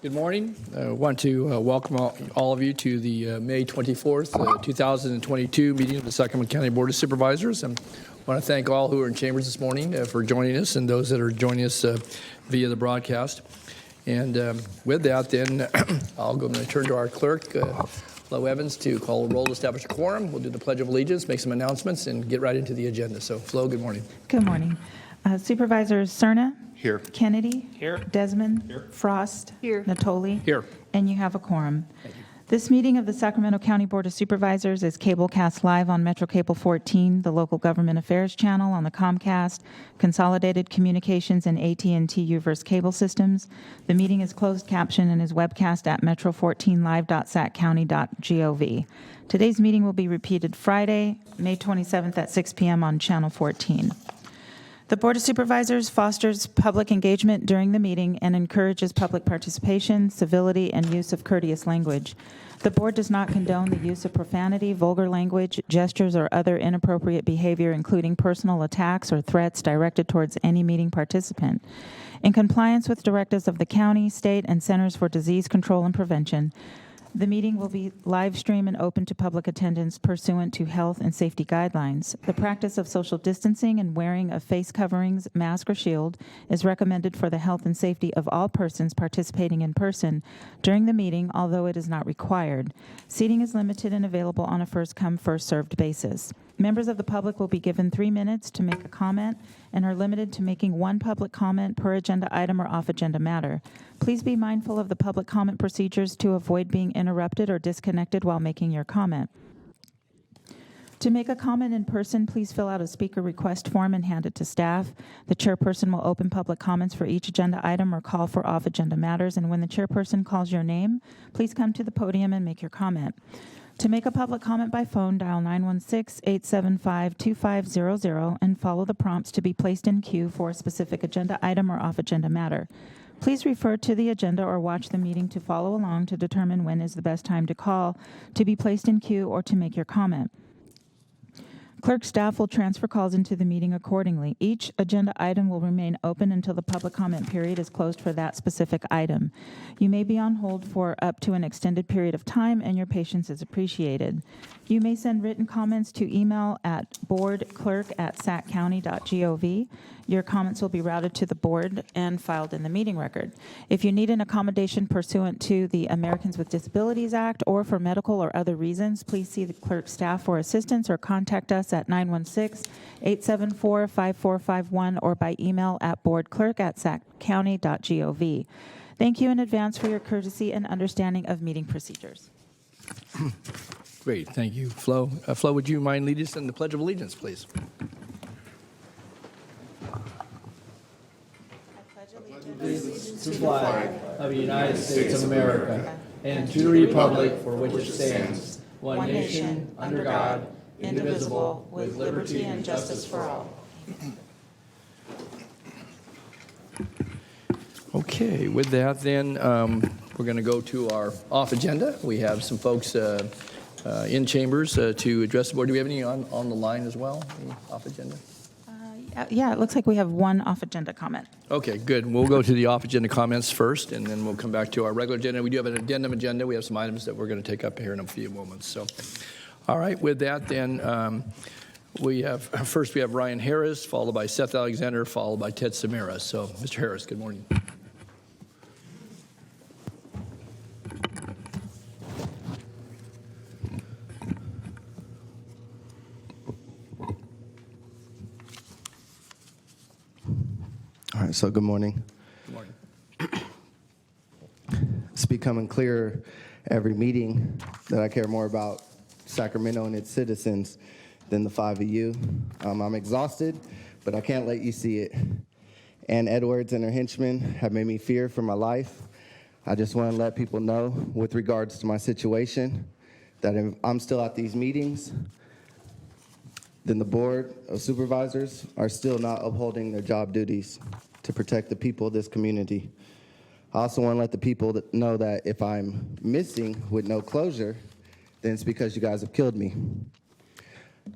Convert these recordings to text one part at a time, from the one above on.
Good morning. I want to welcome all of you to the May 24th, 2022 meeting of the Sacramento County Board of Supervisors. And I want to thank all who are in chambers this morning for joining us and those that are joining us via the broadcast. And with that, then, I'm going to turn to our clerk, Flo Evans, to call the roll to establish a quorum. We'll do the Pledge of Allegiance, make some announcements, and get right into the agenda. So, Flo, good morning. Good morning. Supervisors Cerna? Here. Kennedy? Here. Desmond? Here. Frost? Here. Natoli? Here. And you have a quorum. This meeting of the Sacramento County Board of Supervisors is cablecast live on Metro Cable 14, the local government affairs channel on the Comcast, Consolidated Communications, and AT&T Uverse cable systems. The meeting is closed caption and is webcast at metro14live.saccounty.gov. Today's meeting will be repeated Friday, May 27th at 6 p.m. on Channel 14. The Board of Supervisors fosters public engagement during the meeting and encourages public participation, civility, and use of courteous language. The Board does not condone the use of profanity, vulgar language, gestures, or other inappropriate behavior, including personal attacks or threats directed towards any meeting participant. In compliance with directives of the county, state, and Centers for Disease Control and Prevention, the meeting will be live streamed and open to public attendance pursuant to health and safety guidelines. The practice of social distancing and wearing of face coverings, mask, or shield is recommended for the health and safety of all persons participating in person during the meeting, although it is not required. Seating is limited and available on a first-come, first-served basis. Members of the public will be given 3 minutes to make a comment and are limited to making one public comment per agenda item or off-agenda matter. Please be mindful of the public comment procedures to avoid being interrupted or disconnected while making your comment. To make a comment in person, please fill out a speaker request form and hand it to staff. The chairperson will open public comments for each agenda item or call for off-agenda matters, and when the chairperson calls your name, please come to the podium and make your comment. To make a public comment by phone, dial 916-875-2500 and follow the prompts to be placed in queue for a specific agenda item or off-agenda matter. Please refer to the agenda or watch the meeting to follow along to determine when is the best time to call, to be placed in queue, or to make your comment. Clerk staff will transfer calls into the meeting accordingly. Each agenda item will remain open until the public comment period is closed for that specific item. You may be on hold for up to an extended period of time, and your patience is appreciated. You may send written comments to email at boardclerk@saccounty.gov. Your comments will be routed to the board and filed in the meeting record. If you need an accommodation pursuant to the Americans with Disabilities Act or for medical or other reasons, please see the clerk staff for assistance or contact us at 916-874-5451 or by email at boardclerk@saccounty.gov. Thank you in advance for your courtesy and understanding of meeting procedures. Great. Thank you, Flo. Flo, would you mind leading us in the Pledge of Allegiance, please? To the flag of the United States of America and to the republic for which it stands, one nation, under God, indivisible, with liberty and justice for all. Okay, with that then, we're going to go to our off agenda. We have some folks in chambers to address the board. Do we have any on the line as well, any off agenda? Yeah, it looks like we have one off-agenda comment. Okay, good. We'll go to the off-agenda comments first, and then we'll come back to our regular agenda. We do have an addendum agenda. We have some items that we're going to take up here in a few moments. So, all right, with that, then we have Ryan Harris, followed by Seth Alexander, followed by Ted Samara. So, Mr. Harris, good morning. All right, so good morning. Good morning. It's becoming clearer every meeting that I care more about Sacramento and its citizens than the 5 of you. I'm exhausted, but I can't let you see it. Ann Edwards and her henchmen have made me fear for my life. I just want to let people know, with regards to my situation, that if I'm still at these meetings, then the Board of Supervisors are still not upholding their job duties to protect the people of this community. I also want to let the people know that if I'm missing with no closure, then it's because you guys have killed me.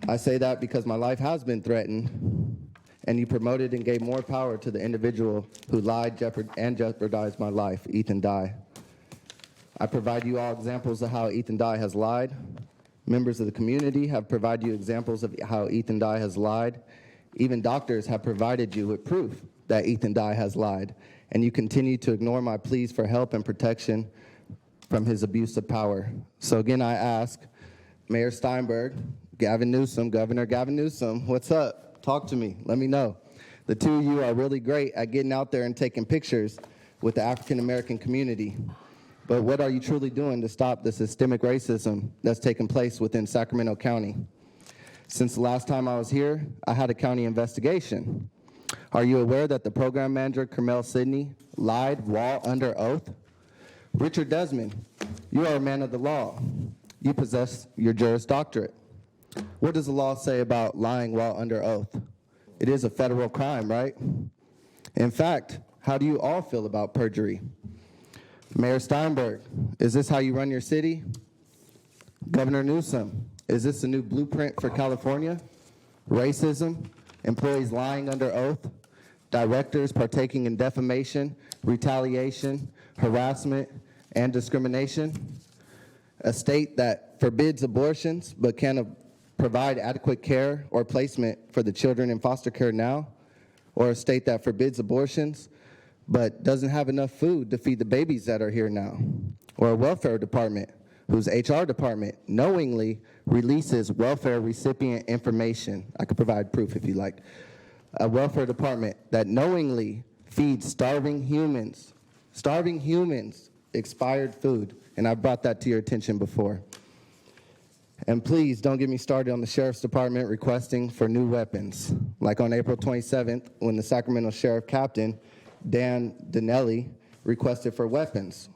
I say that because my life has been threatened, and you promoted and gave more power to the individual who lied and jeopardized my life, Ethan Dye. I provide you all examples of how Ethan Dye has lied. Members of the community have provided you examples of how Ethan Dye has lied. Even doctors have provided you with proof that Ethan Dye has lied, and you continue to ignore my pleas for help and protection from his abuse of power. So again, I ask Mayor Steinberg, Governor Gavin Newsom, what's up? Talk to me, let me know. The two of you are really great at getting out there and taking pictures with the African American community. But what are you truly doing to stop the systemic racism that's taking place within Sacramento County? Since the last time I was here, I had a county investigation. Are you aware that the program manager, Carmel Sidney, lied while under oath? Richard Desmond, you are a man of the law. You possess your Juris Doctorate. What does the law say about lying while under oath? It is a federal crime, right? In fact, how do you all feel about perjury? Mayor Steinberg, is this how you run your city? Governor Newsom, is this a new blueprint for California? Racism, employees lying under oath, directors partaking in defamation, retaliation, harassment, and discrimination? A state that forbids abortions but can provide adequate care or placement for the children in foster care now? Or a state that forbids abortions but doesn't have enough food to feed the babies that are here now? Or a welfare department whose HR department knowingly releases welfare recipient information. I could provide proof if you like. A welfare department that knowingly feeds starving humans, expired food. And I brought that to your attention before. And please don't get me started on the Sheriff's Department requesting for new weapons. Like on April 27th, when the Sacramento Sheriff Captain, Dan Donnelly, requested for weapons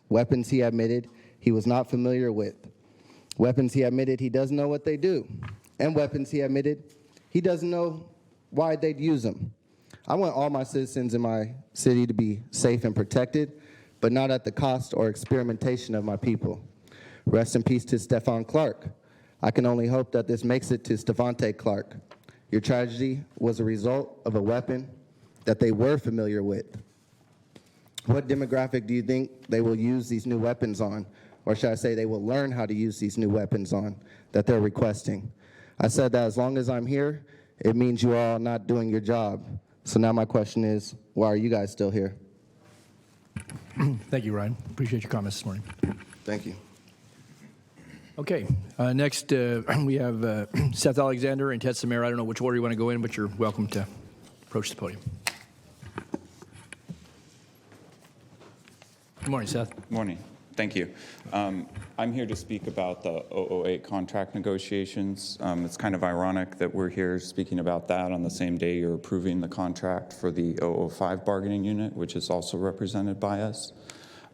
he admitted he was not familiar with, weapons he admitted he doesn't know what they do, and weapons he admitted he doesn't know why they'd use them. I want all my citizens in my city to be safe and protected, but not at the cost or experimentation of my people. Rest in peace to Stephon Clark. I can only hope that this makes it to Stephante Clark. Your tragedy was a result of a weapon that they were familiar with. What demographic do you think they will use these new weapons on? Or should I say they will learn how to use these new weapons on that they're requesting? I said that as long as I'm here, it means you are all not doing your job. So now my question is, why are you guys still here? Thank you, Ryan. Appreciate your comments this morning. Thank you. Okay, next we have Seth Alexander and Ted Samara. I don't know which order you want to go in, but you're welcome to approach the podium. Good morning, Seth. Good morning. Thank you. I'm here to speak about the 008 contract negotiations. It's kind of ironic that we're here speaking about that on the same day you're approving the contract for the 005 bargaining unit, which is also represented by us.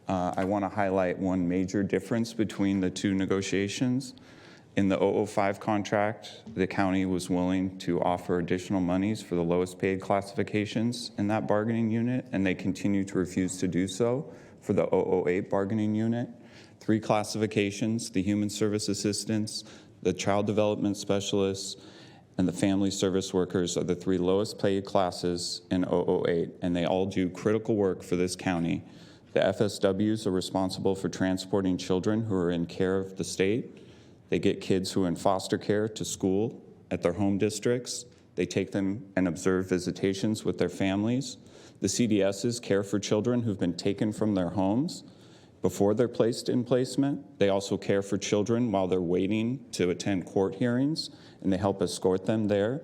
I want to highlight one major difference between the two negotiations. In the 005 contract, the county was willing to offer additional monies for the lowest paid classifications in that bargaining unit, and they continue to refuse to do so for the 008 bargaining unit. 3 classifications, the human service assistants, the child development specialists, and the family service workers are the 3 lowest paid classes in 008, and they all do critical work for this county. The FSWs are responsible for transporting children who are in care of the state. They get kids who are in foster care to school at their home districts. They take them and observe visitations with their families. The CDSs care for children who've been taken from their homes before they're placed in placement. They also care for children while they're waiting to attend court hearings, and they help escort them there.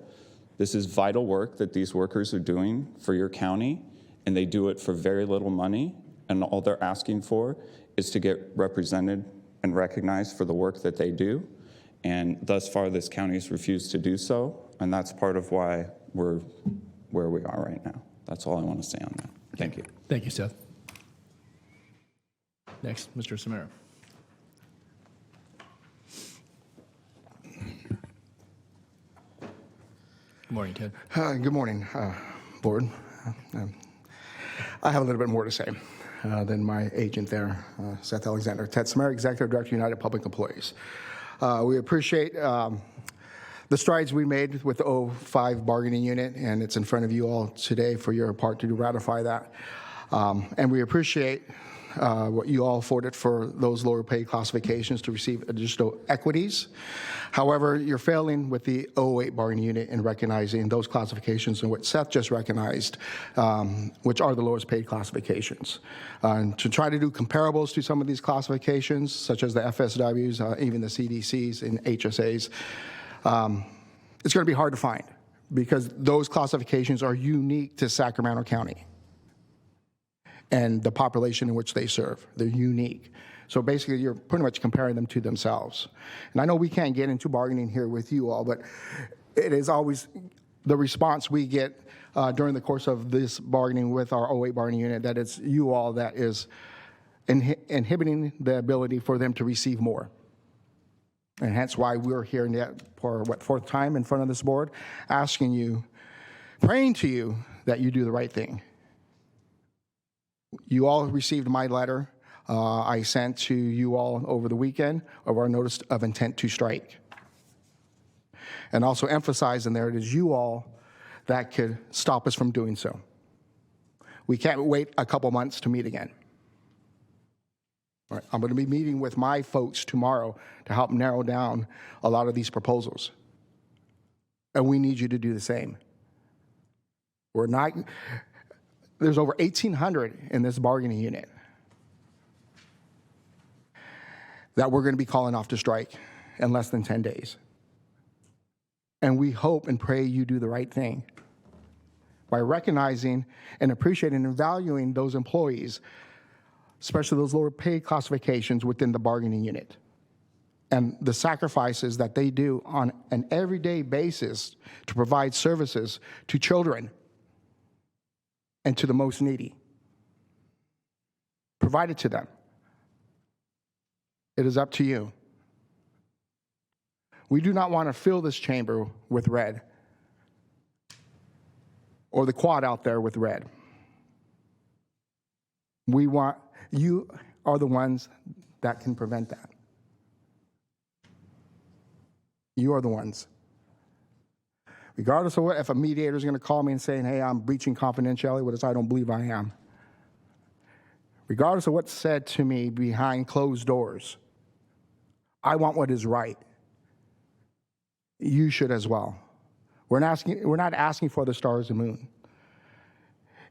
This is vital work that these workers are doing for your county, and they do it for very little money. And all they're asking for is to get represented and recognized for the work that they do. And thus far, this county has refused to do so. And that's part of why we're where we are right now. That's all I want to say on that. Thank you. Thank you, Seth. Next, Mr. Samara. Good morning, Ted. Good morning, Board. I have a little bit more to say than my agent there, Seth Alexander. Ted Samara, Executive Director, United Public Employees. We appreciate the the strides we made with the 05 bargaining unit, and it's in front of you all today for your part to ratify that. And we appreciate what you all afforded for those lower pay classifications to receive additional equities. However, you're failing with the 08 bargaining unit in recognizing those classifications and what Seth just recognized, which are the lowest paid classifications. And to try to do comparables to some of these classifications, such as the FSWs, even the CDCs and HSAs, it's going to be hard to find because those classifications are unique to Sacramento County and the population in which they serve. They're unique. So basically, you're pretty much comparing them to themselves. And I know we can't get into bargaining here with you all, but it is always the response we get during the course of this bargaining with our 08 bargaining unit that it's you all that is inhibiting the ability for them to receive more. And hence why we're here for, fourth time in front of this board, asking you, praying to you that you do the right thing. You all received my letter I sent to you all over the weekend of our notice of intent to strike. And also emphasize in there it is you all that could stop us from doing so. We can't wait a couple months to meet again. All right, I'm going to be meeting with my folks tomorrow to help narrow down a lot of these proposals. And we need you to do the same. There's over 1,800 in this bargaining unit that we're going to be calling off to strike in less than 10 days. And we hope and pray you do the right thing by recognizing and appreciating and valuing those employees, especially those lower pay classifications within the bargaining unit, and the sacrifices that they do on an everyday basis to provide services to children and to the most needy. Provide it to them. It is up to you. We do not want to fill this chamber with red or the quad out there with red. You are the ones that can prevent that. You are the ones. Regardless of what, if a mediator is going to call me and saying, hey, I'm breaching confidentiality, what is I don't believe I am. Regardless of what's said to me behind closed doors, I want what is right. You should as well. We're not asking for the stars and moon.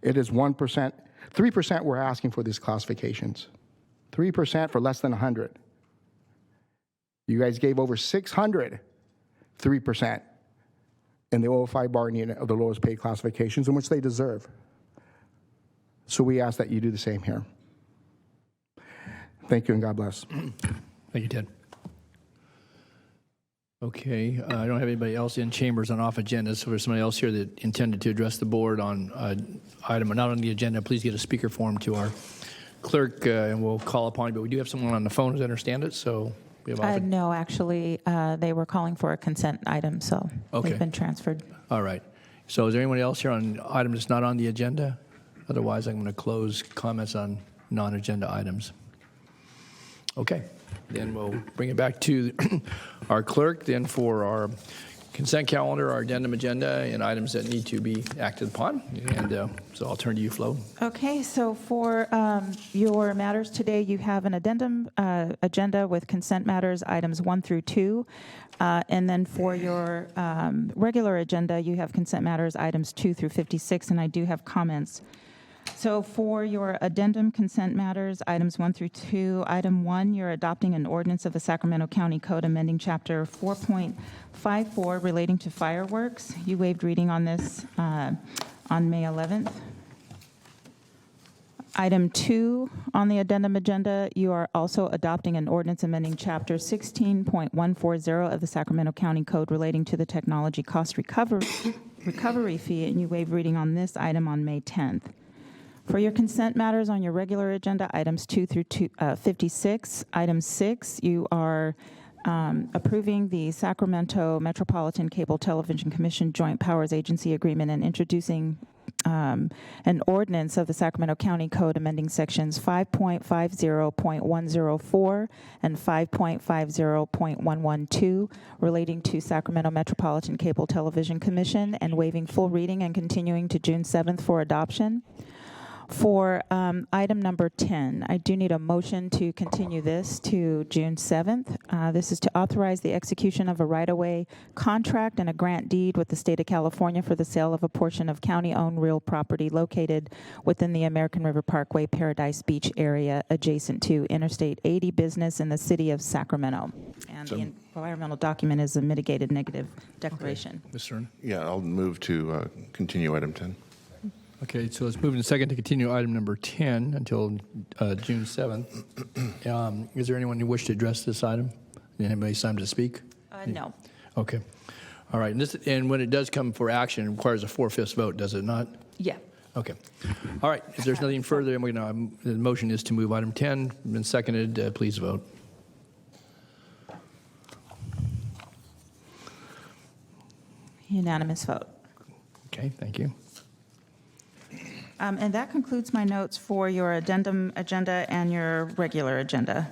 It is 1%, 3% we're asking for these classifications. 3% for less than 100. You guys gave over 600, 3% in the 05 bargaining unit of the lowest paid classifications, in which they deserve. So we ask that you do the same here. Thank you and God bless. Thank you, Ted. Okay, I don't have anybody else in chambers on off agenda, so if there's somebody else here that intended to address the board on item not on the agenda, please get a speaker form to our clerk and we'll call upon you. But we do have someone on the phone, as I understand it, so we have No, actually, they were calling for a consent item, so they've been transferred. All right. So is there anyone else here on item that's not on the agenda? Otherwise, I'm going to close comments on non-agenda items. Okay. Then we'll bring it back to our clerk then for our consent calendar, our addendum agenda, and items that need to be acted upon. And so I'll turn to you, Flo. Okay, so for your matters today, you have an addendum agenda with consent matters, items 1 through 2. And then for your regular agenda, you have consent matters, items 2 through 56, and I do have comments. So for your addendum consent matters, items 1 through 2, item 1, you're adopting an ordinance of the Sacramento County Code amending Chapter 4.54 relating to fireworks. You waived reading on this on May 11th. Item 2 on the addendum agenda, you are also adopting an ordinance amending Chapter 16.140 of the Sacramento County Code relating to the technology cost recovery fee, and you waived reading on this item on May 10th. For your consent matters on your regular agenda, items 2 through 56, item 6, you are approving the Sacramento Metropolitan Cable Television Commission Joint Powers Agency Agreement and introducing an ordinance of the Sacramento County Code amending sections 5.50.104 and 5.50.112 relating to Sacramento Metropolitan Cable Television Commission and waiving full reading and continuing to June 7th for adoption. For item number 10, I do need a motion to continue this to June 7th. This is to authorize the execution of a right-of-way contract and a grant deed with the state of California for the sale of a portion of county-owned real property located within the American River Parkway Paradise Beach area adjacent to Interstate 80 business in the city of Sacramento. And the environmental document is a mitigated negative declaration. Ms. Stern? Yeah, I'll move to continue item 10. Okay, so let's move in a second to continue item number 10 until June 7th. Is there anyone who wishes to address this item? Anybody's time to speak? No. Okay. All right. And when it does come for action, it requires a 4/5 vote, does it not? Yeah. Okay. All right. If there's nothing further, the motion is to move item 10. Been seconded. Please vote. Unanimous vote. Okay. Thank you. And that concludes my notes for your addendum agenda and your regular agenda.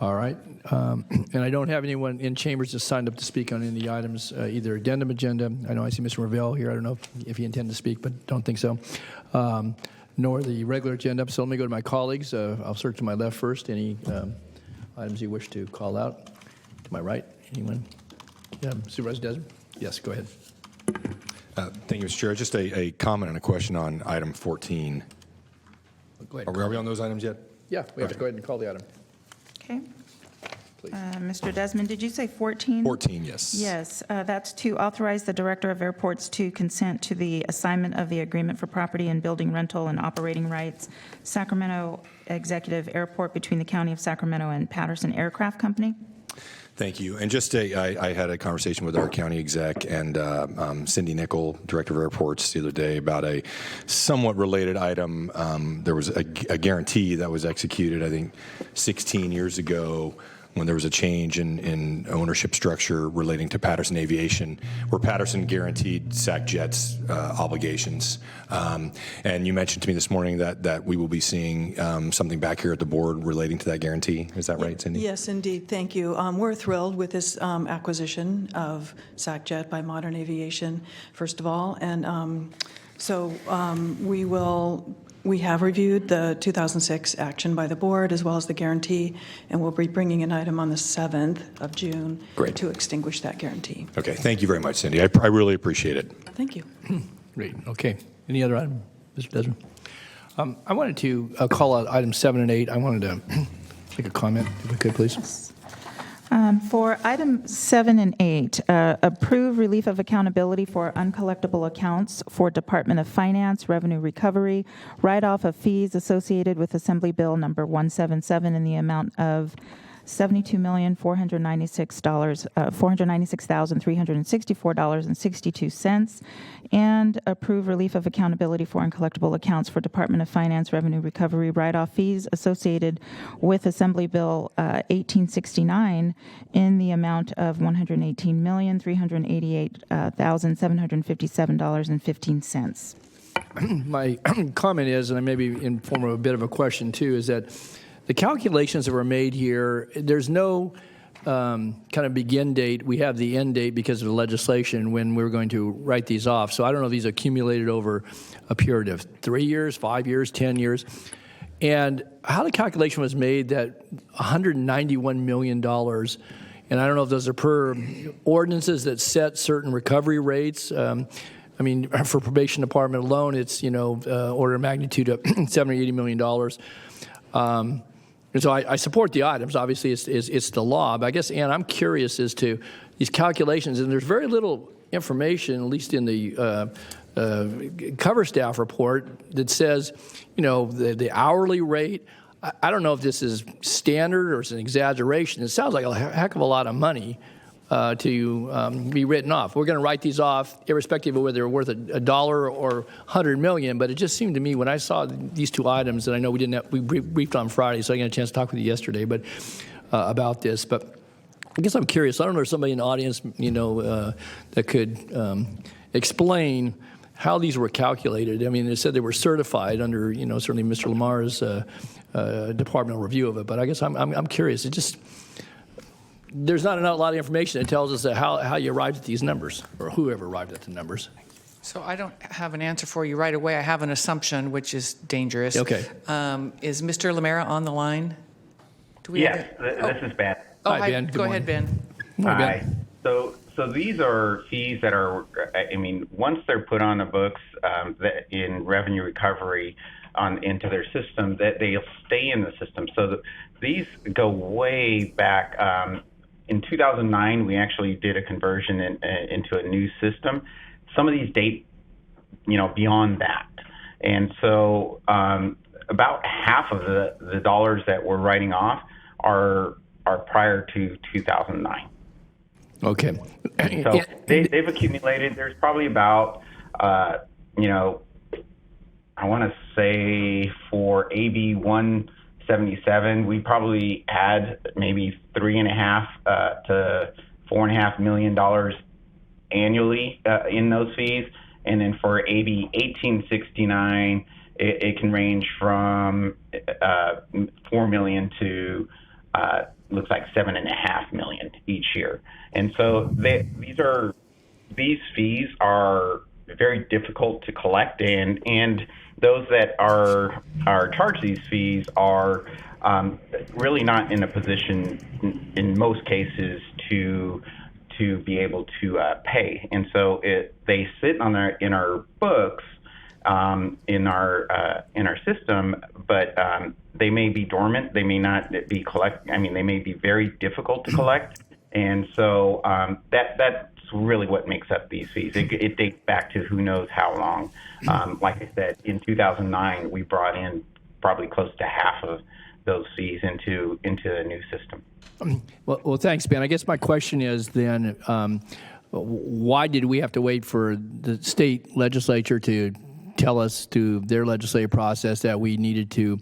All right. And I don't have anyone in chambers that signed up to speak on any of the items, either addendum agenda. I know I see Mr. Ravel here. I don't know if you intend to speak, but don't think so. Nor the regular agenda. So let me go to my colleagues. I'll search to my left first. Any items you wish to call out? To my right, anyone? Supervisor Desmond? Yes, go ahead. Thank you, Mr. Chair. Just a comment and a question on item 14. Go ahead. Are we on those items yet? Yeah, we have to go ahead and call the item. Okay. Please. Mr. Desmond, did you say 14? 14, yes. Yes, that's to authorize the Director of Airports to consent to the assignment of the agreement for property and building rental and operating rights, Sacramento Executive Airport between the County of Sacramento and Patterson Aircraft Company. Thank you. And just I had a conversation with our county exec and Cindy Nickel, Director of Airports, the other day about a somewhat related item. There was a guarantee that was executed, I think, 16 years ago when there was a change in ownership structure relating to Patterson Aviation, where Patterson guaranteed SacJet's obligations. And you mentioned to me this morning that we will be seeing something back here at the board relating to that guarantee. Is that right, Cindy? Yes, indeed. Thank you. We're thrilled with this acquisition of SacJet by Modern Aviation, first of all. And we have reviewed the 2006 action by the board as well as the guarantee, and we'll be bringing an item on the 7th of June Great. to extinguish that guarantee. Okay. Thank you very much, Cindy. I really appreciate it. Thank you. Great. Okay. Any other item, Mr. Desmond? I wanted to call out items 7 and 8. I wanted to make a comment, if we could, please. For item 7 and 8, approve relief of accountability for uncollectible accounts for Department of Finance, revenue recovery, write-off of fees associated with Assembly Bill number 177 in the amount of $496,364.62, and approve relief of accountability for uncollectible accounts for Department of Finance revenue recovery write-off fees associated with Assembly Bill 1869 in the amount of $118,388,757.15. My comment is, and I may be in form of a bit of a question too, is that the calculations that were made here, there's no kind of begin date. We have the end date because of the legislation when we're going to write these off. So I don't know if these accumulated over a period of 3 years, 5 years, 10 years. And how the calculation was made that $191 million, and I don't know if those are per ordinances that set certain recovery rates. I mean, for probation department alone, it's, order of magnitude of $70 or $80 million. And so I support the items. Obviously, it's the law. But I guess, Ann, I'm curious as to these calculations, and there's very little information, at least in the cover staff report, that says, the hourly rate. I don't know if this is standard or it's an exaggeration. It sounds like a heck of a lot of money to be written off. We're going to write these off irrespective of whether they're worth $1 or $100 million. But it just seemed to me when I saw these two items, and I know we briefed on Friday, so I got a chance to talk with you yesterday, but about this. But I guess I'm curious. I don't know if there's somebody in the audience, that could explain how these were calculated. I mean, they said they were certified under, certainly Mr. Lamar's departmental review of it. But I guess I'm curious. There's not a lot of information that tells us how you arrived at these numbers, or whoever arrived at the numbers. So I don't have an answer for you right away. I have an assumption, which is dangerous. Okay. Is Mr. Lamera on the line? Do we Yes, this is Ben. Oh, Hi, Ben. Good Go morning. ahead, Ben. Hi. So these are fees that are, once they're put on the books that in revenue recovery into their system, that they'll stay in the system. So these go way back. In 2009, we actually did a conversion into a new system. Some of these date, beyond that. And so about half of the dollars that we're writing off are prior to 2009. Okay. So they've accumulated. There's probably about, I want to say for AB 177, we probably had maybe $3.5 to $4.5 million annually in those fees. And then for AB 1869, it can range from $4 million to looks like $7.5 million each year. And so these fees are very difficult to collect, and those that are charged these fees are really not in a position in most cases to be able to pay. And so they sit in our books in our system, but they may be dormant. They may not be they may be very difficult to collect. And so that's really what makes up these fees. It dates back to who knows how long. Like I said, in 2009, we brought in probably close to half of those fees into the new system. Well, thanks, Ben. I guess my question is then, why did we have to wait for the state legislature to tell us through their legislative process that we needed to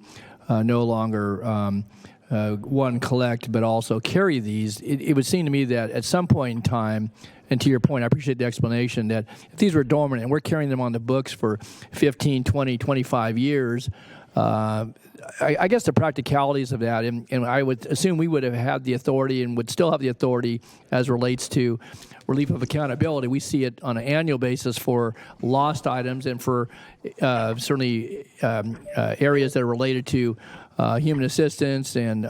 no longer, collect, but also carry these? It would seem to me that at some point in time, and to your point, I appreciate the explanation, that if these were dormant and we're carrying them on the books for 15, 20, 25 years, I guess the practicalities of that, and I would assume we would have had the authority and would still have the authority as relates to relief of accountability. We see it on an annual basis for lost items and for certainly areas that are related to human assistance and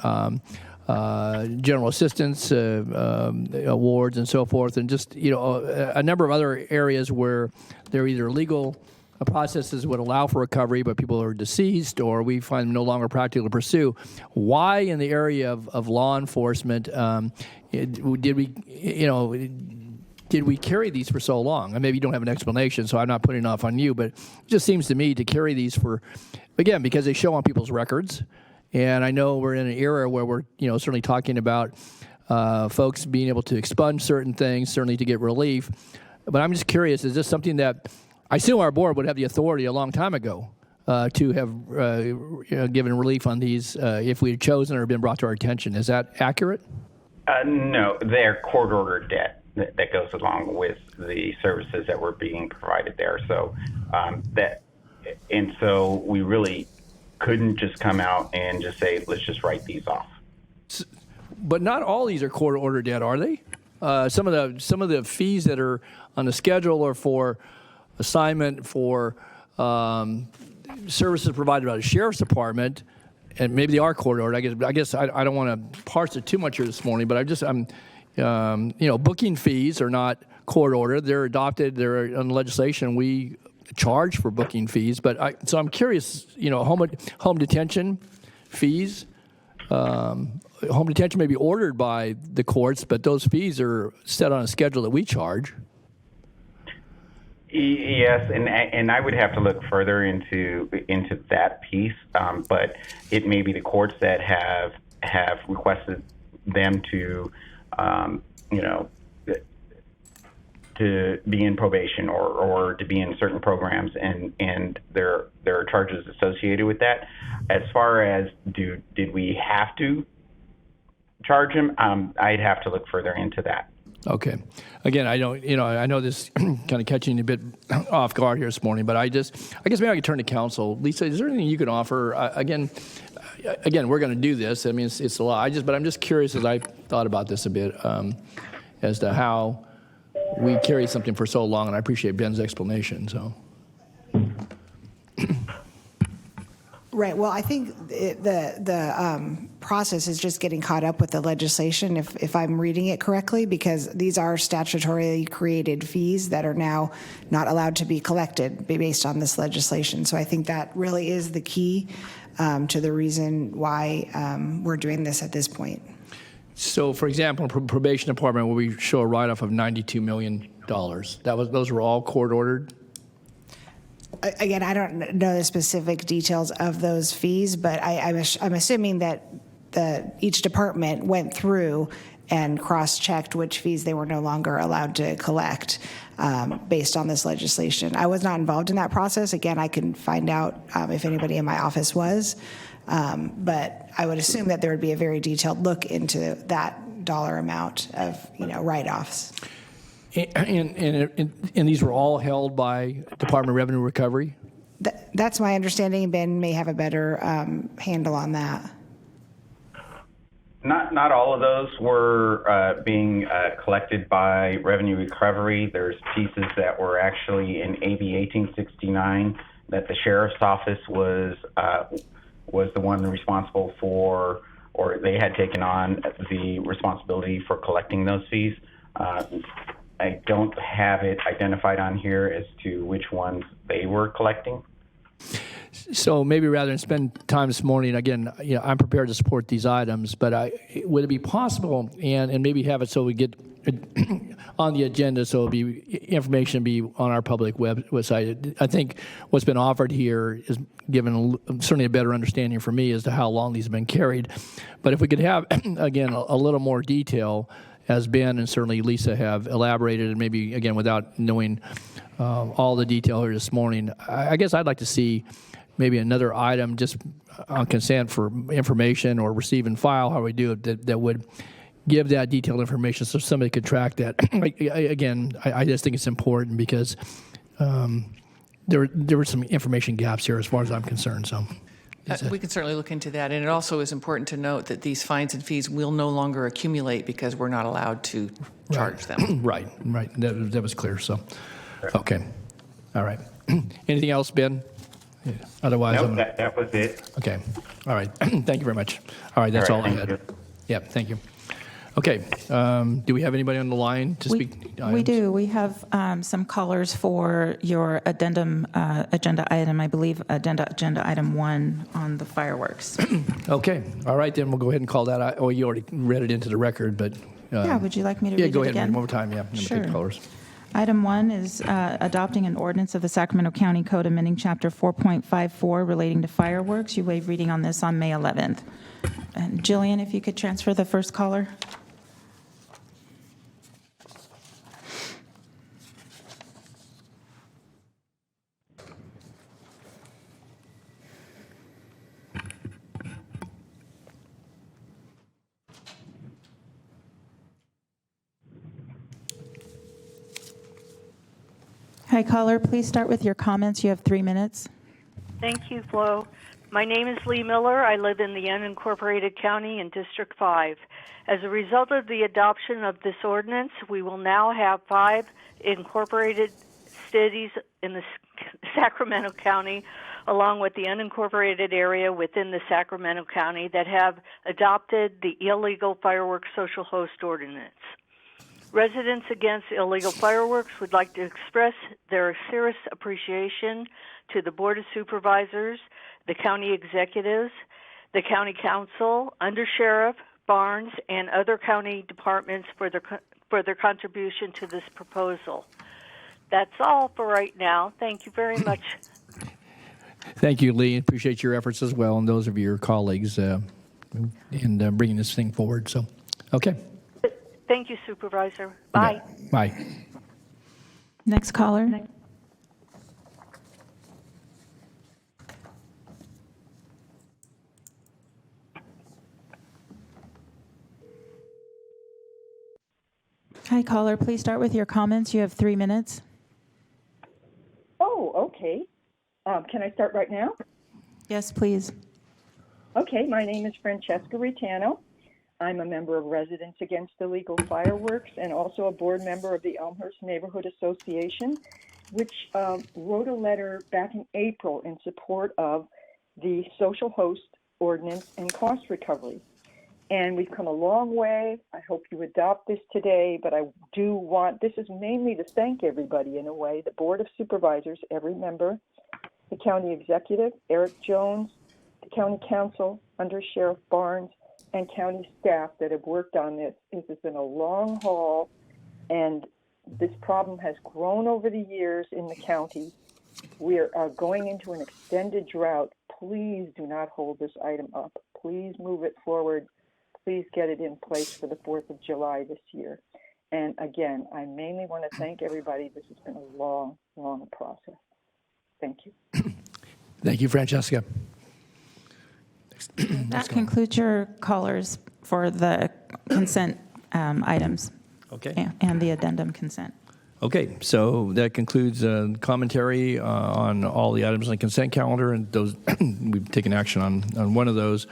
general assistance awards and so forth, and just a number of other areas where they're either legal processes would allow for recovery, but people are deceased, or we find them no longer practical to pursue. Why, in the area of law enforcement, did we carry these for so long? And maybe you don't have an explanation, so I'm not putting it off on you, but it just seems to me to carry these for, again, because they show on people's records. And I know we're in an era where we're, certainly talking about folks being able to expunge certain things, certainly to get relief. But I'm just curious, is this something that I assume our board would have the authority a long time ago to have given relief on these if we had chosen or been brought to our attention? Is that accurate? No, they're court-ordered debt that goes along with the services that were being provided there. So so we really couldn't just come out and just say, let's just write these off. But not all these are court-ordered debt, are they? Some of the fees that are on the schedule are for assignment for services provided by the sheriff's department, and maybe they are court-ordered. I guess I don't want to parse it too much here this morning, but booking fees are not court-ordered. They're adopted. They're on legislation. We charge for booking fees, so I'm curious. Home detention fees. Home detention may be ordered by the courts, but those fees are set on a schedule that we charge. Yes, and I would have to look further into that piece, but it may be the courts that have requested them to, to be in probation or to be in certain programs, and there are charges associated with that. As far as did we have to charge them, I'd have to look further into that. Okay. Again, I don't, I know this kind of catching you a bit off guard here this morning, but I guess maybe I could turn to council. Lisa, is there anything you can offer? Again, we're going to do this. I mean, it's a lot. But I'm just curious as I thought about this a bit as to how we carry something for so long, and I appreciate Ben's explanation. So. Right. Well, I think the process is just getting caught up with the legislation, if I'm reading it correctly, because these are statutorily created fees that are now not allowed to be collected based on this legislation. So I think that really is the key to the reason why we're doing this at this point. So, for example, probation department, where we show a write-off of $92 million, those were all court ordered. Again, I don't know the specific details of those fees, but I'm assuming that each department went through and cross-checked which fees they were no longer allowed to collect based on this legislation. I was not involved in that process. Again, I can find out if anybody in my office was, but I would assume that there would be a very detailed look into that dollar amount of write-offs. And these were all held by Department of Revenue Recovery? That's my understanding. Ben may have a better handle on that. Not all of those were being collected by Revenue Recovery. There's pieces that were actually in AB 1869 that the sheriff's office was the one responsible for, or they had taken on the responsibility for collecting those fees. I don't have it identified on here as to which ones they were collecting. So maybe rather than spend time this morning, again, I'm prepared to support these items, but would it be possible and maybe have it so we get on the agenda so information be on our public website? I think what's been offered here is given certainly a better understanding for me as to how long these have been carried. But if we could have, again, a little more detail, as Ben and certainly Lisa have elaborated, and maybe, again, without knowing all the detail here this morning, I guess I'd like to see maybe another item just on consent for information or receive and file, how we do it, that would give that detailed information so somebody could track that. Again, I just think it's important because there were some information gaps here as far as I'm concerned. So. We can certainly look into that. And it also is important to note that these fines and fees will no longer accumulate because we're not allowed to charge them. Right. That was clear. So, okay. All right. Anything else, Ben? Yeah. Otherwise, Nope, that was it. Okay. All right. Thank you very much. All right. That's all I had. You. Yeah. Thank you. Okay. Do we have anybody on the line to speak? We do. We have some callers for your addendum agenda item, I believe, agenda item 1 on the fireworks. Okay. All right. Then we'll go ahead and call that. Oh, you already read it into the record, but. Yeah. Would you like me to read it again? Yeah, go ahead and read it one more time. Yeah. Sure. Take callers. Item 1 is adopting an ordinance of the Sacramento County Code amending Chapter 4.54 relating to fireworks. You waived reading on this on May 11th. And Jillian, if you could transfer the first caller. Hi, caller. Please start with your comments. You have 3 minutes. Thank you, Flo. My name is Lee Miller. I live in the unincorporated county in District 5. As a result of the adoption of this ordinance, we will now have 5 incorporated cities in the Sacramento County, along with the unincorporated area within the Sacramento County, that have adopted the illegal fireworks social host ordinance. Residents against illegal fireworks would like to express their serious appreciation to the Board of Supervisors, the county executives, the county council, undersheriff Barnes, and other county departments for their contribution to this proposal. That's all for right now. Thank you very much. Thank you, Lee. Appreciate your efforts as well, and those of your colleagues in bringing this thing forward. So, okay. Thank you, Supervisor. Bye. Bye. Next caller. Hi, caller. Please start with your comments. You have 3 minutes. Oh, okay. Can I start right now? Yes, please. Okay, my name is Francesca Ritano. I'm a member of Residents Against Illegal Fireworks and also a board member of the Elmhurst Neighborhood Association, which wrote a letter back in April in support of the social host ordinance and cost recovery. And we've come a long way. I hope you adopt this today, but I do want, this is mainly to thank everybody in a way, the Board of Supervisors, every member, the county executive, Eric Jones, the county council, under Sheriff Barnes, and county staff that have worked on this. This has been a long haul, and this problem has grown over the years in the county. We are going into an extended drought. Please do not hold this item up. Please move it forward. Please get it in place for the 4th of July this year. And again, I mainly want to thank everybody. This has been a long, long process. Thank you. Thank you, Francesca. That concludes your callers for the consent items. Okay. And the addendum consent. Okay, so that concludes commentary on all the items on the consent calendar, and those we've taken action on one of those.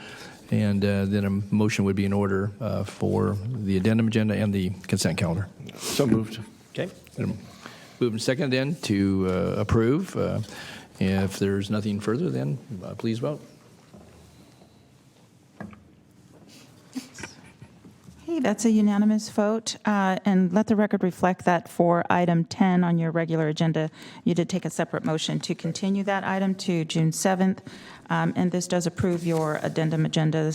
And then a motion would be in order for the addendum agenda and the consent calendar. So moved. Okay. Moved and seconded then to approve. If there's nothing further, then please vote. Hey, that's a unanimous vote. And let the record reflect that for item 10 on your regular agenda, you did take a separate motion to continue that item to June 7th. And this does approve your addendum agenda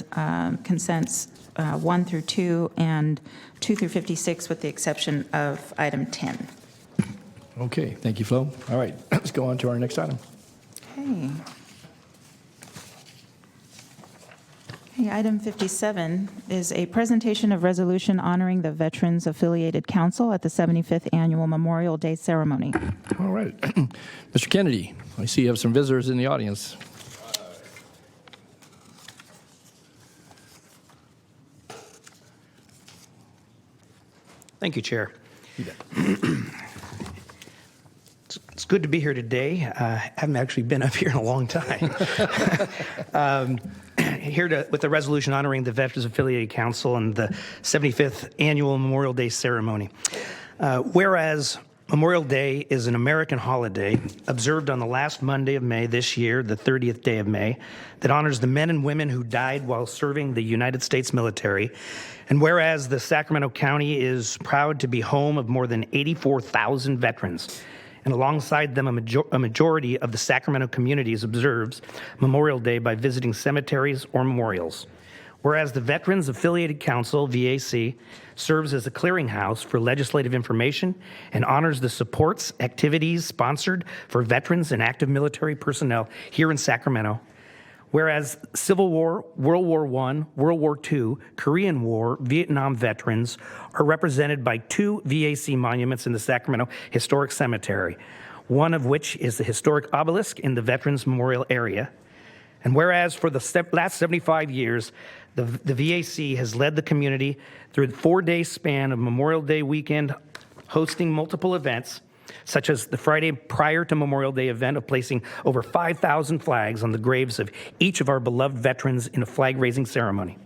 consents 1 through 2 and 2 through 56 with the exception of item 10. Okay, thank you, Flo. All right, let's go on to our next item. Okay. Okay, item 57 is a presentation of resolution honoring the Veterans Affiliated Council at the 75th Annual Memorial Day Ceremony. All right. Mr. Kennedy, I see you have some visitors in the audience. Thank you, Chair. It's good to be here today. I haven't actually been up here in a long time. Here with the resolution honoring the Veterans Affiliated Council and the 75th Annual Memorial Day Ceremony. Whereas Memorial Day is an American holiday observed on the last Monday of May this year, the 30th day of May, that honors the men and women who died while serving the United States military. And whereas the Sacramento County is proud to be home of more than 84,000 veterans, and alongside them a majority of the Sacramento communities observes Memorial Day by visiting cemeteries or memorials. Whereas the Veterans Affiliated Council, VAC, serves as a clearinghouse for legislative information and honors the supports, activities sponsored for veterans and active military personnel here in Sacramento. Whereas Civil War, World War I, World War II, Korean War, Vietnam veterans are represented by 2 VAC monuments in the Sacramento Historic Cemetery, one of which is the historic obelisk in the Veterans Memorial area. And whereas for the last 75 years, the VAC has led the community through the 4-day span of Memorial Day weekend, hosting multiple events, such as the Friday prior to Memorial Day event of placing over 5,000 flags on the graves of each of our beloved veterans in a flag-raising ceremony.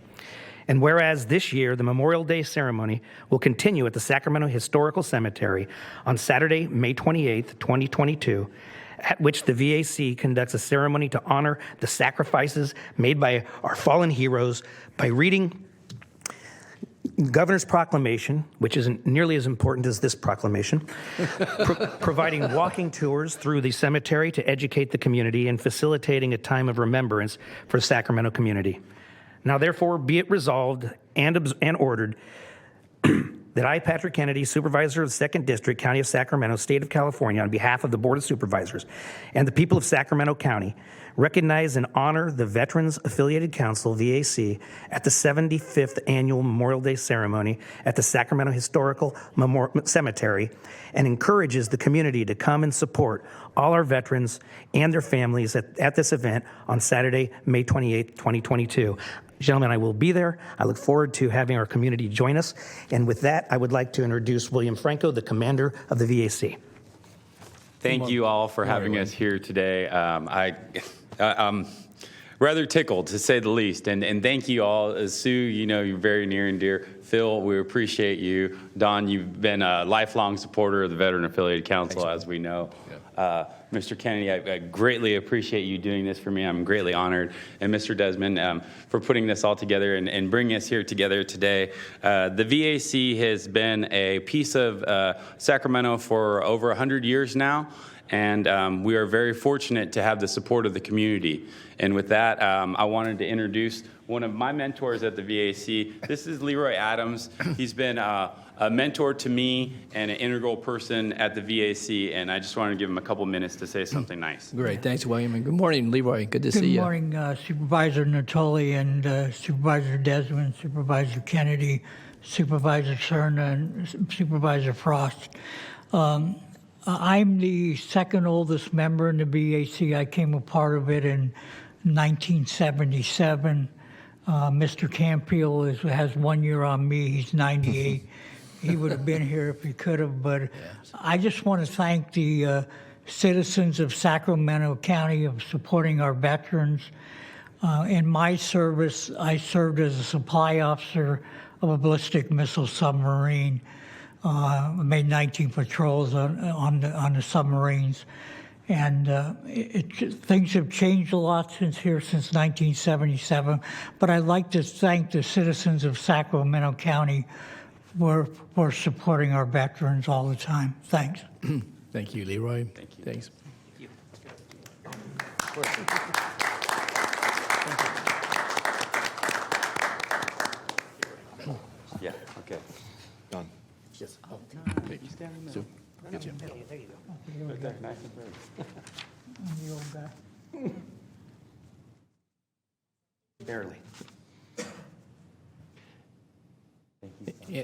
And whereas this year, the Memorial Day ceremony will continue at the Sacramento Historical Cemetery on Saturday, May 28th, 2022, at which the VAC conducts a ceremony to honor the sacrifices made by our fallen heroes by reading Governor's proclamation, which isn't nearly as important as this proclamation, providing walking tours through the cemetery to educate the community and facilitating a time of remembrance for the Sacramento community. Now, therefore, be it resolved and ordered that I, Patrick Kennedy, Supervisor of the 2nd District, County of Sacramento, State of California, on behalf of the Board of Supervisors and the people of Sacramento County, recognize and honor the Veterans Affiliated Council, VAC, at the 75th Annual Memorial Day Ceremony at the Sacramento Historical Cemetery, and encourages the community to come and support all our veterans and their families at this event on Saturday, May 28th, 2022. Gentlemen, I will be there. I look forward to having our community join us. And with that, I would like to introduce William Franco, the commander of the VAC. Thank you all for having us here today. I'm rather tickled, to say the least. And thank you all. Sue, you know, you're very near and dear. Phil, we appreciate you. Don, you've been a lifelong supporter of the Veteran Affiliated Council, as we know. Mr. Kennedy, I greatly appreciate you doing this for me. I'm greatly honored. And Mr. Desmond, for putting this all together and bringing us here together today. The VAC has been a piece of Sacramento for over 100 years now. And we are very fortunate to have the support of the community. And with that, I wanted to introduce one of my mentors at the VAC. This is Leroy Adams. He's been a mentor to me and an integral person at the VAC, and I just wanted to give him a couple minutes to say something nice. Great. Thanks, William. And good morning, Leroy. Good to see you. Good morning, Supervisor Natoli and Supervisor Desmond, Supervisor Kennedy, Supervisor Cerna, and Supervisor Frost. I'm the second oldest member in the VAC. I came a part of it in 1977. Mr. Campiel has 1 year on me. He's 98. He would have been here if he could have. But I just want to thank the citizens of Sacramento County of supporting our veterans. In my service, I served as a supply officer of a ballistic missile submarine. Made 19 patrols on the submarines. And things have changed a lot since 1977. But I'd like to thank the citizens of Sacramento County for supporting our veterans all the time. Thanks. Thank you, Leroy. Thank you. Thanks. Yeah, okay. Don. Yes. Oh, you stand in the middle. Good job. There you go. Right there, nice and pretty. I'm the old guy. Barely.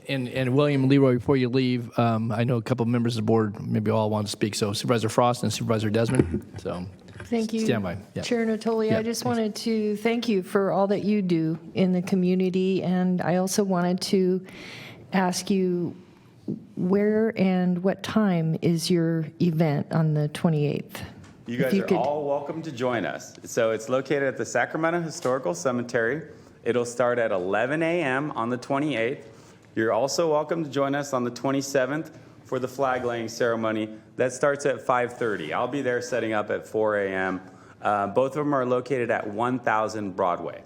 And William, Leroy, before you leave, I know a couple of members of the board, maybe all want to speak. So Supervisor Frost and Supervisor Desmond. So thank you, stand by. Yeah. Chair Natoli. Yeah, I just thanks. wanted to thank you for all that you do in the community. And I also wanted to ask you, where and what time is your event on the 28th? You guys are all welcome to join us. So it's located at the Sacramento Historical Cemetery. It'll start at 11 a.m. on the 28th. You're also welcome to join us on the 27th for the flag laying ceremony. That starts at 5:30. I'll be there setting up at 4 a.m. Both of them are located at 1000 Broadway.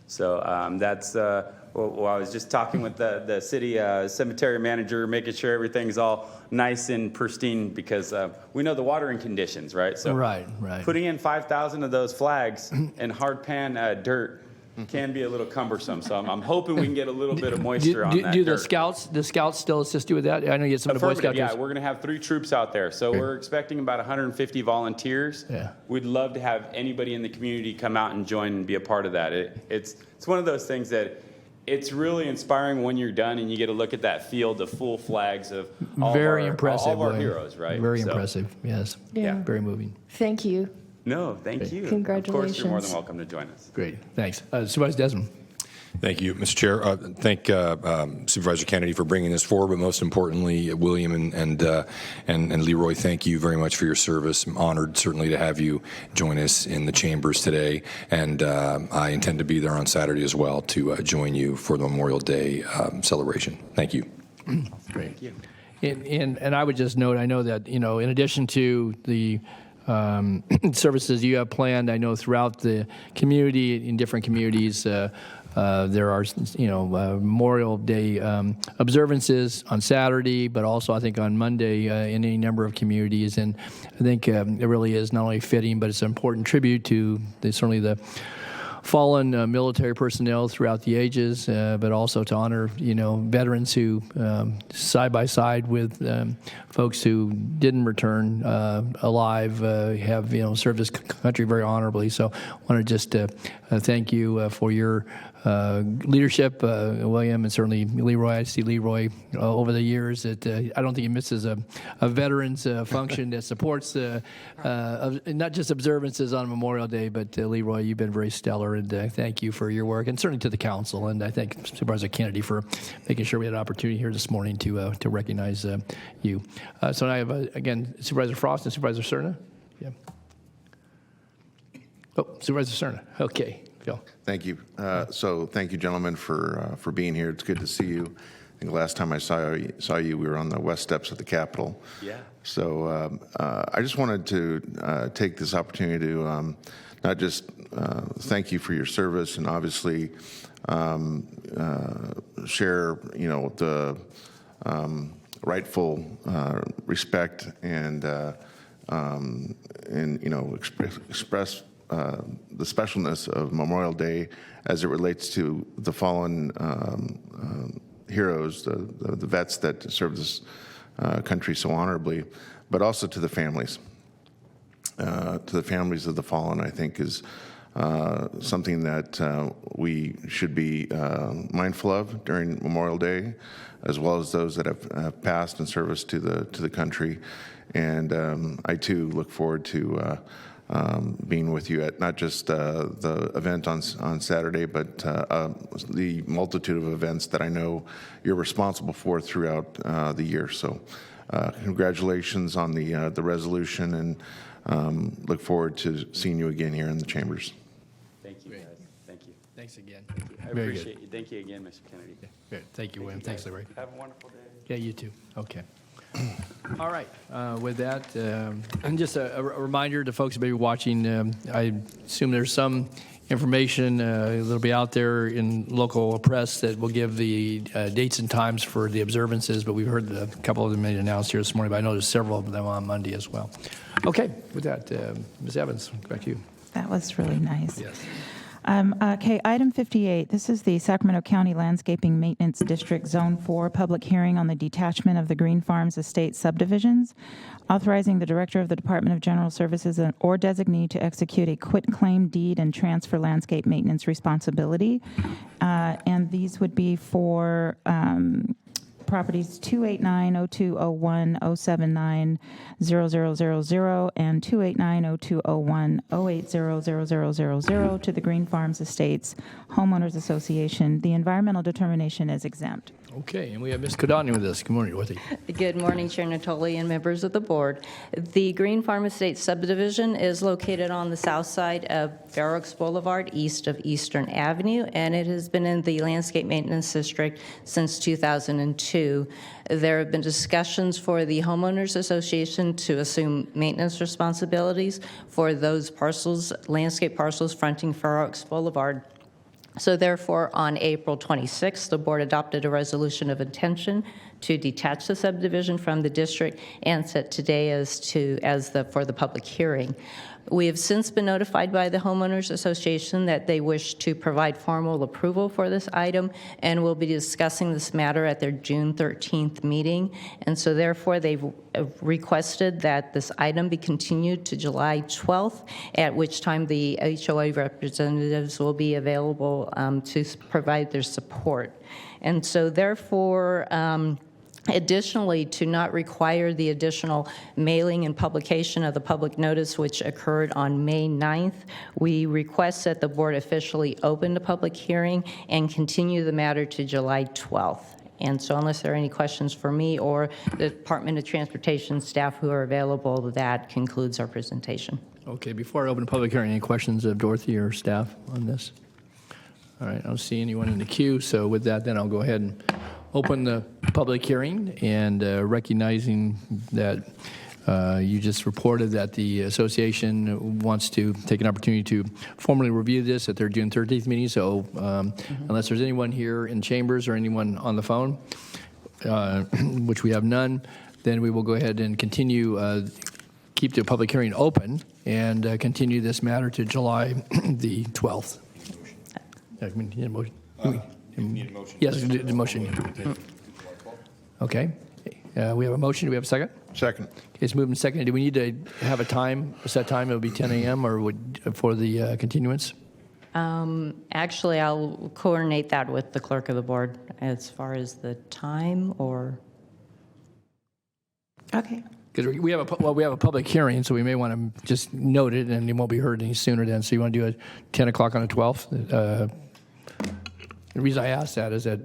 So that's, well, I was just talking with the city cemetery manager, making sure everything's all nice and pristine because we know the watering conditions, right? So right. Putting in 5,000 of those flags in hard pan dirt can be a little cumbersome. So I'm hoping we can get a little bit of moisture on that Do dirt. the scouts still assist you with that? I know you had some of the Boy Scouts. Yeah, we're going to have 3 troops out there. So we're expecting about 150 volunteers. Yeah. We'd love to have anybody in the community come out and join and be a part of that. It's one of those things that it's really inspiring when you're done and you get to look at that field of full flags of all impressive, of our William. heroes, right? Very impressive, yes. Yeah. Very moving. Thank you. No, thank you. Congratulations. Of course, you're more than welcome to join us. Great, thanks. Supervisor Desmond. Thank you, Mr. Chair. Thank Supervisor Kennedy for bringing this forward, but most importantly, William and Leroy, thank you very much for your service. I'm honored, certainly, to have you join us in the chambers today, and I intend to be there on Saturday as well to join you for the Memorial Day celebration. Thank you. Great. Thank you. And I would just note, I know that, in addition to the services you have planned, I know throughout the community, in different communities, there are, Memorial Day observances on Saturday, but also I think on Monday in any number of communities. And I think it really is not only fitting, but it's an important tribute to certainly the fallen military personnel throughout the ages, but also to honor, veterans who, side by side with folks who didn't return alive, have, served this country very honorably. So I want to just thank you for your leadership, William, and certainly Leroy. I see Leroy over the years. I don't think he misses a veterans function that supports not just observances on Memorial Day, but Leroy, you've been very stellar and thank you for your work, and certainly to the council, and I thank Supervisor Kennedy for making sure we had an opportunity here this morning to recognize you. So now I have, again, Supervisor Frost and Supervisor Cerna. Yeah. Oh, Supervisor Cerna. Okay, Phil. Thank you. So thank you, gentlemen, for being here. It's good to see you. I think the last time I saw you, we were on the west steps of the Capitol. Yeah. So I just wanted to take this opportunity to not just thank you for your service, and obviously share, the rightful respect and express the specialness of Memorial Day as it relates to the fallen heroes, the vets that serve this country so honorably, but also to the families. To the families of the fallen, I think, is something that we should be mindful of during Memorial Day, as well as those that have passed in service to the country. And I too look forward to being with you at not just the event on Saturday, but the multitude of events that I know you're responsible for throughout the year. So congratulations on the resolution, and look forward to seeing you again here in the chambers. Thank you, guys. Thank you. Thanks again. I Very appreciate good. you. Thank you again, Mr. Kennedy. Good. Thank you, William. Thanks, Larry. Have a wonderful day. Yeah, you too. Okay. All right. With that, and just a reminder to folks who may be watching, I assume there's some information that'll be out there in local press that will give the dates and times for the observances, but we've heard a couple of them made announced here this morning, but I know there's several of them on Monday as well. Okay. With that, Ms. Evans, back to you. That was really nice. Yes. Okay, item 58. This is the Sacramento County Landscaping Maintenance District Zone 4 public hearing on the detachment of the Green Farms Estate subdivisions, authorizing the Director of the Department of General Services or designee to execute a quitclaim deed and transfer landscape maintenance responsibility. And these would be for properties 289, 0201, 079, 0000, and 289, 0201, 080, to the Green Farms Estates Homeowners Association. The environmental determination is exempt. Okay, and we have Ms. Kodani with us. Good morning, Dorothy. Good morning, Chair Natoli and members of the board. The Green Farm Estates subdivision is located on the south side of Fair Oaks Boulevard, east of Eastern Avenue, and it has been in the Landscape Maintenance District since 2002. There have been discussions for the Homeowners Association to assume maintenance responsibilities for those parcels, landscape parcels fronting Fair Oaks Boulevard. So therefore, on April 26th, the board adopted a resolution of intention to detach the subdivision from the district and set today for the public hearing. We have since been notified by the Homeowners Association that they wish to provide formal approval for this item, and will be discussing this matter at their June 13th meeting. And so therefore, they've requested that this item be continued to July 12th, at which time the HOA representatives will be available to provide their support. And so therefore, additionally, to not require the additional mailing and publication of the public notice, which occurred on May 9th, we request that the board officially open the public hearing and continue the matter to July 12th. And so unless there are any questions for me or the Department of Transportation staff who are available, that concludes our presentation. Okay, before I open the public hearing, any questions of Dorothy or staff on this? All right, I don't see anyone in the queue, so with that, then I'll go ahead and open the public hearing, and recognizing that you just reported that the association wants to take an opportunity to formally review this at their June 13th meeting. So unless there's anyone here in chambers or anyone on the phone, which we have none, then we will go ahead and continue, keep the public hearing open, and continue this matter to July the 12th. I mean, you need a motion? You need a motion. Yes, the motion. Okay. We have a motion. Do we have a second? Second. Okay, it's moved and seconded. Do we need to have a set time? It would be 10 a.m. or for the continuance? Actually, I'll coordinate that with the clerk of the board as far as the time or... Okay. Because we have a public hearing, so we may want to just note it, and it won't be heard any sooner then. So you want to do it 10 o'clock on the 12th? The reason I ask that is that...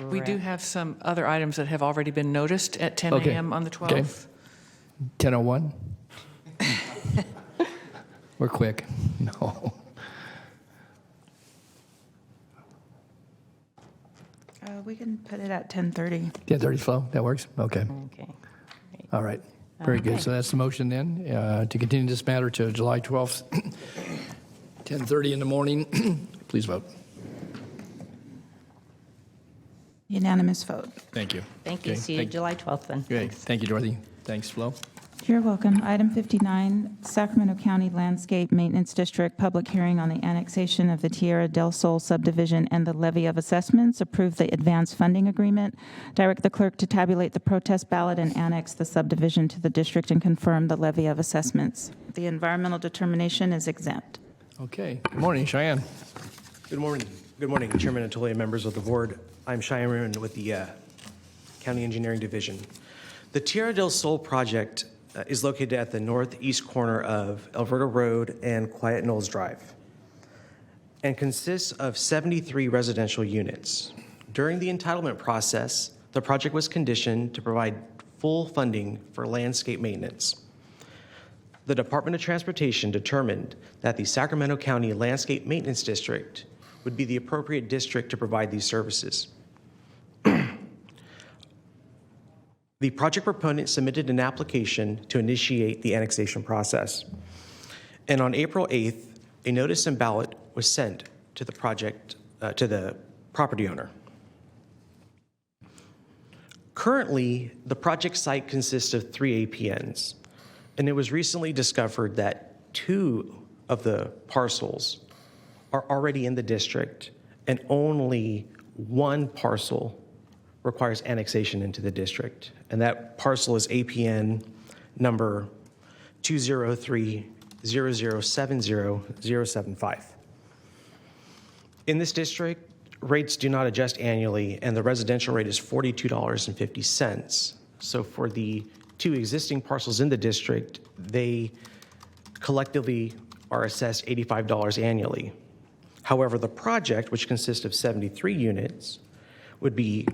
We do have some other items that have already been noticed at 10 Okay. a.m. on the 12th. Okay. 10:01? We're quick. No. We can put it at 10:30. 10:30 flow, that works? Okay. Okay. All right. Very good. Okay. So that's the motion then, to continue this matter to July 12th, 10:30 in the morning. Please vote. Unanimous vote. Thank you. Thank you. Okay, See you July 12th then. Great. Thank you, Dorothy. Thanks, Flo. You're welcome. Item 59, Sacramento County Landscape Maintenance District, public hearing on the annexation of the Tierra del Sol subdivision and the levy of assessments. Approve the advance funding agreement. Direct the clerk to tabulate the protest ballot and annex the subdivision to the district and confirm the levy of assessments. The environmental determination is exempt. Okay. Good morning, Cheyenne. Good morning. Good morning, Chairman Antoli and members of the board. I'm Cheyenne Raymond with the County Engineering Division. The Tierra del Sol project is located at the northeast corner of Alberta Road and Quiet Knolls Drive and consists of 73 residential units. During the entitlement process, the project was conditioned to provide full funding for landscape maintenance. The Department of Transportation determined that the Sacramento County Landscape Maintenance District would be the appropriate district to provide these services. The project proponent submitted an application to initiate the annexation process. And on April 8th, a notice and ballot was sent to the project, to the property owner. Currently, the project site consists of 3 APNs, and it was recently discovered that 2 of the parcels are already in the district, and only 1 parcel requires annexation into the district. And that parcel is APN number 203-0070-075. In this district, rates do not adjust annually, and the residential rate is $42.50. So for the 2 existing parcels in the district, they collectively are assessed $85 annually. However, the project, which consists of 73 units, would be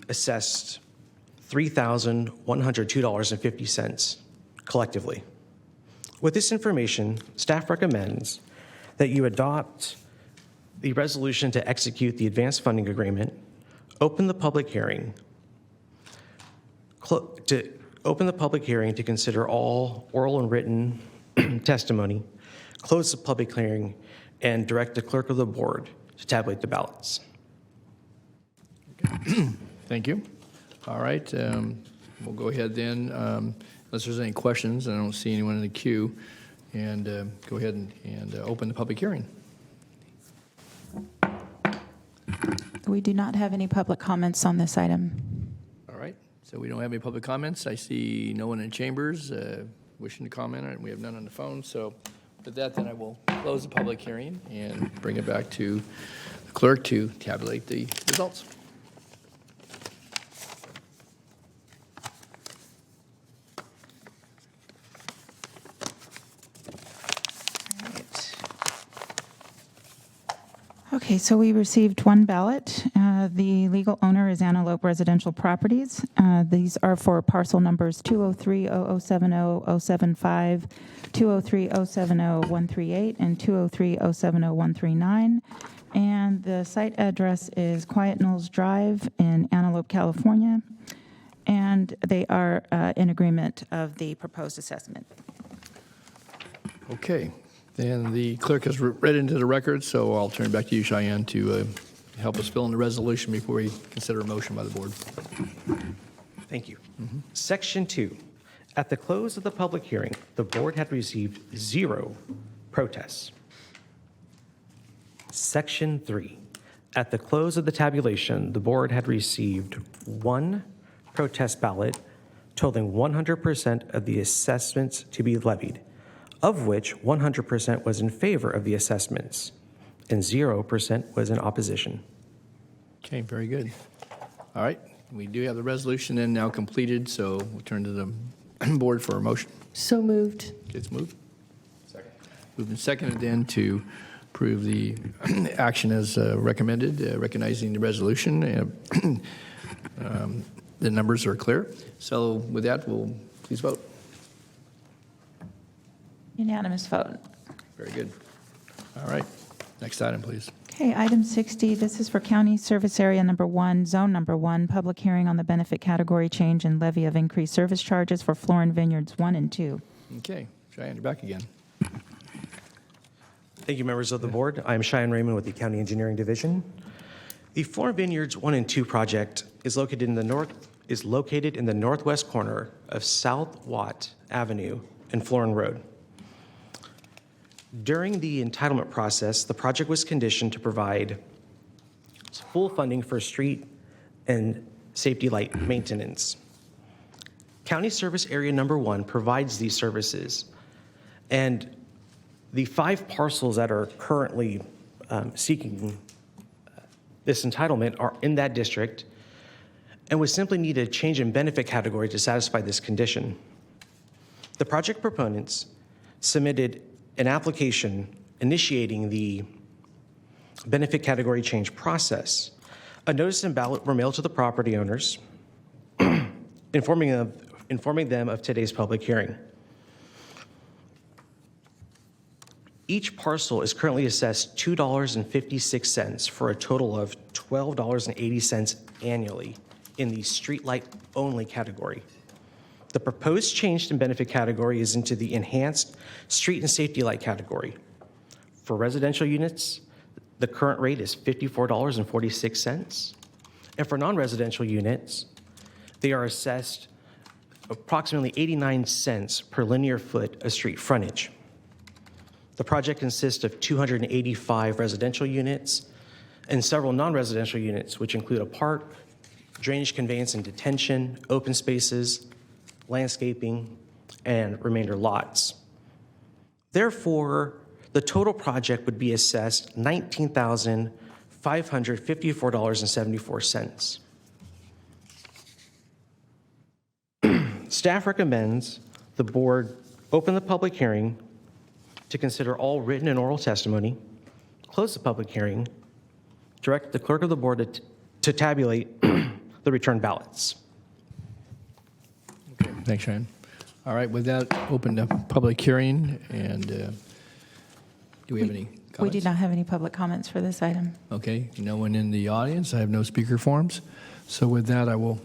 assessed $3,102.50 collectively. With this information, staff recommends that you adopt the resolution to execute the advanced funding agreement, open the public hearing, to consider all oral and written testimony, close the public hearing, and direct the clerk of the board to tabulate the ballots. Thank you. All right. We'll go ahead then, unless there's any questions. I don't see anyone in the queue. And go ahead and open the public hearing. We do not have any public comments on this item. All right. So we don't have any public comments. I see no one in chambers wishing to comment on it. We have none on the phone. So with that, then I will close the public hearing and bring it back to the clerk to tabulate the results. Okay, so we received 1 ballot. The legal owner is Antelope Residential Properties. These are for parcel numbers 203-0070-075, 203-070-138, and 203-070-139. And the site address is Quiet Knolls Drive in Antelope, California. And they are in agreement of the proposed assessment. Okay. Then the clerk has read into the record, so I'll turn it back to you, Cheyenne, to help us fill in the resolution before we consider a motion by the board. Thank you. Section 2. At the close of the public hearing, the board had received 0 protests. Section 3. At the close of the tabulation, the board had received 1 protest ballot totaling 100% of the assessments to be levied, of which 100% was in favor of the assessments and 0% was in opposition. Okay, very good. All right. We do have the resolution then now completed, so we'll turn to the board for a motion. So moved. It's moved. Second. Moved and seconded then to approve the action as recommended, recognizing the resolution. The numbers are clear. So with that, we'll please vote. Unanimous vote. Very good. All right. Next item, please. Okay, item 60, this is for County Service Area Number 1, Zone Number 1, public hearing on the benefit category change and levy of increased service charges for Florin Vineyards 1 and 2. Okay. Cheyenne, you're back again. Thank you, members of the board. I'm Cheyenne Raymond with the County Engineering Division. The Florin Vineyards 1 and 2 project is located in the northwest corner of South Watt Avenue and Florin Road. During the entitlement process, the project was conditioned to provide full funding for street and safety light maintenance. County Service Area Number 1 provides these services, and the 5 parcels that are currently seeking this entitlement are in that district and would simply need a change in benefit category to satisfy this condition. The project proponents submitted an application initiating the benefit category change process. A notice and ballot were mailed to the property owners, informing them of today's public hearing. Each parcel is currently assessed $2.56 for a total of $12.80 annually in the streetlight only category. The proposed change in benefit category is into the enhanced street and safety light category. For residential units, the current rate is $54.46. And for non-residential units, they are assessed approximately 89 cents per linear foot of street frontage. The project consists of 285 residential units and several non-residential units, which include a park, drainage conveyance and detention, open spaces, landscaping, and remainder lots. Therefore, the total project would be assessed $19,554.74. Staff recommends the board open the public hearing to consider all written and oral testimony, close the public hearing, direct the clerk of the board to tabulate the return ballots. Okay. Thanks, Cheyenne. All right, with that, open the public hearing, and do we have any comments? We do not have any public comments for this item. Okay, no one in the audience. I have no speaker forms. So with that, I will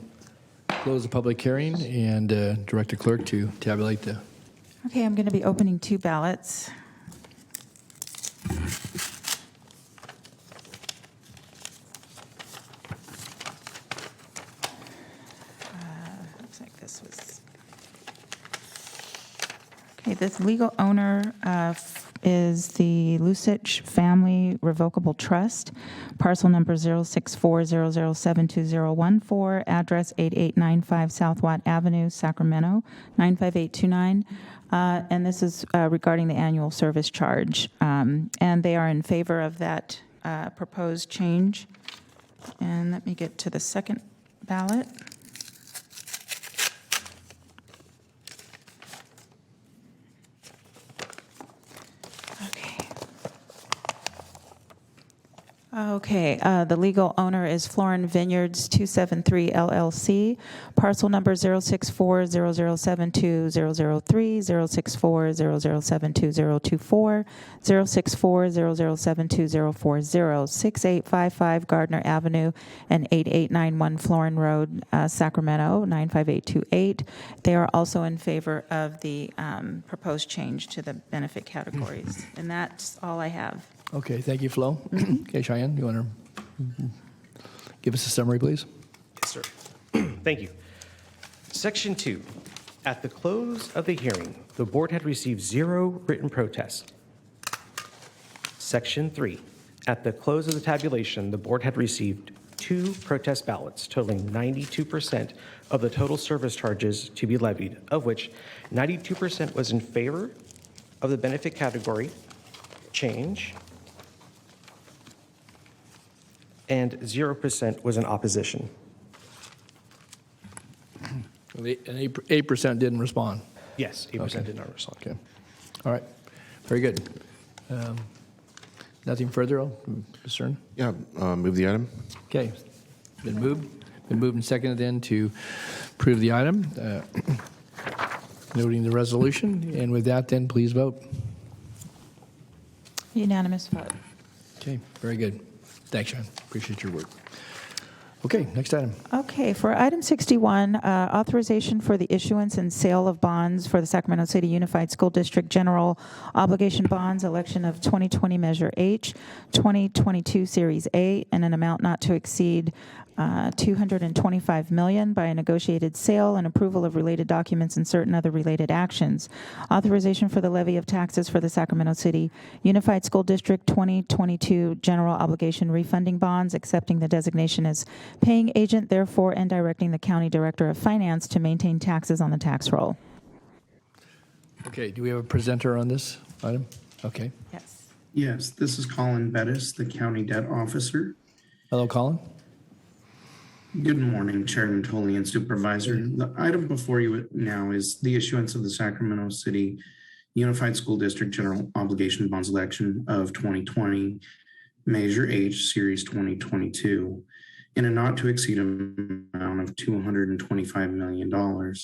close the public hearing and direct the clerk to tabulate the. Okay, I'm going to be opening 2 ballots. Looks like this was. Okay, this legal owner is the Lusich Family Revocable Trust, parcel number 06400720014, address 8895 South Watt Avenue, Sacramento, 95829. And this is regarding the annual service charge. And they are in favor of that proposed change. And let me get to the second ballot. Okay, the legal owner is Florin Vineyards 273 LLC, parcel number 06400720003, 06400720024, 06400720040, 6855 Gardner Avenue and 8891 Florin Road, Sacramento, 95828. They are also in favor of the proposed change to the benefit categories. And that's all I have. Okay, thank you, Flo. Okay, Cheyenne, you want to give us a summary, please? Yes, sir. Thank you. Section 2. At the close of the hearing, the board had received 0 written protests. Section 3. At the close of the tabulation, the board had received 2 protest ballots totaling 92% of the total service charges to be levied, of which 92% was in favor of the benefit category change and 0% was in opposition. And 8% didn't respond. Yes, 8% Okay. did not respond. Okay. All right. Very good. Nothing further, Mr. Stern? Yeah, move the item. Okay. Been moved and seconded then to approve the item, noting the resolution. And with that, then, please vote. Unanimous vote. Okay, very good. Thanks, Sean. Appreciate your work. Okay, next item. Okay, for item 61, authorization for the issuance and sale of bonds for the Sacramento City Unified School District General Obligation Bonds, election of 2020 Measure H, 2022 Series A, and an amount not to exceed $225 million by a negotiated sale and approval of related documents and certain other related actions. Authorization for the levy of taxes for the Sacramento City Unified School District 2022 General Obligation Refunding Bonds, accepting the designation as paying agent, therefore, and directing the County Director of Finance to maintain taxes on the tax roll. Okay, do we have a presenter on this item? Okay. Yes. Yes, this is Colin Bettis, the County Debt Officer. Hello, Colin. Good morning, Chairman Tolley and Supervisor. The item before you now is the issuance of the Sacramento City Unified School District General Obligation Bonds election of 2020, Measure H, Series 2022, in a not to exceed amount of $225 million.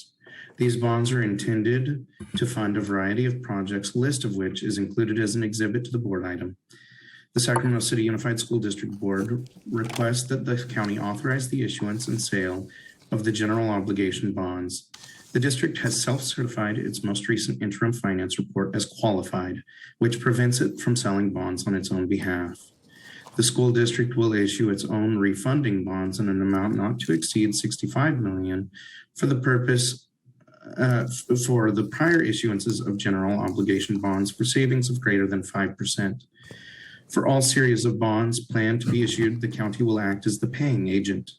These bonds are intended to fund a variety of projects, list of which is included as an exhibit to the board item. The Sacramento City Unified School District Board requests that the county authorize the issuance and sale of the general obligation bonds. The district has self-certified its most recent interim finance report as qualified, which prevents it from selling bonds on its own behalf. The school district will issue its own refunding bonds in an amount not to exceed $65 million for the purpose for the prior issuances of general obligation bonds for savings of greater than 5%. For all series of bonds planned to be issued, the county will act as the paying agent.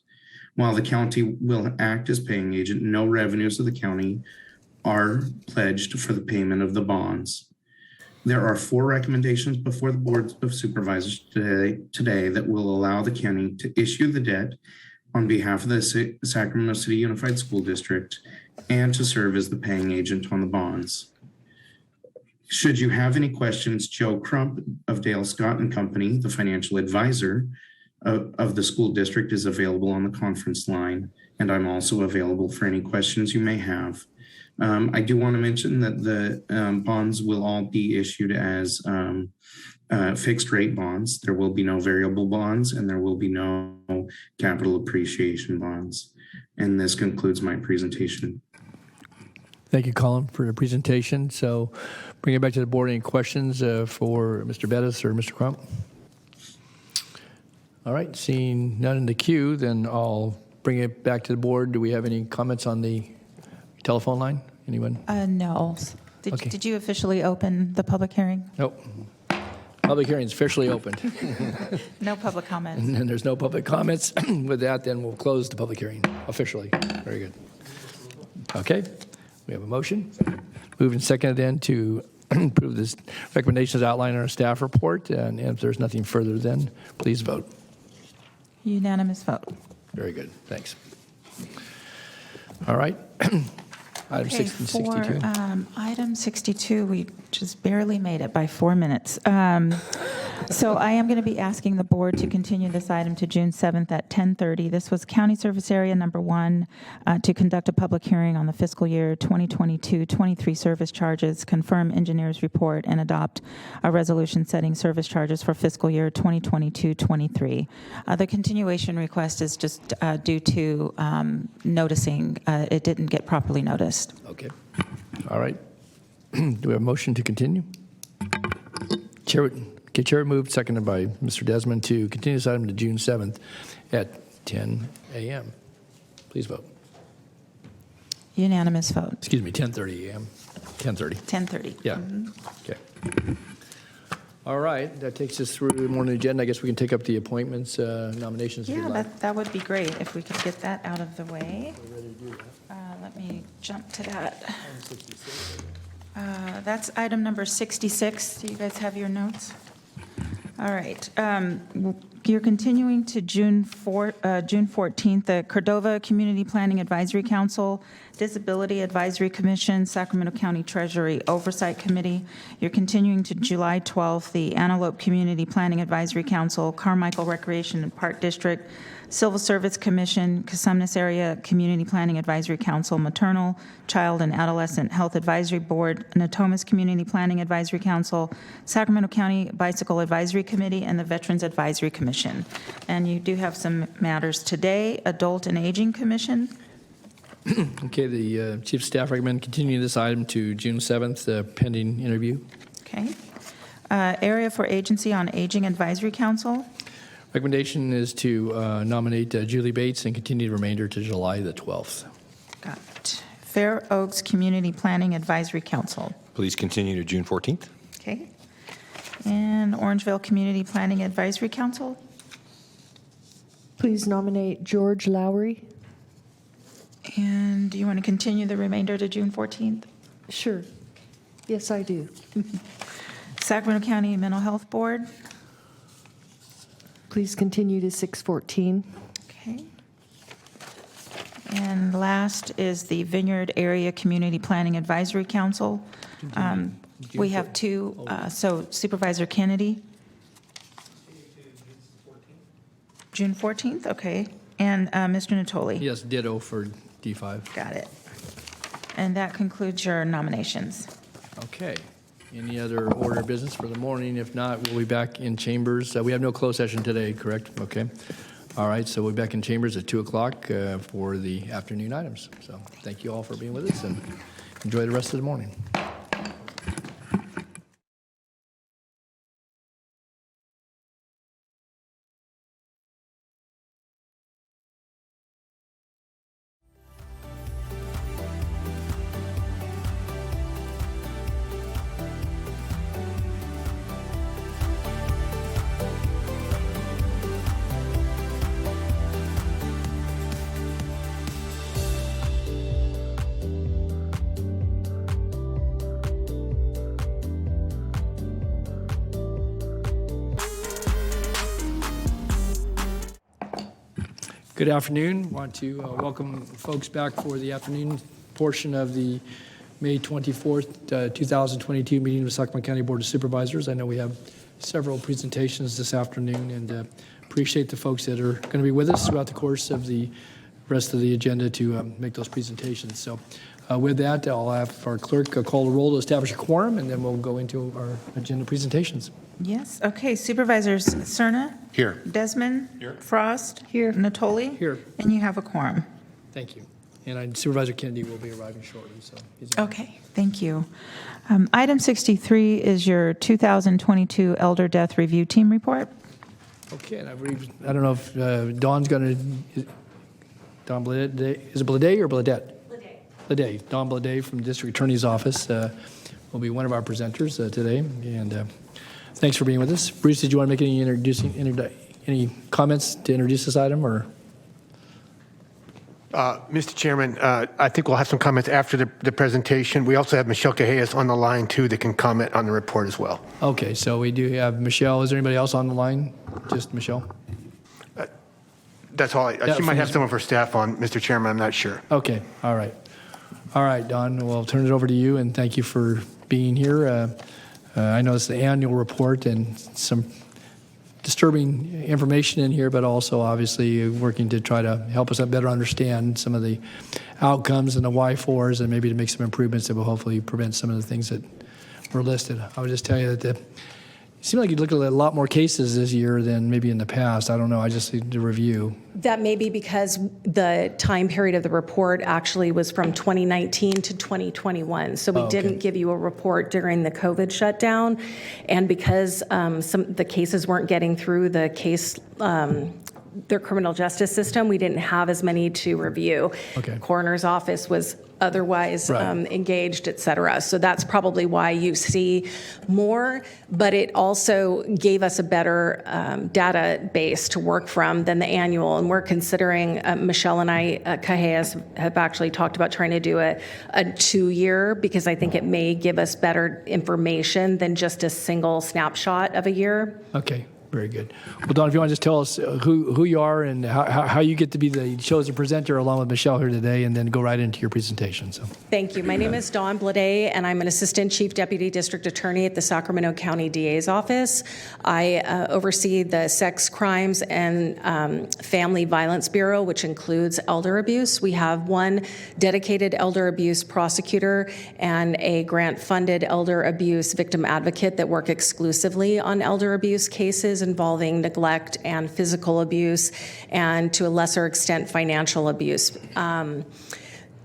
While the county will act as paying agent, no revenues of the county are pledged for the payment of the bonds. There are 4 recommendations before the Board of Supervisors today that will allow the county to issue the debt on behalf of the Sacramento City Unified School District and to serve as the paying agent on the bonds. Should you have any questions, Joe Crump of Dale Scott and Company, the financial advisor of the school district, is available on the conference line, and I'm also available for any questions you may have. I do want to mention that the bonds will all be issued as fixed rate bonds. There will be no variable bonds, and there will be no capital appreciation bonds. And this concludes my presentation. Thank you, Colin, for the presentation. So bring it back to the board. Any questions for Mr. Bettis or Mr. Crump? All right, seeing none in the queue, then I'll bring it back to the board. Do we have any comments on the telephone line? Anyone? No. Okay. Did you officially open the public hearing? Nope. Public hearing is officially opened. No public comments. And there's no public comments. With that, then we'll close the public hearing officially. Very good. Okay. We have a motion. Moved and seconded then to approve this recommendations outlined in our staff report. And if there's nothing further, then please vote. Unanimous vote. Very good. Thanks. All right. Item Okay, 62. for item 62, we just barely made it by 4 minutes. So I am going to be asking the board to continue this item to June 7th at 10:30. This was County Service Area Number 1 to conduct a public hearing on the fiscal year 2022-23 service charges, confirm engineer's report, and adopt a resolution setting service charges for fiscal year 2022-23. The continuation request is just due to noticing. It didn't get properly noticed. Okay. All right. Do we have a motion to continue? Chair moved, seconded by Mr. Desmond, to continue this item to June 7th at 10 a.m. Please vote. Unanimous vote. Excuse me, 10:30 a.m. 10:30. 10:30. Yeah. Okay. All right. That takes us through the morning agenda. I guess we can take up the appointments, nominations. If you'd Yeah, like. that would be great if we could get that out of the way. Let me jump to that. That's item number 66. Do you guys have your notes? All right. You're continuing to June 14th, the Cordova Community Planning Advisory Council, Disability Advisory Commission, Sacramento County Treasury Oversight Committee. You're continuing to July 12th, the Antelope Community Planning Advisory Council, Carmichael Recreation and Park District, Civil Service Commission, Casumnas Area Community Planning Advisory Council, Maternal, Child, and Adolescent Health Advisory Board, Natomas Community Planning Advisory Council, Sacramento County Bicycle Advisory Committee, and the Veterans Advisory Commission. And you do have some matters today. Adult and Aging Commission. Okay, the Chief of Staff recommend continuing this item to June 7th, pending interview. Okay. Area for Agency on Aging Advisory Council. Recommendation is to nominate Julie Bates and continue the remainder to July the 12th. Got it. Fair Oaks Community Planning Advisory Council. Please continue to June 14th. Okay. And Orangeville Community Planning Advisory Council. Please nominate George Lowry. And do you want to continue the remainder to June 14th? Sure. Yes, I do. Sacramento County Mental Health Board. Please continue to 6/14. Okay. And last is the Vineyard Area Community Planning Advisory Council. We have two, so Supervisor Kennedy. June 14th, okay. And Mr. Natoli. Yes, ditto for D5. Got it. And that concludes your nominations. Okay. Any other order of business for the morning? If not, we'll be back in chambers. We have no closed session today, correct? Okay. All right, so we'll be back in chambers at 2 o'clock for the afternoon items. So thank you all for being with us, and enjoy the rest of the morning. Good afternoon. Want to welcome folks back for the afternoon portion of the May 24th, 2022 meeting of the Sacramento County Board of Supervisors. I know we have several presentations this afternoon, and appreciate the folks that are going to be with us throughout the course of the rest of the agenda to make those presentations. So with that, I'll have our clerk call the roll to establish a quorum, and then we'll go into our agenda presentations. Yes, okay. Supervisors Cerna? Here. Desmond? Here. Frost? Here. Natoli? Here. And you have a quorum. Thank you. And Supervisor Kennedy will be arriving shortly. So Okay, thank you. Item 63 is your 2022 Elder Death Review Team Report. Okay, and I don't know if Dawn's going to, Dawn Blade, is it Blade or Bladette? Blade. Dawn Blade from the District Attorney's Office will be one of our presenters today. And thanks for being with us. Bruce, did you want to make any comments to introduce this item, or? Mr. Chairman, I think we'll have some comments after the presentation. We also have Michelle Cajeas on the line, too, that can comment on the report as well. Okay, so we do have Michelle. Is there anybody else on the line? Just Michelle? That's all. She might have some of her staff on, Mr. Chairman. I'm not sure. Okay, all right. All right, Dawn, we'll turn it over to you, and thank you for being here. I know it's the annual report and some disturbing information in here, but also obviously working to try to help us better understand some of the outcomes and the why-fors, and maybe to make some improvements that will hopefully prevent some of the things that were listed. I would just tell you that it seemed like you looked at a lot more cases this year than maybe in the past. I don't know. I just need to review. That may be because the time period of the report actually was from 2019 to 2021. So we didn't give you a report during the COVID shutdown. And because the cases weren't getting through their criminal justice system, we didn't have as many to review. Okay. Coroner's office was otherwise engaged, et cetera. So that's probably why you see more, but it also gave us a better database to work from than the annual. And we're considering, Michelle and I, Cajeas, have actually talked about trying to do a 2-year, because I think it may give us better information than just a single snapshot of a year. Okay. Very good. Well, Dawn, if you want to just tell us who you are and how you get to be the chosen presenter along with Michelle here today, and then go right into your presentation. So, Thank you. My name is Dawn Blade, and I'm an Assistant Chief Deputy District Attorney at the Sacramento County DA's office. I oversee the Sex Crimes and Family Violence Bureau, which includes elder abuse. We have one dedicated elder abuse prosecutor and a grant-funded elder abuse victim advocate that work exclusively on elder abuse cases involving neglect and physical abuse, and to a lesser extent, financial abuse.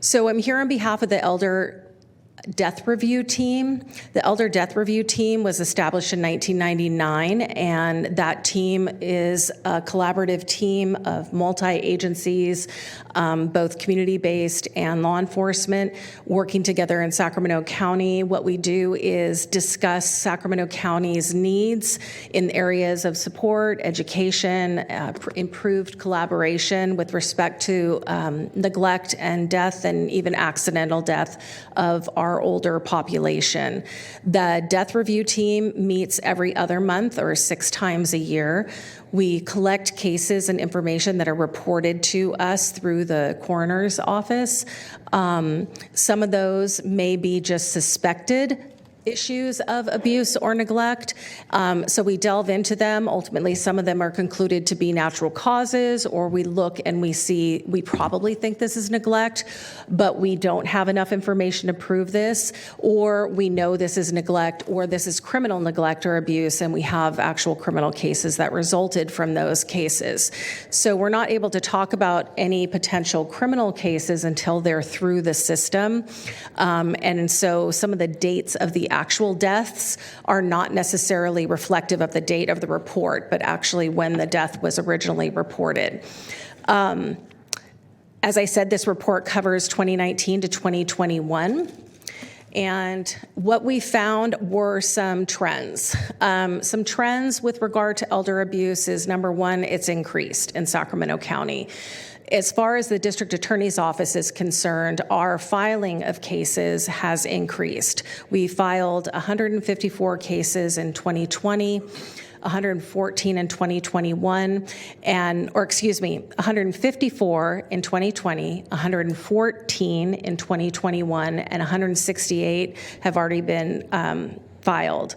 So I'm here on behalf of the Elder Death Review Team. The Elder Death Review Team was established in 1999, and that team is a collaborative team of multi-agencies, both community-based and law enforcement, working together in Sacramento County. What we do is discuss Sacramento County's needs in areas of support, education, improved collaboration with respect to neglect and death, and even accidental death of our older population. The Death Review Team meets every other month or 6 times a year. We collect cases and information that are reported to us through the coroner's office. Some of those may be just suspected issues of abuse or neglect. So we delve into them. Ultimately, some of them are concluded to be natural causes, or we look and we see, we probably think this is neglect, but we don't have enough information to prove this, or we know this is neglect, or this is criminal neglect or abuse, and we have actual criminal cases that resulted from those cases. So we're not able to talk about any potential criminal cases until they're through the system. And so some of the dates of the actual deaths are not necessarily reflective of the date of the report, but actually when the death was originally reported. As I said, this report covers 2019 to 2021. And what we found were some trends. Some trends with regard to elder abuse is, number one, it's increased in Sacramento County. As far as the district attorney's office is concerned, our filing of cases has increased. We filed 154 cases in 2020, 114 in 2021, 154 in 2020, 114 in 2021, and 168 have already been filed.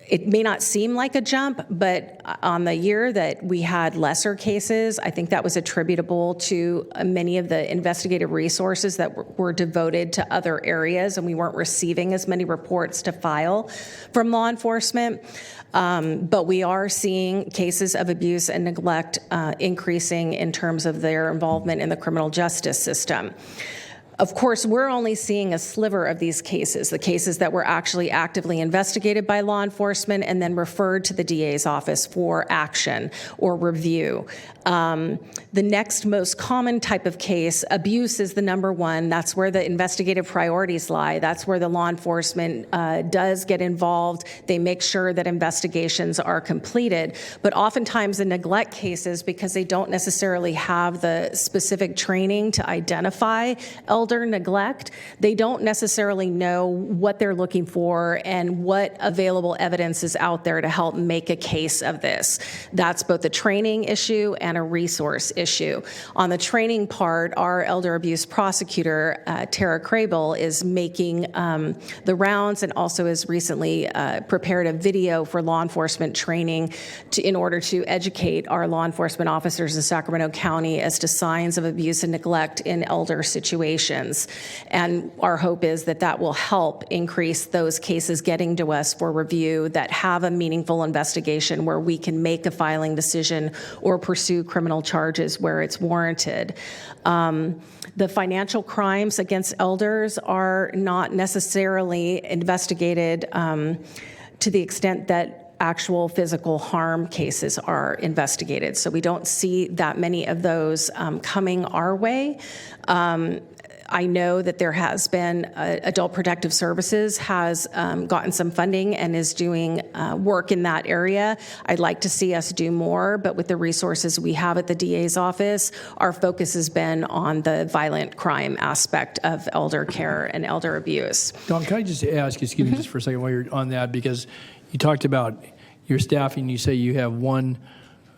It may not seem like a jump, but on the year that we had lesser cases, I think that was attributable to many of the investigative resources that were devoted to other areas, and we weren't receiving as many reports to file from law enforcement. But we are seeing cases of abuse and neglect increasing in terms of their involvement in the criminal justice system. Of course, we're only seeing a sliver of these cases, the cases that were actually actively investigated by law enforcement and then referred to the DA's office for action or review. The next most common type of case, abuse is the number one. That's where the investigative priorities lie. That's where the law enforcement does get involved. They make sure that investigations are completed. But oftentimes in neglect cases, because they don't necessarily have the specific training to identify elder neglect, they don't necessarily know what they're looking for and what available evidence is out there to help make a case of this. That's both a training issue and a resource issue. On the training part, our elder abuse prosecutor, Tara Crable, is making the rounds and also has recently prepared a video for law enforcement training in order to educate our law enforcement officers in Sacramento County as to signs of abuse and neglect in elder situations. And our hope is that that will help increase those cases getting to us for review that have a meaningful investigation where we can make a filing decision or pursue criminal charges where it's warranted. The financial crimes against elders are not necessarily investigated to the extent that actual physical harm cases are investigated. So we don't see that many of those coming our way. I know that there has been Adult Protective Services has gotten some funding and is doing work in that area. I'd like to see us do more, but with the resources we have at the DA's office, our focus has been on the violent crime aspect of elder care and elder abuse. Dawn, can I just ask you, excuse me just for a second while you're on that, because you talked about your staffing, you say you have one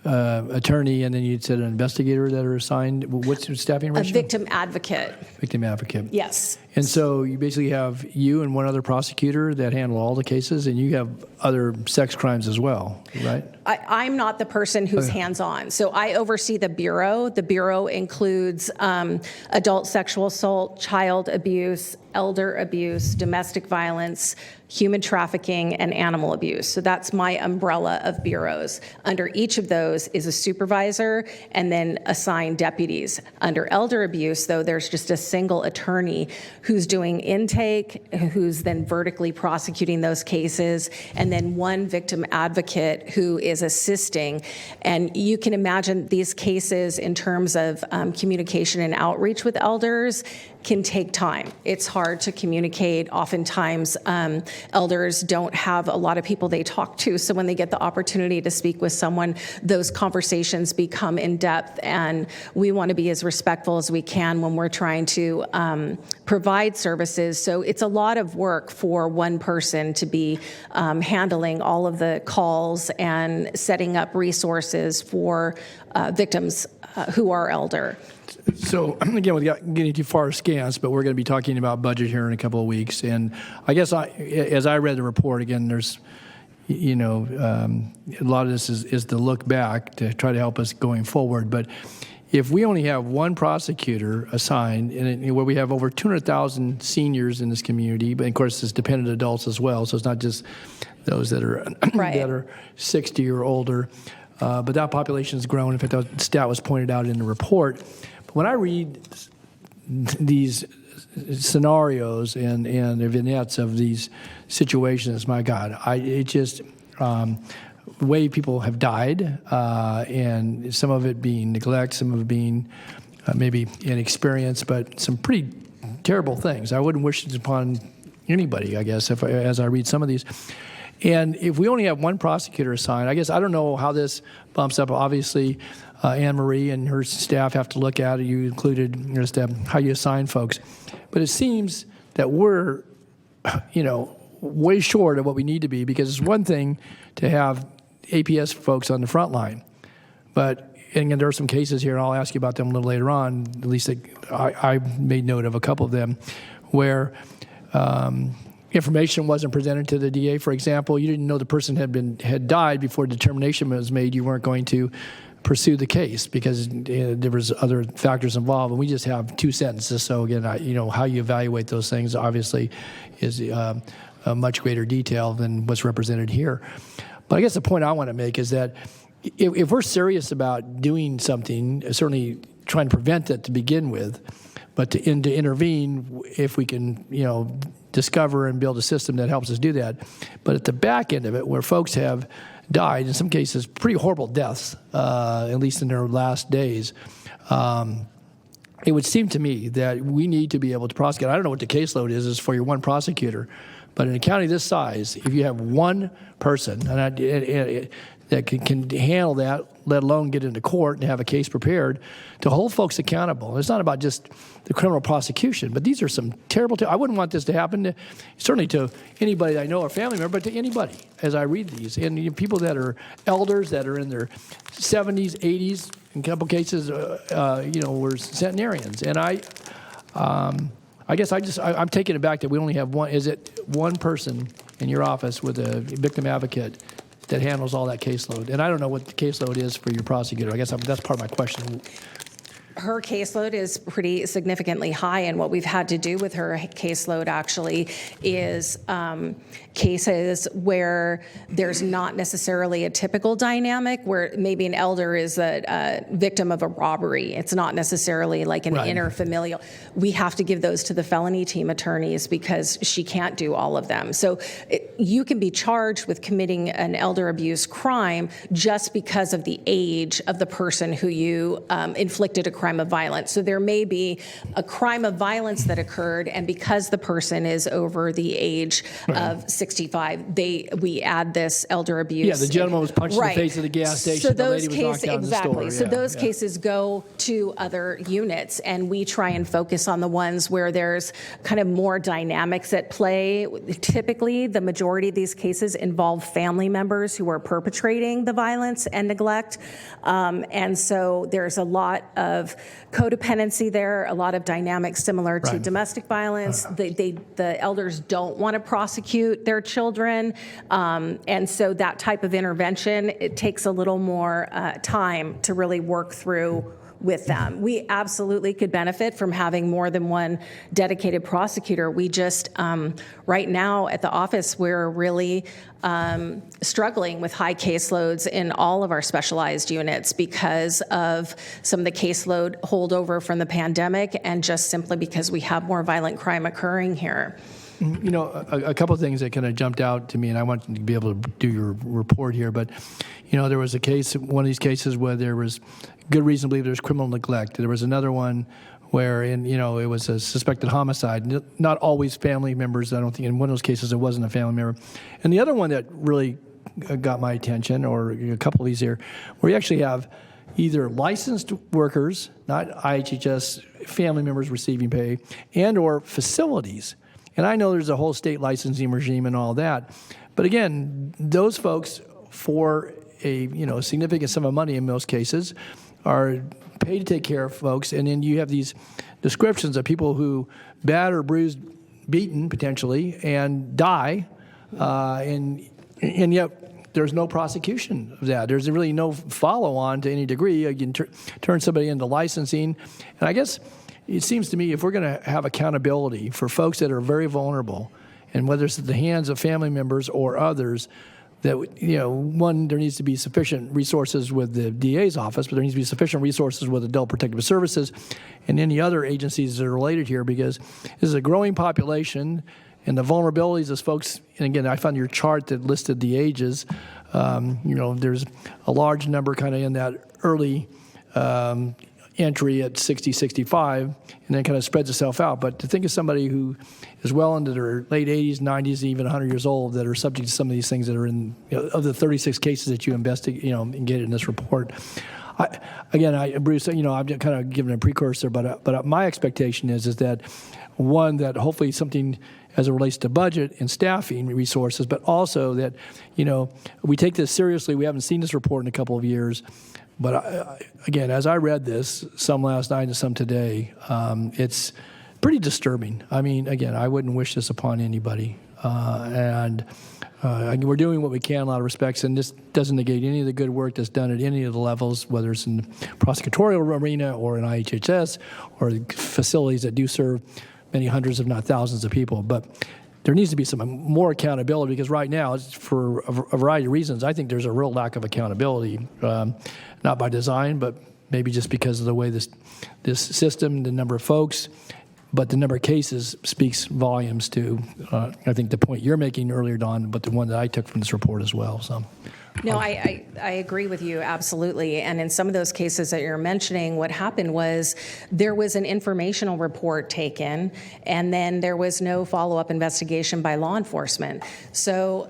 attorney, and then you said an investigator that are assigned. What's your staffing A ratio? victim advocate. Victim advocate. Yes. And so you basically have you and one other prosecutor that handle all the cases, and you have other sex crimes as well, right? I'm not the person who's hands-on. So I oversee the Bureau. The Bureau includes adult sexual assault, child abuse, elder abuse, domestic violence, human trafficking, and animal abuse. So that's my umbrella of bureaus. Under each of those is a supervisor and then assigned deputies. Under elder abuse, though, there's just a single attorney who's doing intake, who's then vertically prosecuting those cases, and then one victim advocate who is assisting. And you can imagine these cases in terms of communication and outreach with elders can take time. It's hard to communicate. Oftentimes, elders don't have a lot of people they talk to, so when they get the opportunity to speak with someone, those conversations become in depth, and we want to be as respectful as we can when we're trying to provide services. So it's a lot of work for one person to be handling all of the calls and setting up resources for victims who are elder. So again, without getting too far askance, but we're going to be talking about budget here in a couple of weeks. And I guess as I read the report, again, there's, a lot of this is to look back to try to help us going forward. But if we only have one prosecutor assigned, and where we have over 200,000 seniors in this community, but of course it's dependent adults as well, so it's not just those that are that are 60 or older, but that population has grown. In fact, that stat was pointed out in the report. But when I read these scenarios and the vignettes of these situations, my God, it just the way people have died, and some of it being neglect, some of it being maybe inexperience, but some pretty terrible things. I wouldn't wish it upon anybody, I guess, as I read some of these. And if we only have one prosecutor assigned, I guess I don't know how this bumps up. Obviously, Anne Marie and her staff have to look at it. You included just how you assign folks. But it seems that we're, way short of what we need to be, because it's one thing to have APS folks on the front line. But, and there are some cases here, and I'll ask you about them a little later on, at least I made note of a couple of them, where information wasn't presented to the DA, for example. You didn't know the person had died before determination was made. You weren't going to pursue the case because there was other factors involved, and we just have two sentences. So again, how you evaluate those things obviously is a much greater detail than what's represented here. But I guess the point I want to make is that if we're serious about doing something, certainly trying to prevent it to begin with, but to intervene if we can, discover and build a system that helps us do that. But at the back end of it, where folks have died, in some cases, pretty horrible deaths, at least in their last days, it would seem to me that we need to be able to prosecute. I don't know what the caseload is for your one prosecutor, but in a county this size, if you have one person that can handle that, let alone get into court and have a case prepared, to hold folks accountable. It's not about just the criminal prosecution, but these are some terrible. I wouldn't want this to happen certainly to anybody that I know or family member, but to anybody as I read these. And people that are elders that are in their 70s, 80s, in a couple cases, were centenarians. And I guess I'm taking it back that we only have one. Is it one person in your office with a victim advocate that handles all that caseload? And I don't know what the caseload is for your prosecutor. I guess that's part of my question. Her caseload is pretty significantly high, and what we've had to do with her caseload actually is cases where there's not necessarily a typical dynamic, where maybe an elder is a victim of a robbery. It's not necessarily like an interfamilial. We have to give those to the felony team attorneys because she can't do all of them. So you can be charged with committing an elder abuse crime just because of the age of the person who you inflicted a crime crime of violence. So there may be a crime of violence that occurred, and because the person is over the age of 65, we add this elder abuse. Yeah, the gentleman was punched in the Right. face at the gas station. So the those lady was knocked cases, down exactly. in the store. So those cases go to other units, and we try and focus on the ones where there's kind of more dynamics at play. Typically, the majority of these cases involve family members who are perpetrating the violence and neglect. And so there's a lot of codependency there, a lot of dynamics similar to domestic violence. The elders don't want to prosecute their children. And so that type of intervention, it takes a little more time to really work through with them. We absolutely could benefit from having more than one dedicated prosecutor. We just, right now at the office, we're really struggling with high caseloads in all of our specialized units because of some of the caseload holdover from the pandemic and just simply because we have more violent crime occurring here. You know, a couple of things that kind of jumped out to me, and I want to be able to do your report here, but, you know, there was a case, one of these cases where there was good reason to believe there was criminal neglect. There was another one where, it was a suspected homicide. Not always family members, I don't think. In one of those cases, it wasn't a family member. And the other one that really got my attention, or a couple of these here, where you actually have either licensed workers, not IHHS, family members receiving pay, and or facilities. And I know there's a whole state licensing regime and all that. But again, those folks, for a significant sum of money in most cases, are paid to take care of folks. And then you have these descriptions of people who battered, bruised, beaten potentially, and die. And yet there's no prosecution of that. There's really no follow-on to any degree. You can turn somebody into licensing. And I guess it seems to me if we're going to have accountability for folks that are very vulnerable, and whether it's at the hands of family members or others, that, one, there needs to be sufficient resources with the DA's office, but there needs to be sufficient resources with Adult Protective Services and any other agencies that are related here, because this is a growing population, and the vulnerabilities as folks, and again, I found your chart that listed the ages, there's a large number kind of in that early entry at 60, 65, and then kind of spreads itself out. But to think of somebody who is well into their late 80s, 90s, even 100 years old that are subject to some of these things that are in, of the 36 cases that you investigated in this report. Bruce, I'm kind of giving a precursor, but my expectation is that, one, that hopefully something as it relates to budget and staffing resources, but also that, we take this seriously. We haven't seen this report in a couple of years. But again, as I read this, some last night and some today, it's pretty disturbing. I mean, again, I wouldn't wish this upon anybody. And we're doing what we can in a lot of respects, and this doesn't negate any of the good work that's done at any of the levels, whether it's in the prosecutorial arena or in IHHS or facilities that do serve many hundreds, if not thousands of people. But there needs to be some more accountability, because right now, for a variety of reasons, I think there's a real lack of accountability, not by design, but maybe just because of the way this system, the number of folks, but the number of cases speaks volumes to, I think, the point you're making earlier, Don, but the one that I took from this report as well. So. No, I agree with you, absolutely. And in some of those cases that you're mentioning, what happened was there was an informational report taken, and then there was no follow-up investigation by law enforcement. So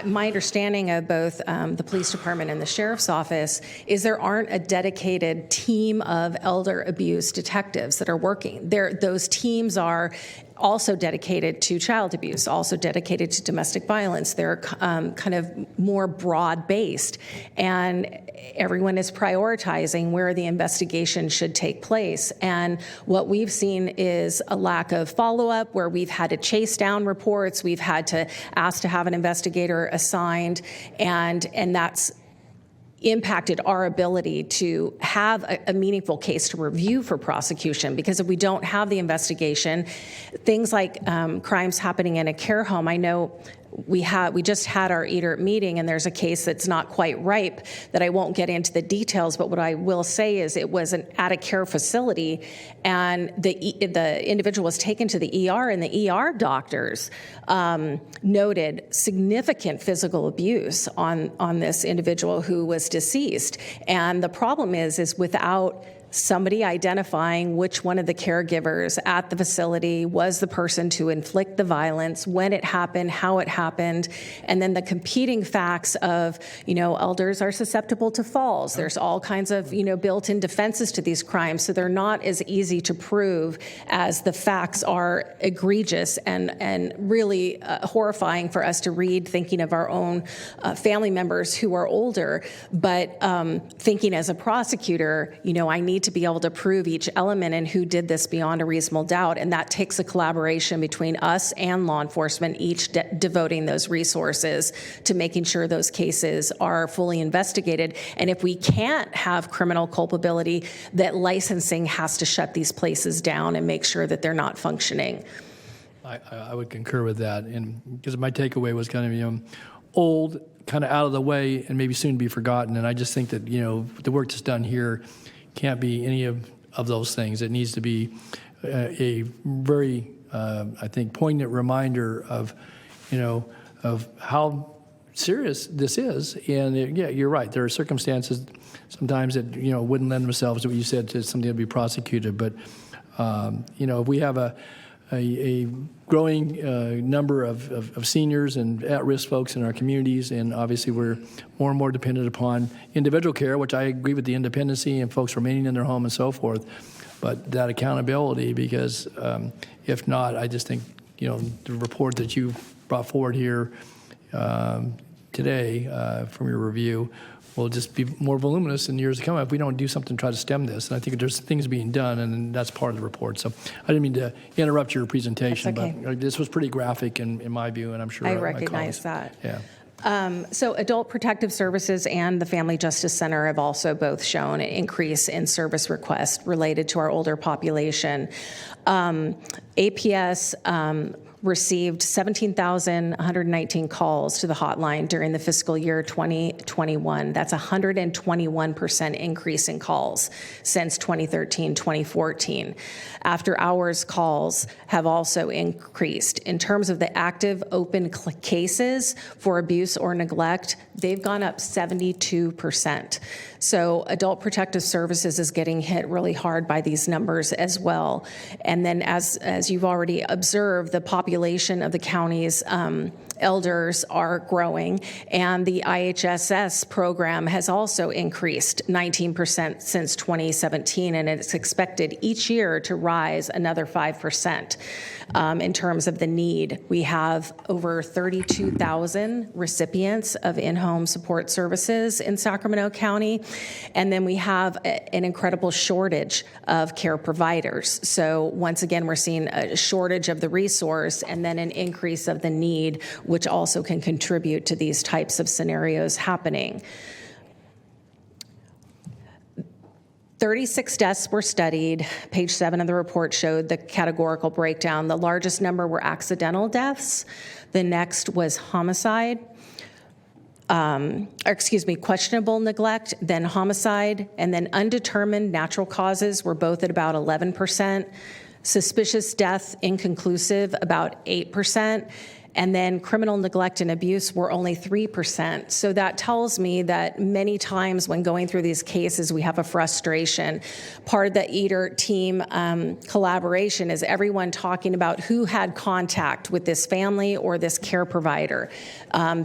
my understanding of both the police department and the sheriff's office is there aren't a dedicated team of elder abuse detectives that are working. Those teams are also dedicated to child abuse, also dedicated to domestic violence. They're kind of more broad-based, and everyone is prioritizing where the investigation should take place. And what we've seen is a lack of follow-up, where we've had to chase down reports, we've had to ask to have an investigator assigned, and that's impacted our ability to have a meaningful case to review for prosecution, because if we don't have the investigation, things like crimes happening in a care home, I know we just had our EDERT meeting, and there's a case that's not quite ripe that I won't get into the details, but what I will say is it was at a care facility, and the individual was taken to the ER, and the ER doctors noted significant physical abuse on this individual who was deceased. And the problem is without somebody identifying which one of the caregivers at the facility was the person to inflict the violence, when it happened, how it happened, and then the competing facts of, elders are susceptible to falls. There's all kinds of, built-in defenses to these crimes, so they're not as easy to prove as the facts are egregious and really horrifying for us to read, thinking of our own family members who are older. But thinking as a prosecutor, I need to be able to prove each element and who did this beyond a reasonable doubt. And that takes a collaboration between us and law enforcement, each devoting those resources to making sure those cases are fully investigated. And if we can't have criminal culpability, that licensing has to shut these places down and make sure that they're not functioning. I would concur with that. And because my takeaway was kind of, old, kind of out of the way, and maybe soon to be forgotten. And I just think that, the work that's done here can't be any of those things. It needs to be a very, I think, poignant reminder of, of how serious this is. And yeah, you're right. There are circumstances sometimes that, wouldn't lend themselves to what you said, to something to be prosecuted. But, if we have a growing number of seniors and at-risk folks in our communities, and obviously we're more and more dependent upon individual care, which I agree with the independency and folks remaining in their home and so forth, but that accountability, because if not, I just think, the report that you brought forward here today from your review will just be more voluminous in years to come if we don't do something to try to stem this. And I think there's things being done, and that's part of the report. So I didn't mean to interrupt your presentation, That's okay. but this was pretty graphic in my view, and I'm sure I my recognize colleagues. that. Yeah. So Adult Protective Services and the Family Justice Center have also both shown an increase in service requests related to our older population. APS received 17,119 calls to the hotline during the fiscal year 2021. That's a 121% increase in calls since 2013-2014. After hours calls have also increased. In terms of the active open cases for abuse or neglect, they've gone up 72%. So Adult Protective Services is getting hit really hard by these numbers as well. And then as you've already observed, the population of the county's elders are growing, and the IHSS program has also increased 19% since 2017, and it's expected each year to rise another 5%. In terms of the need, we have over 32,000 recipients of in-home support services in Sacramento County, and then we have an incredible shortage of care providers. So once again, we're seeing a shortage of the resource and then an increase of the need, which also can contribute to these types of scenarios happening. 36 deaths were studied. Page 7 of the report showed the categorical breakdown. The largest number were accidental deaths. The next was homicide. Questionable neglect, then homicide, and then undetermined natural causes were both at about 11%. Suspicious death, inconclusive, about 8%. And then criminal neglect and abuse were only 3%. So that tells me that many times when going through these cases, we have a frustration. Part of the EATR team collaboration is everyone talking about who had contact with this family or this care provider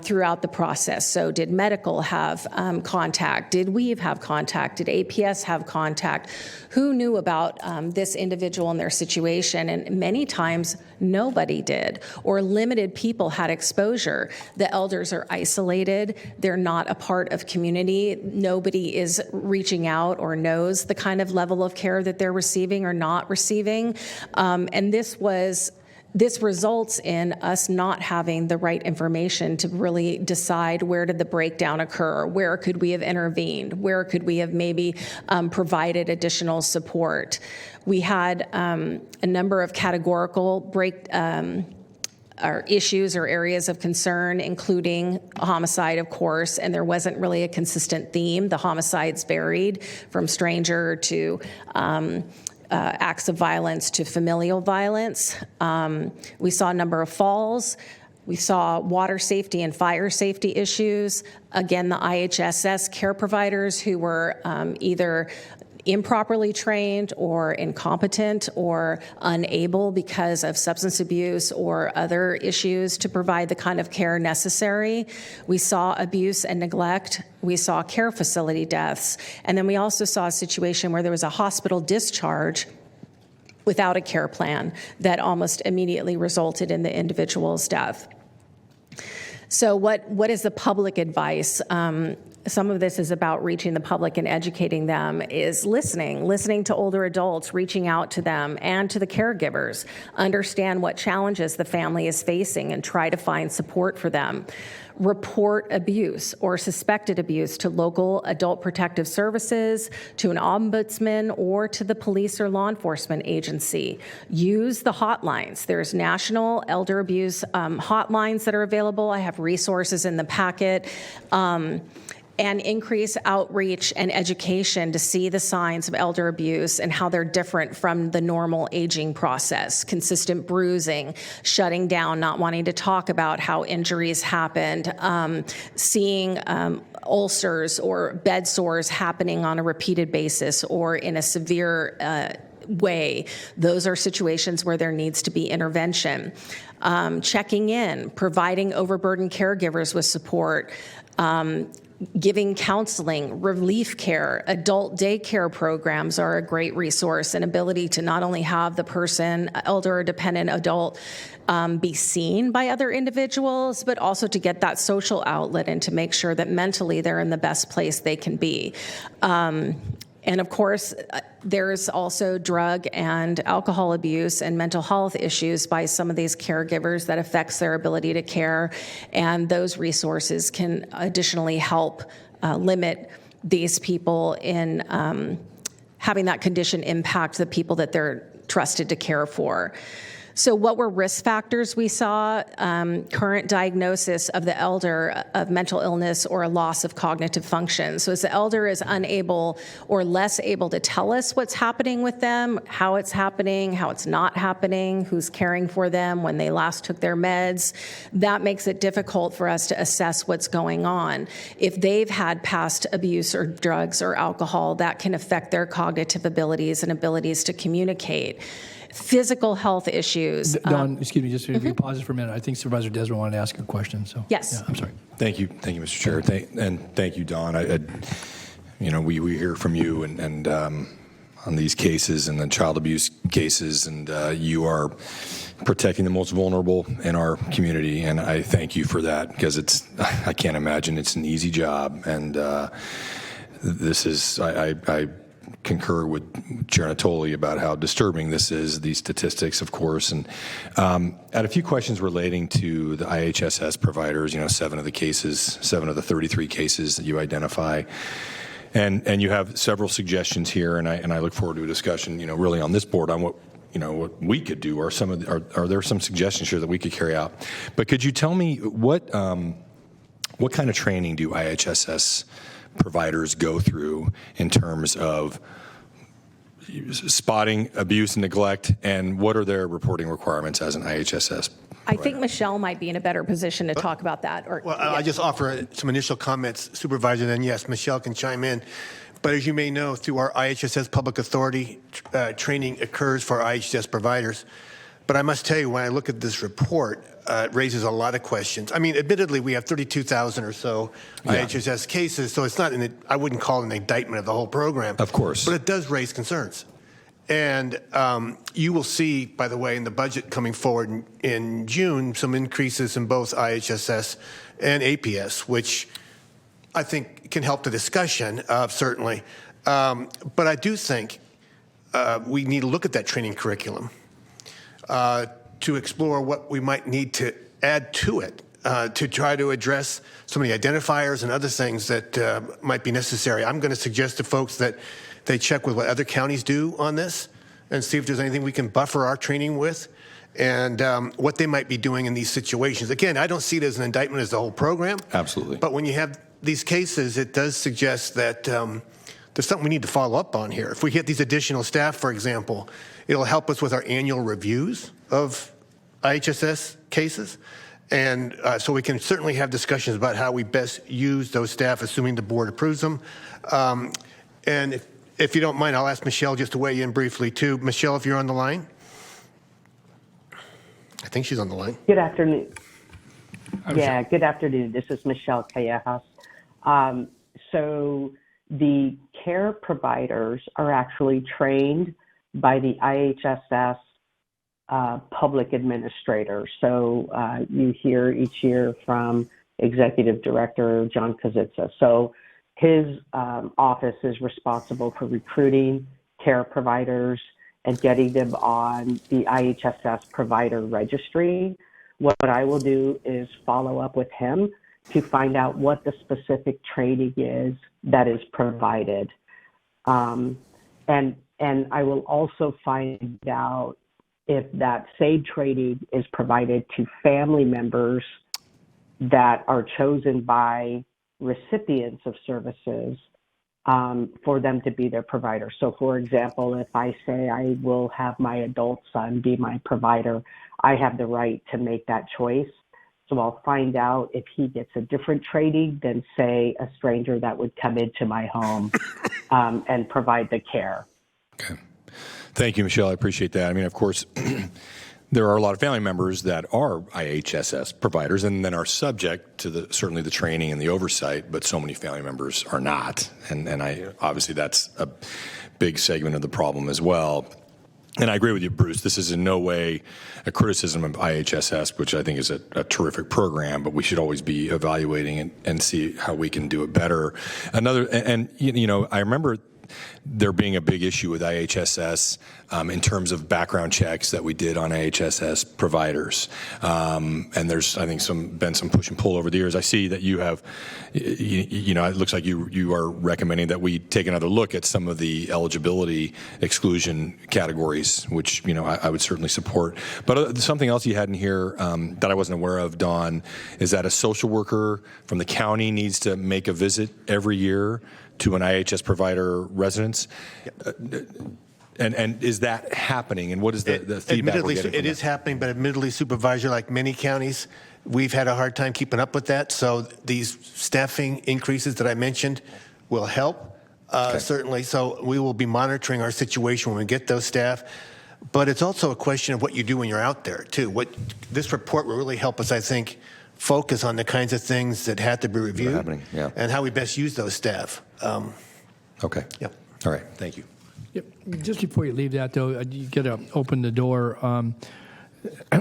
throughout the process. So did medical have contact? Did Weave have contact? Did APS have contact? Who knew about this individual and their situation? And many times, nobody did, or limited people had exposure. The elders are isolated. They're not a part of community. Nobody is reaching out or knows the kind of level of care that they're receiving or not receiving. And this results in us not having the right information to really decide where did the breakdown occur, where could we have intervened, where could we have maybe provided additional support. We had a number of categorical or issues or areas of concern, including homicide, of course, and there wasn't really a consistent theme. The homicides varied from stranger to acts of violence to familial violence. We saw a number of falls. We saw water safety and fire safety issues. Again, the IHSS care providers who were either improperly trained or incompetent or unable because of substance abuse or other issues to provide the kind of care necessary. We saw abuse and neglect. We saw care facility deaths. And then we also saw a situation where there was a hospital discharge without a care plan that almost immediately resulted in the individual's death. So what is the public advice? Some of this is about reaching the public and educating them, is listening to older adults, reaching out to them and to the caregivers, understand what challenges the family is facing and try to find support for them. Report abuse or suspected abuse to local adult protective services, to an ombudsman, or to the police or law enforcement agency. Use the hotlines. There's national elder abuse hotlines that are available. I have resources in the packet. And increase outreach and education to see the signs of elder abuse and how they're different from the normal aging process. Consistent bruising, shutting down, not wanting to talk about how injuries happened, seeing ulcers or bed sores happening on a repeated basis or in a severe way. Those are situations where there needs to be intervention. Checking in, providing overburdened caregivers with support, giving counseling, relief care, adult daycare programs are a great resource, an ability to not only have the person, elder or dependent adult, be seen by other individuals, but also to get that social outlet and to make sure that mentally they're in the best place they can be. And of course, there's also drug and alcohol abuse and mental health issues by some of these caregivers that affects their ability to care. And those resources can additionally help limit these people in having that condition impact the people that they're trusted to care for. So what were risk factors we saw? Current diagnosis of the elder of mental illness or a loss of cognitive function. So as the elder is unable or less able to tell us what's happening with them, how it's happening, how it's not happening, who's caring for them, when they last took their meds, that makes it difficult for us to assess what's going on. If they've had past abuse or drugs or alcohol, that can affect their cognitive abilities and abilities to communicate. Physical health issues. Don, excuse me, just if you pause for a minute. I think Supervisor Desmond wanted to ask a question. So yes, yeah, I'm sorry. Thank you, Mr. Chair, and thank you, Don. We hear from you and on these cases and the child abuse cases, and you are protecting the most vulnerable in our community, and I thank you for that because I can't imagine it's an easy job, and this is I concur with Chair Natoli about how disturbing this is, these statistics, of course. And I had a few questions relating to the IHSS providers, 7 of the 33 cases that you identify. And you have several suggestions here, and I look forward to a discussion, really on this board on what we could do, or are there some suggestions here that we could carry out? But could you tell me what kind of training do IHSS providers go through in terms of spotting abuse and neglect, and what are their reporting requirements as an IHSS provider? I think Michelle might be in a better position to talk about that. I just offer some initial comments, Supervisor, then yes, Michelle can chime in. But as you may know, through our IHSS public authority, training occurs for IHSS providers. But I must tell you, when I look at this report, it raises a lot of questions. I mean, admittedly, we have 32,000 or so IHSS cases, so it's not, I wouldn't call it an indictment of the whole program. Of course. But it does raise concerns. And you will see, by the way, in the budget coming forward in June, some increases in both IHSS and APS, which I think can help the discussion, certainly. But I do think we need to look at that training curriculum to explore what we might need to add to it to try to address some of the identifiers and other things that might be necessary. I'm going to suggest to folks that they check with what other counties do on this and see if there's anything we can buffer our training with and what they might be doing in these situations. Again, I don't see it as an indictment as the whole program. Absolutely. But when you have these cases, it does suggest that there's something we need to follow up on here. If we get these additional staff, for example, it'll help us with our annual reviews of IHSS cases. And so we can certainly have discussions about how we best use those staff, assuming the board approves them. And if you don't mind, I'll ask Michelle just to weigh in briefly, too. Michelle, if you're on the line? I think she's on the line. Good afternoon. Yeah, good afternoon. This is Michelle Callejas. So the care providers are actually trained by the IHSS public administrator. So you hear each year from Executive Director John Kazitsa. So his office is responsible for recruiting care providers and getting them on the IHSS provider registry. What I will do is follow up with him to find out what the specific training is that is provided. And I will also find out if that same training is provided to family members that are chosen by recipients of services for them to be their provider. So for example, if I say I will have my adult son be my provider, I have the right to make that choice. So I'll find out if he gets a different training than, say, a stranger that would come into my home and provide the care. Okay. Thank you, Michelle. I appreciate that. I mean, of course, there are a lot of family members that are IHSS providers and then are subject to certainly the training and the oversight, but so many family members are not. And obviously that's a big segment of the problem as well. And I agree with you, Bruce. This is in no way a criticism of IHSS, which I think is a terrific program, but we should always be evaluating and see how we can do it better. I remember there being a big issue with IHSS in terms of background checks that we did on IHSS providers. And there's, I think, been some push and pull over the years. I see that you have, it looks like you are recommending that we take another look at some of the eligibility exclusion categories, which, I would certainly support. But something else you had in here that I wasn't aware of, Dawn, is that a social worker from the county needs to make a visit every year to an IHS provider residence. And is that happening? And what is the feedback we're getting from it is happening, but admittedly, Supervisor, like many counties, we've had a hard time keeping up with that. So these staffing increases that I mentioned will help, certainly. So we will be monitoring our situation when we get those staff. But it's also a question of what you do when you're out there, too. This report will really help us, I think, focus on the kinds of things that have to be reviewed and how we best use those staff. Okay. Yep. All right. Thank you. Yep. Just before you leave that, though, you got to open the door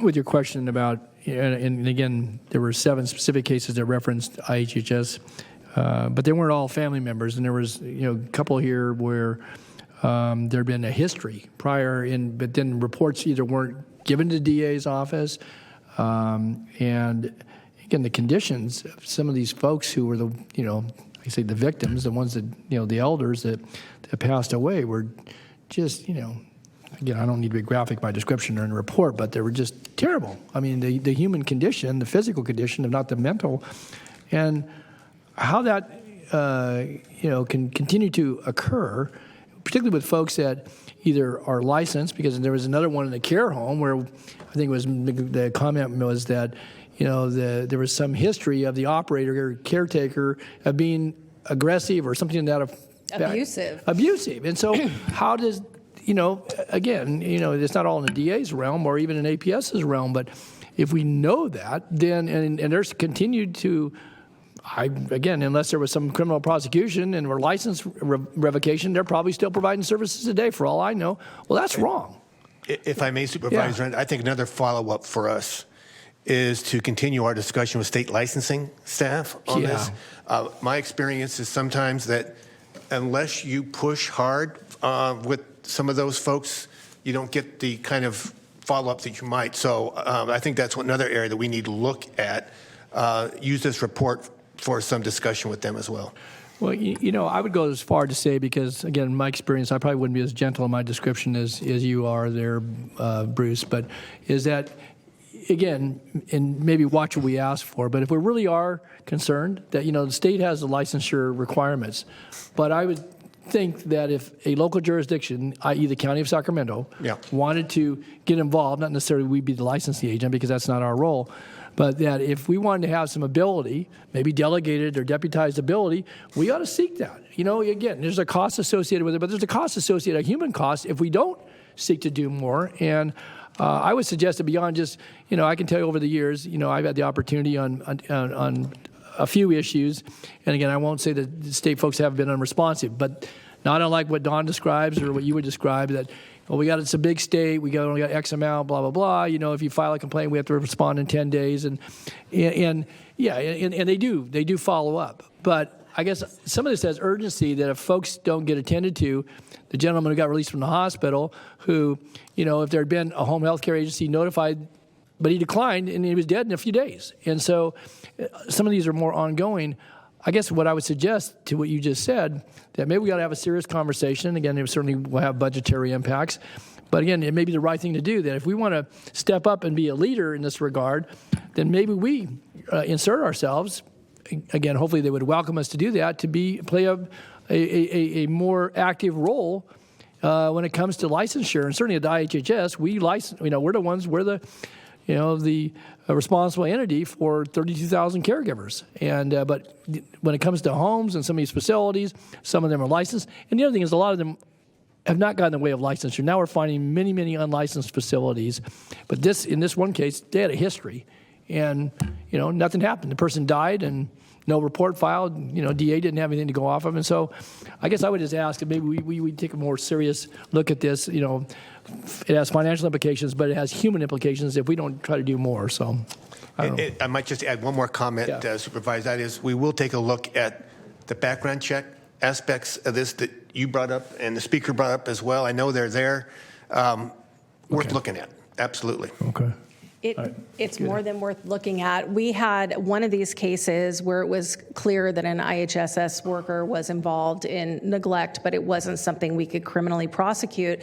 with your question about, and again, there were 7 specific cases that referenced IHHS, but they weren't all family members, and there was a couple here where there had been a history prior, but then reports either weren't given to the DA's office, and again, the conditions of some of these folks who were the victims, the ones that, the elders that passed away were just, again, I don't need to be graphic by description or in a report, but they were just terrible. I mean, the human condition, the physical condition, if not the mental, and how that, can continue to occur, particularly with folks that either are licensed, because there was another one in the care home where I think the comment was that, there was some history of the operator or caretaker of being aggressive or something in that effect. Abusive. And so how does, again, it's not all in the DA's realm or even in APS's realm, but if we know that, then, and there's continued to, again, unless there was some criminal prosecution and or license revocation, they're probably still providing services today for all I know. Well, that's wrong. If I may, Supervisor, I think another follow-up for us is to continue our discussion with state licensing staff on this. My experience is sometimes that unless you push hard with some of those folks, you don't get the kind of follow-up that you might. So I think that's another area that we need to look at. Use this report for some discussion with them as well. Well, I would go as far to say, because, again, my experience, I probably wouldn't be as gentle in my description as you are there, Bruce, but is that, again, and maybe watch what we ask for, but if we really are concerned that, the state has the licensure requirements, but I would think that if a local jurisdiction, i.e. the County of Sacramento, wanted to get involved, not necessarily we'd be the licensing agent because that's not our role, but that if we wanted to have some ability, maybe delegated or deputized ability, we ought to seek that. Again, there's a cost associated with it, but there's a cost associated, a human cost, if we don't seek to do more. And I would suggest that beyond just, I can tell you over the years, I've had the opportunity on a few issues, and again, I won't say that the state folks have been unresponsive, but not unlike what Don describes or what you would describe, that it's a big state, only got X amount, blah blah blah. If you file a complaint, we have to respond in 10 days, and they do follow up. But I guess some of this has urgency that if folks don't get attended to, the gentleman who got released from the hospital, who, if there had been a home health care agency notified, but he declined and he was dead in a few days. And so some of these are more ongoing. I guess what I would suggest to what you just said, that maybe we got to have a serious conversation. Again, it certainly will have budgetary impacts. But again, it may be the right thing to do, that if we want to step up and be a leader in this regard, then maybe we insert ourselves. Again, hopefully they would welcome us to do that, to play a more active role when it comes to licensure. And certainly at the IHHS, we're the ones, we're the responsible entity for 32,000 caregivers. And but when it comes to homes and some of these facilities, some of them are licensed. And the other thing is, a lot of them have not gotten in the way of licensure. Now we're finding many, many unlicensed facilities. But in this one case, they had a history. And, nothing happened. The person died and no report filed. DA didn't have anything to go off of. And so I guess I would just ask that maybe we take a more serious look at this. It has financial implications, but it has human implications if we don't try to do more. So I might just add one more comment, Supervisor. That is, we will take a look at the background check aspects of this that you brought up and the speaker brought up as well. I know they're there. Worth looking at. Absolutely. Okay. It's more than worth looking at. We had one of these cases where it was clear that an IHSS worker was involved in neglect, but it wasn't something we could criminally prosecute.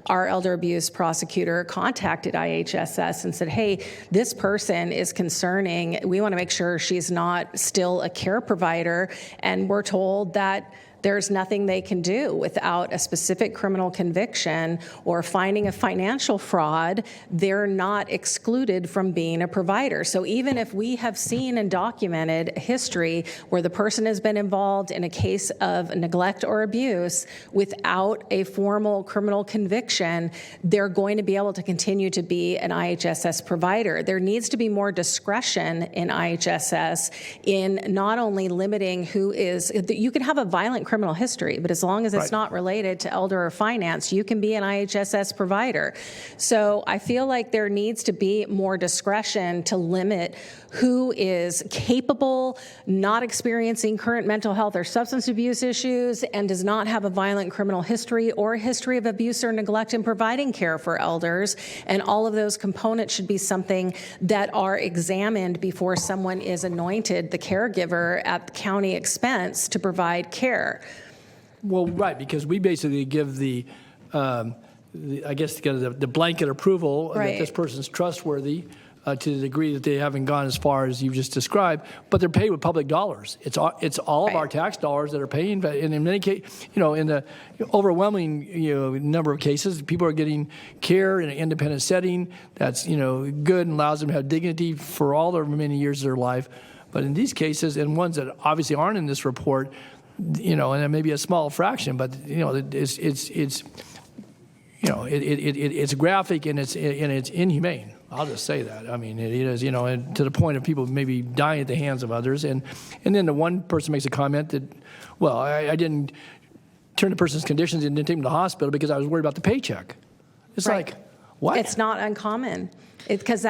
Our elder abuse prosecutor contacted IHSS and said, hey, this person is concerning. We want to make sure she's not still a care provider. And we're told that there's nothing they can do without a specific criminal conviction or finding a financial fraud. They're not excluded from being a provider. So even if we have seen and documented history where the person has been involved in a case of neglect or abuse without a formal criminal conviction, they're going to be able to continue to be an IHSS provider. There needs to be more discretion in IHSS in not only limiting who is, you can have a violent criminal history, but as long as it's not related to elder or finance, you can be an IHSS provider. So I feel like there needs to be more discretion to limit who is capable, not experiencing current mental health or substance abuse issues, and does not have a violent criminal history or a history of abuse or neglect in providing care for elders. And all of those components should be something that are examined before someone is anointed the caregiver at the county expense to provide care. Well, right, because we basically give the blanket approval that this person's trustworthy to the degree that they haven't gone as far as you just described, but they're paid with public dollars. It's all of our tax dollars that are paying, and in many cases, in the overwhelming number of cases, people are getting care in an independent setting that's good and allows them to have dignity for all the remaining years of their life. But in these cases, and ones that obviously aren't in this report, and it may be a small fraction, but it's graphic and it's inhumane. I'll just say that. I mean, it is, and to the point of people maybe dying at the hands of others. And then the one person makes a comment that, well, I didn't turn the person's conditions and didn't take them to the hospital because I was worried about the paycheck. It's like, what? It's not uncommon. Because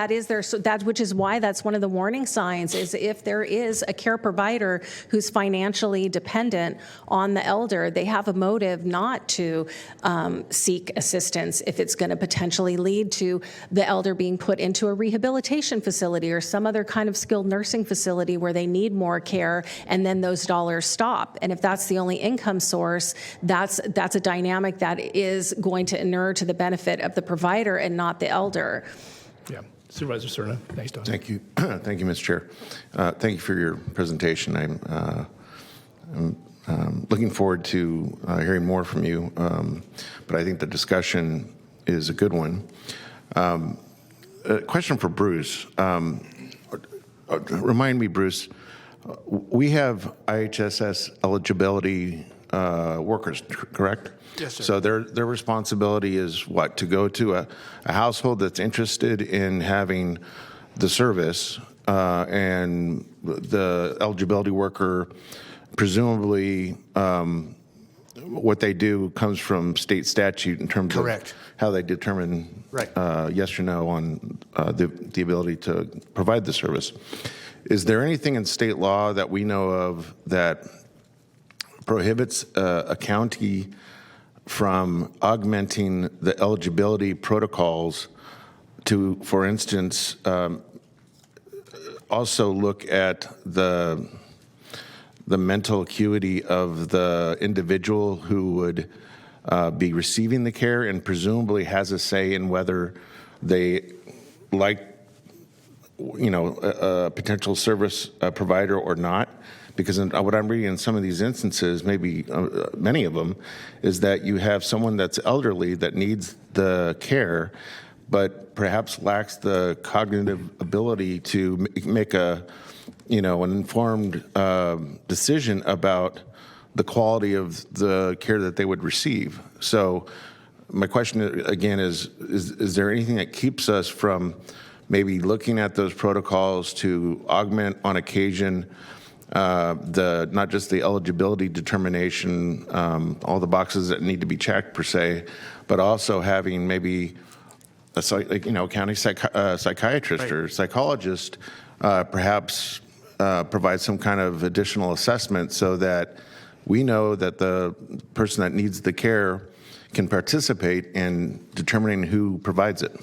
which is why that's one of the warning signs, is if there is a care provider who's financially dependent on the elder, they have a motive not to seek assistance if it's going to potentially lead to the elder being put into a rehabilitation facility or some other kind of skilled nursing facility where they need more care, and then those dollars stop. And if that's the only income source, that's a dynamic that is going to inure to the benefit of the provider and not the elder. Yeah. Supervisor Cerna. Thanks, Don. Thank you. Thank you, Mr. Chair. Thank you for your presentation. I'm looking forward to hearing more from you, but I think the discussion is a good one. A question for Bruce. remind me, Bruce, we have IHSS eligibility workers, correct? Yes, sir. So their responsibility is what? To go to a household that's interested in having the service, and the eligibility worker, presumably, what they do comes from state statute in terms Correct. of how they determine Right. yes or no on the ability to provide the service. Is there anything in state law that we know of that prohibits a county from augmenting the eligibility protocols to, for instance, also look at the mental acuity of the individual who would be receiving the care, and presumably has a say in whether they like, a potential service provider or not? Because what I'm reading in some of these instances, maybe many of them, is that you have someone that's elderly that needs the care, but perhaps lacks the cognitive ability to make an informed decision about the quality of the care that they would receive. So my question again is there anything that keeps us from maybe looking at those protocols to augment on occasion not just the eligibility determination, all the boxes that need to be checked per se, but also having maybe a county psychiatrist Right. or psychologist perhaps provide some kind of additional assessment so that we know that the person that needs the care can participate in determining who provides it.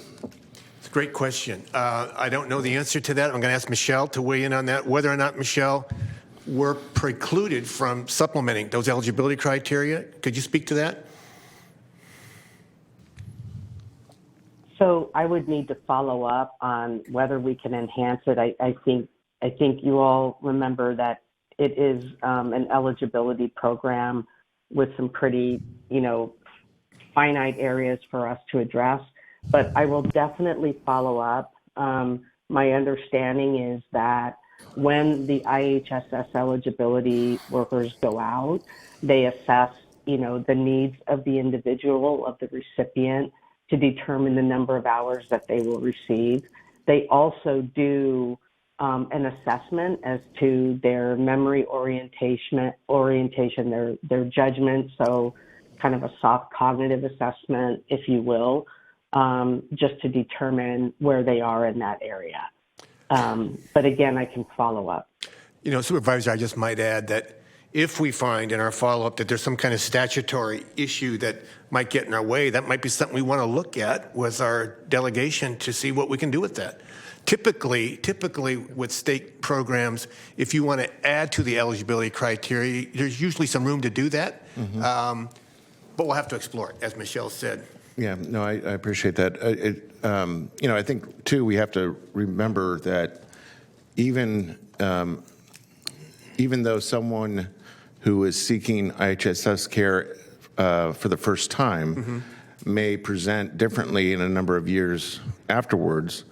It's a great question. I don't know the answer to that. I'm going to ask Michelle to weigh in on that. Whether or not, Michelle, we're precluded from supplementing those eligibility criteria. Could you speak to that? So I would need to follow up on whether we can enhance it. I think you all remember that it is an eligibility program with some pretty, finite areas for us to address. But I will definitely follow up. My understanding is that when the IHSS eligibility workers go out, they assess, the needs of the individual, of the recipient, to determine the number of hours that they will receive. They also do an assessment as to their memory orientation, their judgment, so kind of a soft cognitive assessment, if you will, just to determine where they are in that area. But again, I can follow up. Supervisor, I just might add that if we find in our follow-up that there's some kind of statutory issue that might get in our way, that might be something we want to look at with our delegation to see what we can do with that. Typically with state programs, if you want to add to the eligibility criteria, there's usually some room to do that. Mm-hmm. But we'll have to explore it, as Michelle said. Yeah, no, I appreciate that. I think, too, we have to remember that even though someone who is seeking IHSS care for the first time Mm-hmm. may present differently in a number of years afterwards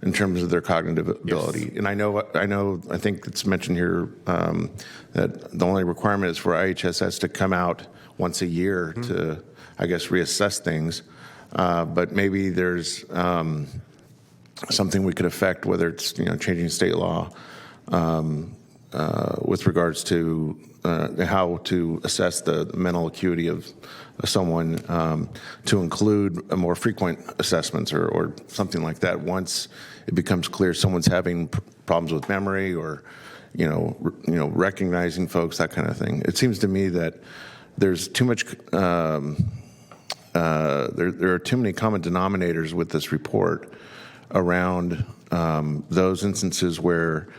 in terms of their cognitive ability. Yes. And I think it's mentioned here that the only requirement is for IHSS to come out once a year to, I guess, reassess things. But maybe there's something we could affect, whether it's changing state law with regards to how to assess the mental acuity of someone to include a more frequent assessments or something like that once it becomes clear someone's having problems with memory or recognizing folks, that kind of thing. It seems to me that there's too much there are too many common denominators with this report around those instances where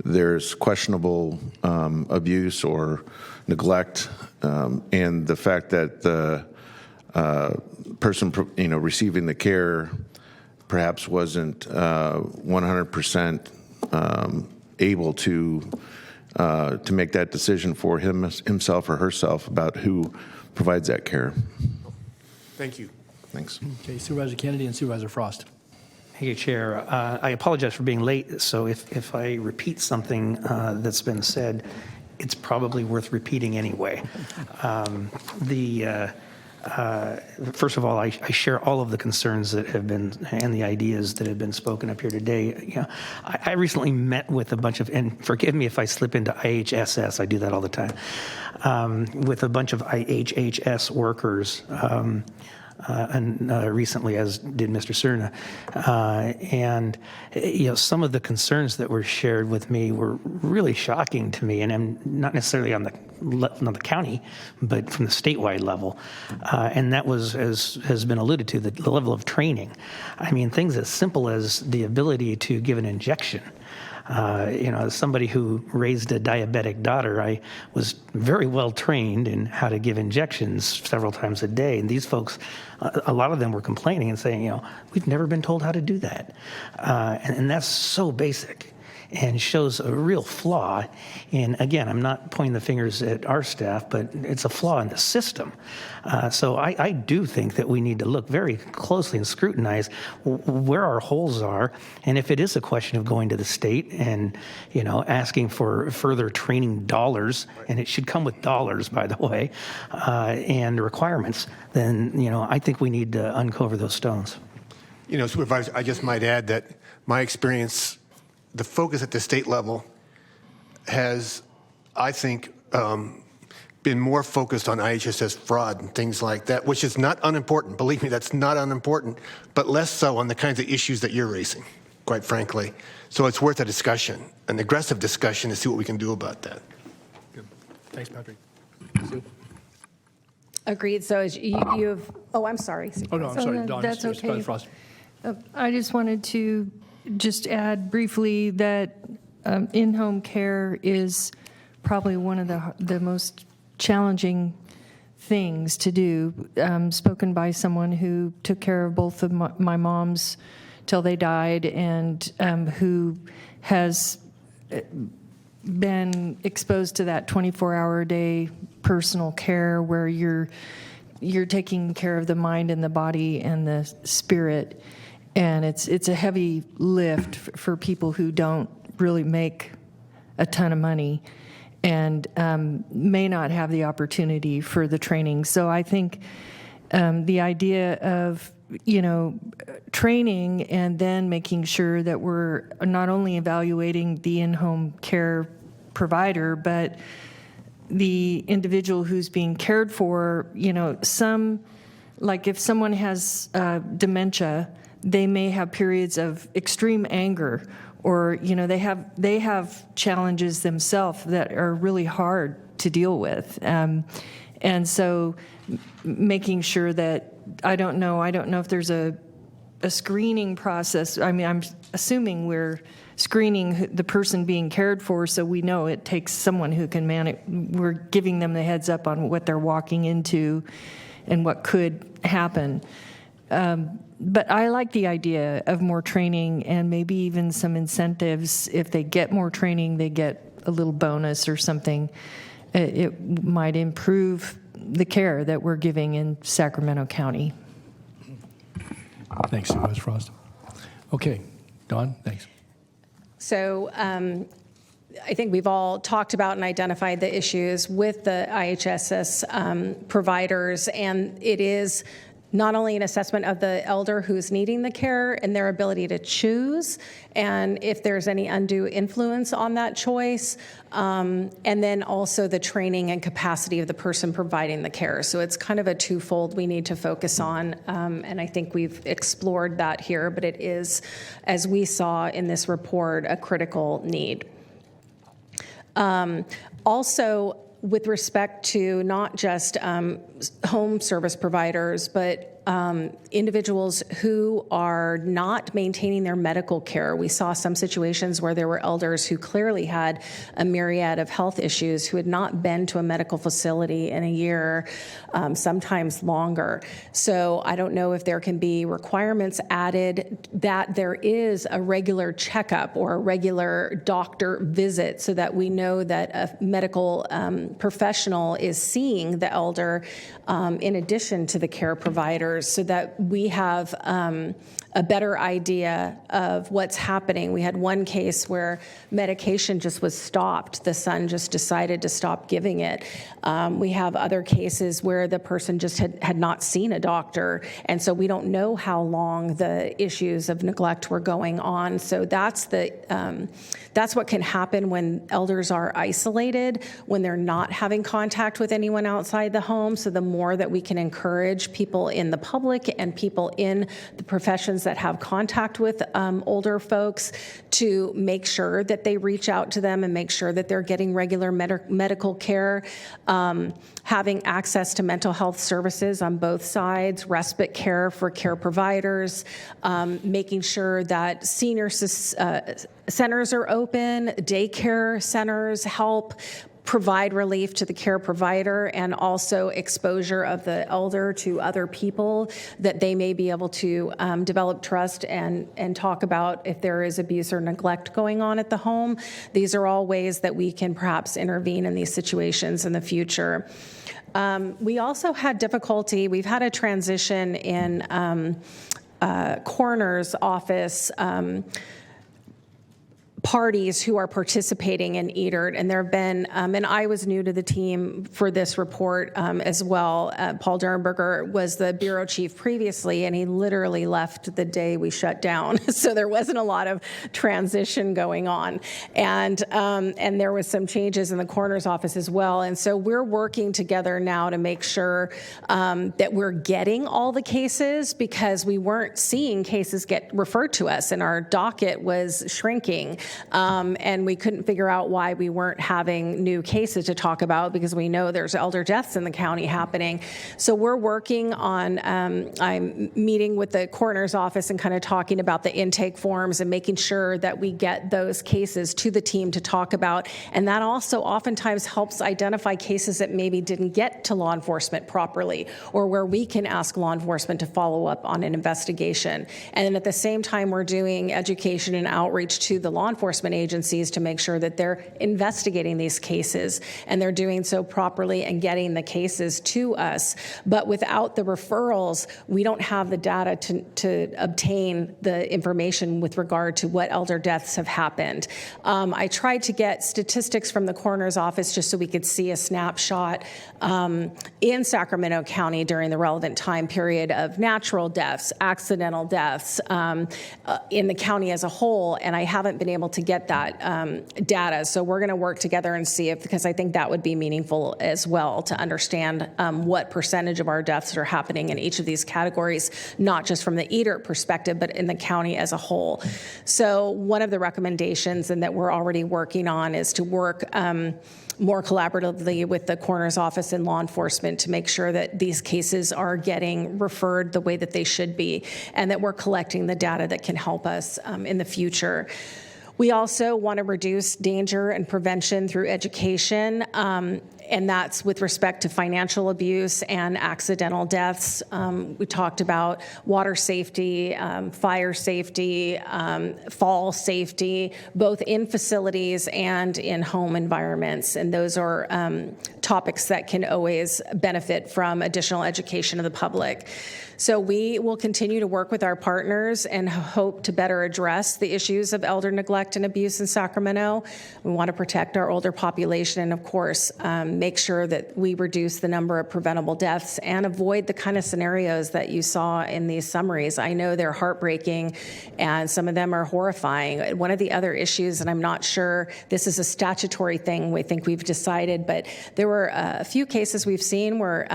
there's questionable abuse or neglect, and the fact that the person receiving the care perhaps wasn't 100% able to make that decision for himself or herself about who provides that care. Thank you. Thanks. Okay, Supervisor Kennedy and Supervisor Frost. Hey, Chair. I apologize for being late, so if I repeat something that's been said, it's probably worth repeating anyway. First of all, I share all of the concerns that have been and the ideas that have been spoken up here today. You know, I recently met with a bunch of, and forgive me if I slip into IHSS, I do that all the time, with a bunch of IHHS workers. Recently, as did Mr. Cerna. And, you know, some of the concerns that were shared with me were really shocking to me, and I'm not necessarily on the county, but from the statewide level. And that was, as has been alluded to, the level of training. I mean, things as simple as the ability to give an injection. You know, as somebody who raised a diabetic daughter, I was very well trained in how to give injections several times a day. And these folks, a lot of them were complaining and saying, you know, we've never been told how to do that. And that's so basic and shows a real flaw in, again, I'm not pointing the fingers at our staff, but it's a flaw in the system. So I do think that we need to look very closely and scrutinize where our holes are, and if it is a question of going to the state and, you know, asking for further training dollars, and it should come with dollars, by the way, and requirements, then, you know, I think we need to uncover those stones. You know, Supervisor, I just might add that my experience, the focus at the state level has, I think, been more focused on IHSS fraud and things like that, which is not unimportant. Believe me, that's not unimportant, but less so on the kinds of issues that you're raising, quite frankly. So it's worth a discussion, an aggressive discussion, to see what we can do about that. Good. Thanks, Patrick. Sue? Agreed. So as you've, oh, I'm sorry. Oh, no, I'm sorry. Don, that's yes, okay. Frost. I just wanted to just add briefly that in-home care is probably one of the most challenging things to do, spoken by someone who took care of both of my moms till they died, and who has been exposed to that 24-hour-a-day personal care where you're taking care of the mind and the body and the spirit. And it's a heavy lift for people who don't really make a ton of money and may not have the opportunity for the training. So I think the idea of, you know, training and then making sure that we're not only evaluating the in-home care provider, but the individual who's being cared for, you know, like if someone has dementia, they may have periods of extreme anger, or, you know, they have challenges themselves that are really hard to deal with. And so making sure that, I don't know if there's a screening process. I mean, I'm assuming we're screening the person being cared for, so we know it takes someone who can manage. We're giving them the heads up on what they're walking into and what could happen. But I like the idea of more training and maybe even some incentives. If they get more training, they get a little bonus or something. It might improve the care that we're giving in Sacramento County. Thanks, Supervisor Frost. Okay, Dawn, thanks. So I think we've all talked about and identified the issues with the IHSS providers, and it is not only an assessment of the elder who's needing the care and their ability to choose, and if there's any undue influence on that choice, and then also the training and capacity of the person providing the care. So it's kind of a twofold we need to focus on, and I think we've explored that here, but it is, as we saw in this report, a critical need. Also, with respect to not just home service providers, but individuals who are not maintaining their medical care. We saw some situations where there were elders who clearly had a myriad of health issues who had not been to a medical facility in a year, sometimes longer. So I don't know if there can be requirements added that there is a regular checkup or a regular doctor visit so that we know that a medical professional is seeing the elder in addition to the care provider providers so that we have a better idea of what's happening. We had one case where medication just was stopped. The son just decided to stop giving it. We have other cases where the person just had not seen a doctor, and so we don't know how long the issues of neglect were going on. So that's what can happen when elders are isolated, when they're not having contact with anyone outside the home. So the more that we can encourage people in the public and people in the professions that have contact with older folks to make sure that they reach out to them and make sure that they're getting regular medical care, having access to mental health services on both sides, respite care for care providers, making sure that senior centers are open, daycare centers help provide relief to the care provider, and also exposure of the elder to other people that they may be able to develop trust and talk about if there is abuse or neglect going on at the home. These are all ways that we can perhaps intervene in these situations in the future. We also had difficulty. We've had a transition in coroner's office parties who are participating in EDERT, and there have been, and I was new to the team for this report as well. Paul Dernberger was the bureau chief previously, and he literally left the day we shut down. So there wasn't a lot of transition going on, and there was some changes in the coroner's office as well. And so we're working together now to make sure that we're getting all the cases, because we weren't seeing cases get referred to us, and our docket was shrinking. And we couldn't figure out why we weren't having new cases to talk about, because we know there's elder deaths in the county happening. So we're working on, I'm meeting with the coroner's office and kind of talking about the intake forms and making sure that we get those cases to the team to talk about. And that also oftentimes helps identify cases that maybe didn't get to law enforcement properly, or where we can ask law enforcement to follow up on an investigation. And then at the same time, we're doing education and outreach to the law enforcement agencies to make sure that they're investigating these cases and they're doing so properly and getting the cases to us. But without the referrals, we don't have the data to obtain the information with regard to what elder deaths have happened. I tried to get statistics from the coroner's office just so we could see a snapshot in Sacramento County during the relevant time period of natural deaths, accidental deaths in the county as a whole, and I haven't been able to get that data. So we're going to work together and see if, because I think that would be meaningful as well to understand what percentage of our deaths are happening in each of these categories, not just from the EDERT perspective, but in the county as a whole. So one of the recommendations, and that we're already working on, is to work more collaboratively with the coroner's office and law enforcement to make sure that these cases are getting referred the way that they should be, and that we're collecting the data that can help us in the future. We also want to reduce danger and prevention through education, and that's with respect to financial abuse and accidental deaths. We talked about water safety, fire safety, fall safety, both in facilities and in home environments, and those are topics that can always benefit from additional education of the public. So we will continue to work with our partners and hope to better address the issues of elder neglect and abuse in Sacramento. We want to protect our older population and, of course, make sure that we reduce the number of preventable deaths and avoid the kind of scenarios that you saw in these summaries. I know they're heartbreaking, and some of them are horrifying. One of the other issues, and I'm not sure this is a statutory thing we think we've decided, but there were a few cases we've seen where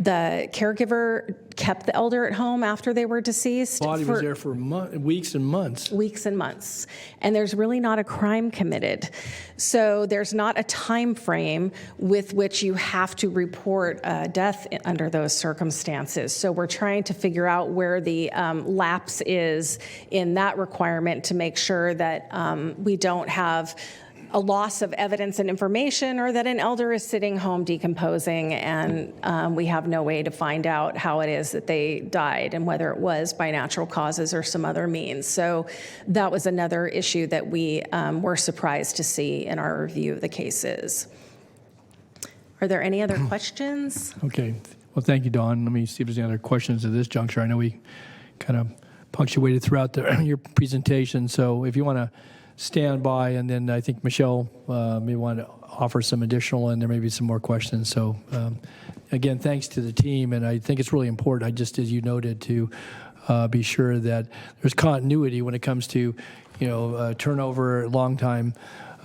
the caregiver kept the elder at home after they were deceased. The body was there for weeks and months. Weeks and months. And there's really not a crime committed. So there's not a time frame with which you have to report death under those circumstances. So we're trying to figure out where the lapse is in that requirement to make sure that we don't have a loss of evidence and information, or that an elder is sitting home decomposing and we have no way to find out how it is that they died and whether it was by natural causes or some other means. So that was another issue that we were surprised to see in our review of the cases. Are there any other questions? Okay. Well, thank you, Dawn. Let me see if there's any other questions at this juncture. I know we kind of punctuated throughout your presentation, so if you want to stand by, and then I think Michelle may want to offer some additional, and there may be some more questions. So again, thanks to the team, and I think it's really important, just as you noted, to be sure that there's continuity when it comes to, turnover, long time,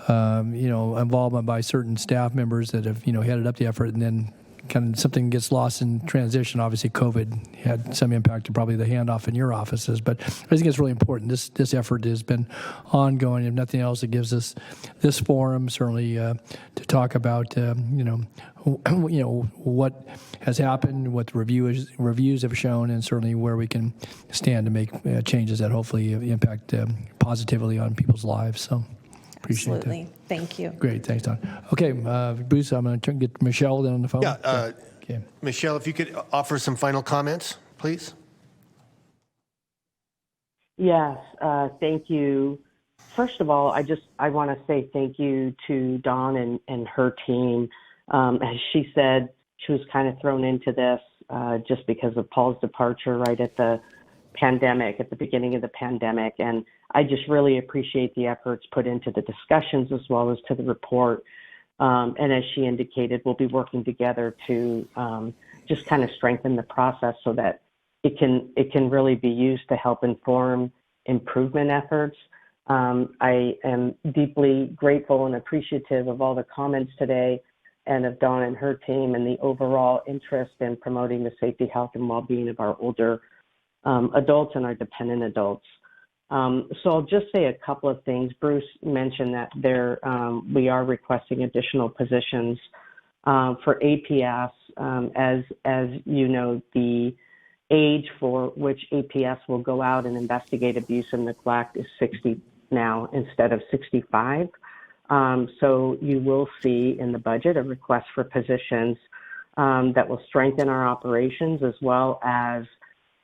involvement by certain staff members that have, headed up the effort, and then kind of something gets lost in transition. Obviously, COVID had some impact to probably the handoff in your offices, but I think it's really important. This effort has been ongoing. If nothing else, it gives us this forum certainly to talk about what has happened, what the reviews have shown, and certainly where we can stand to make changes that hopefully impact positively on people's lives. So. Appreciate Absolutely. that. Thank you. Great. Thanks, Don. Okay, Bruce, I'm going to get Michelle down on the phone. Yeah, okay. Michelle, if you could offer some final comments, please. Yes, thank you. First of all, I want to say thank you to Dawn and her team. As she said, she was kind of thrown into this just because of Paul's departure right at the beginning of the pandemic. And I just really appreciate the efforts put into the discussions as well as to the report. And as she indicated, we'll be working together to just kind of strengthen the process so that it can really be used to help inform improvement efforts. I am deeply grateful and appreciative of all the comments today and of Dawn and her team and the overall interest in promoting the safety, health, and well-being of our older adults and our dependent adults. So I'll just say a couple of things. Bruce mentioned that we are requesting additional positions for APS. As you know, the age for which APS will go out and investigate abuse and neglect is 60 now instead of 65. So you will see in the budget a request for positions that will strengthen our operations as well as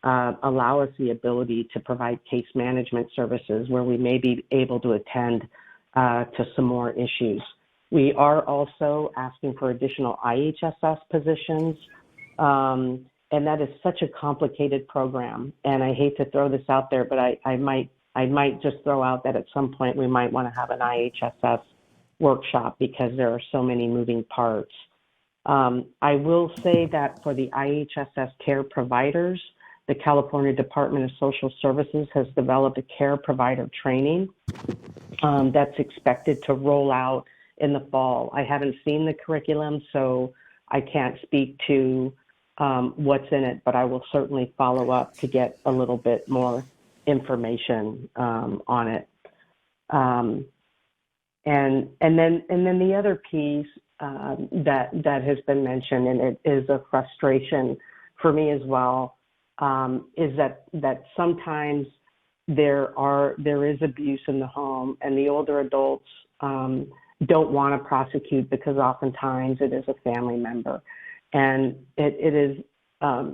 allow us the ability to provide case management services where we may be able to attend to some more issues. We are also asking for additional IHSS positions, and that is such a complicated program. And I hate to throw this out there, but I might just throw out that at some point we might want to have an IHSS workshop because there are so many moving parts. I will say that for the IHSS care providers, the California Department of Social Services has developed a care provider training that's expected to roll out in the fall. I haven't seen the curriculum, so I can't speak to what's in it, but I will certainly follow up to get a little bit more information on it. And then the other piece that has been mentioned, and it is a frustration for me as well, is that sometimes there is abuse in the home, and the older adults don't want to prosecute because oftentimes it is a family member. And it is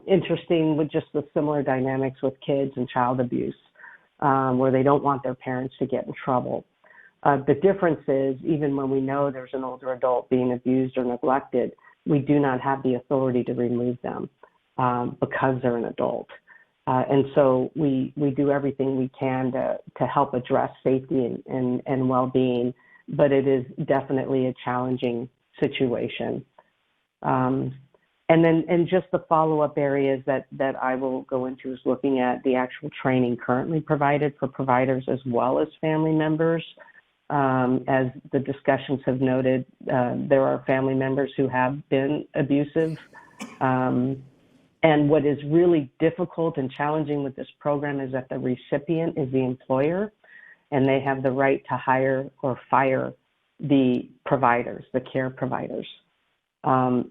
interesting with just the similar dynamics with kids and child abuse, where they don't want their parents to get in trouble. The difference is, even when we know there's an older adult being abused or neglected, we do not have the authority to remove them because they're an adult. And so we do everything we can to help address safety and well-being, but it is definitely a challenging situation. And just the follow-up areas that I will go into is looking at the actual training currently provided for providers as well as family members. As the discussions have noted, there are family members who have been abusive. And what is really difficult and challenging with this program is that the recipient is the employer, and they have the right to hire or fire the providers, the care providers.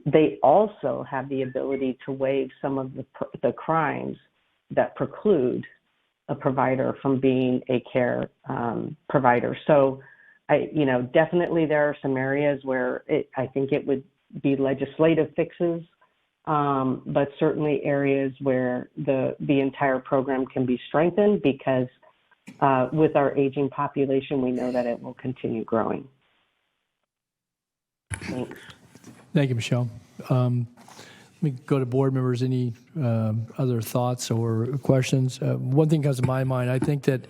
They also have the ability to waive some of the crimes that preclude a provider from being a care provider. So, definitely there are some areas where I think it would be legislative fixes, but certainly areas where the entire program can be strengthened because with our aging population, we know that it will continue growing. Thanks. Thank you, Michelle. me go to board members. Any other thoughts or questions? One thing comes to my mind. I think that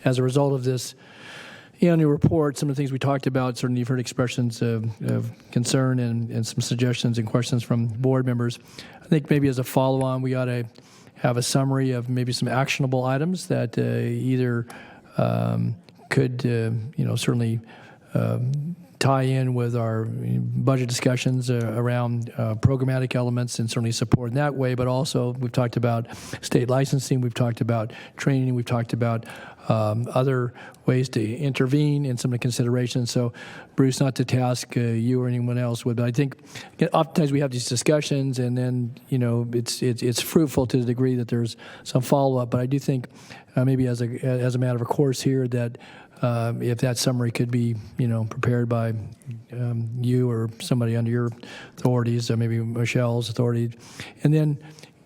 as a result of this annual report, some of the things we talked about, certainly you've heard expressions of concern and some suggestions and questions from board members. I think maybe as a follow-on, we ought to have a summary of maybe some actionable items that either could, certainly tie in with our budget discussions around programmatic elements and certainly support in that way, but also we've talked about state licensing, we've talked about training, we've talked about other ways to intervene in some of the considerations. So, Bruce, not to task you or anyone else with, but I think oftentimes we have these discussions and then, it's fruitful to the degree that there's some follow-up, but I do think maybe as a matter of course here that if that summary could be, prepared by you or somebody under your authorities, maybe Michelle's authority, and then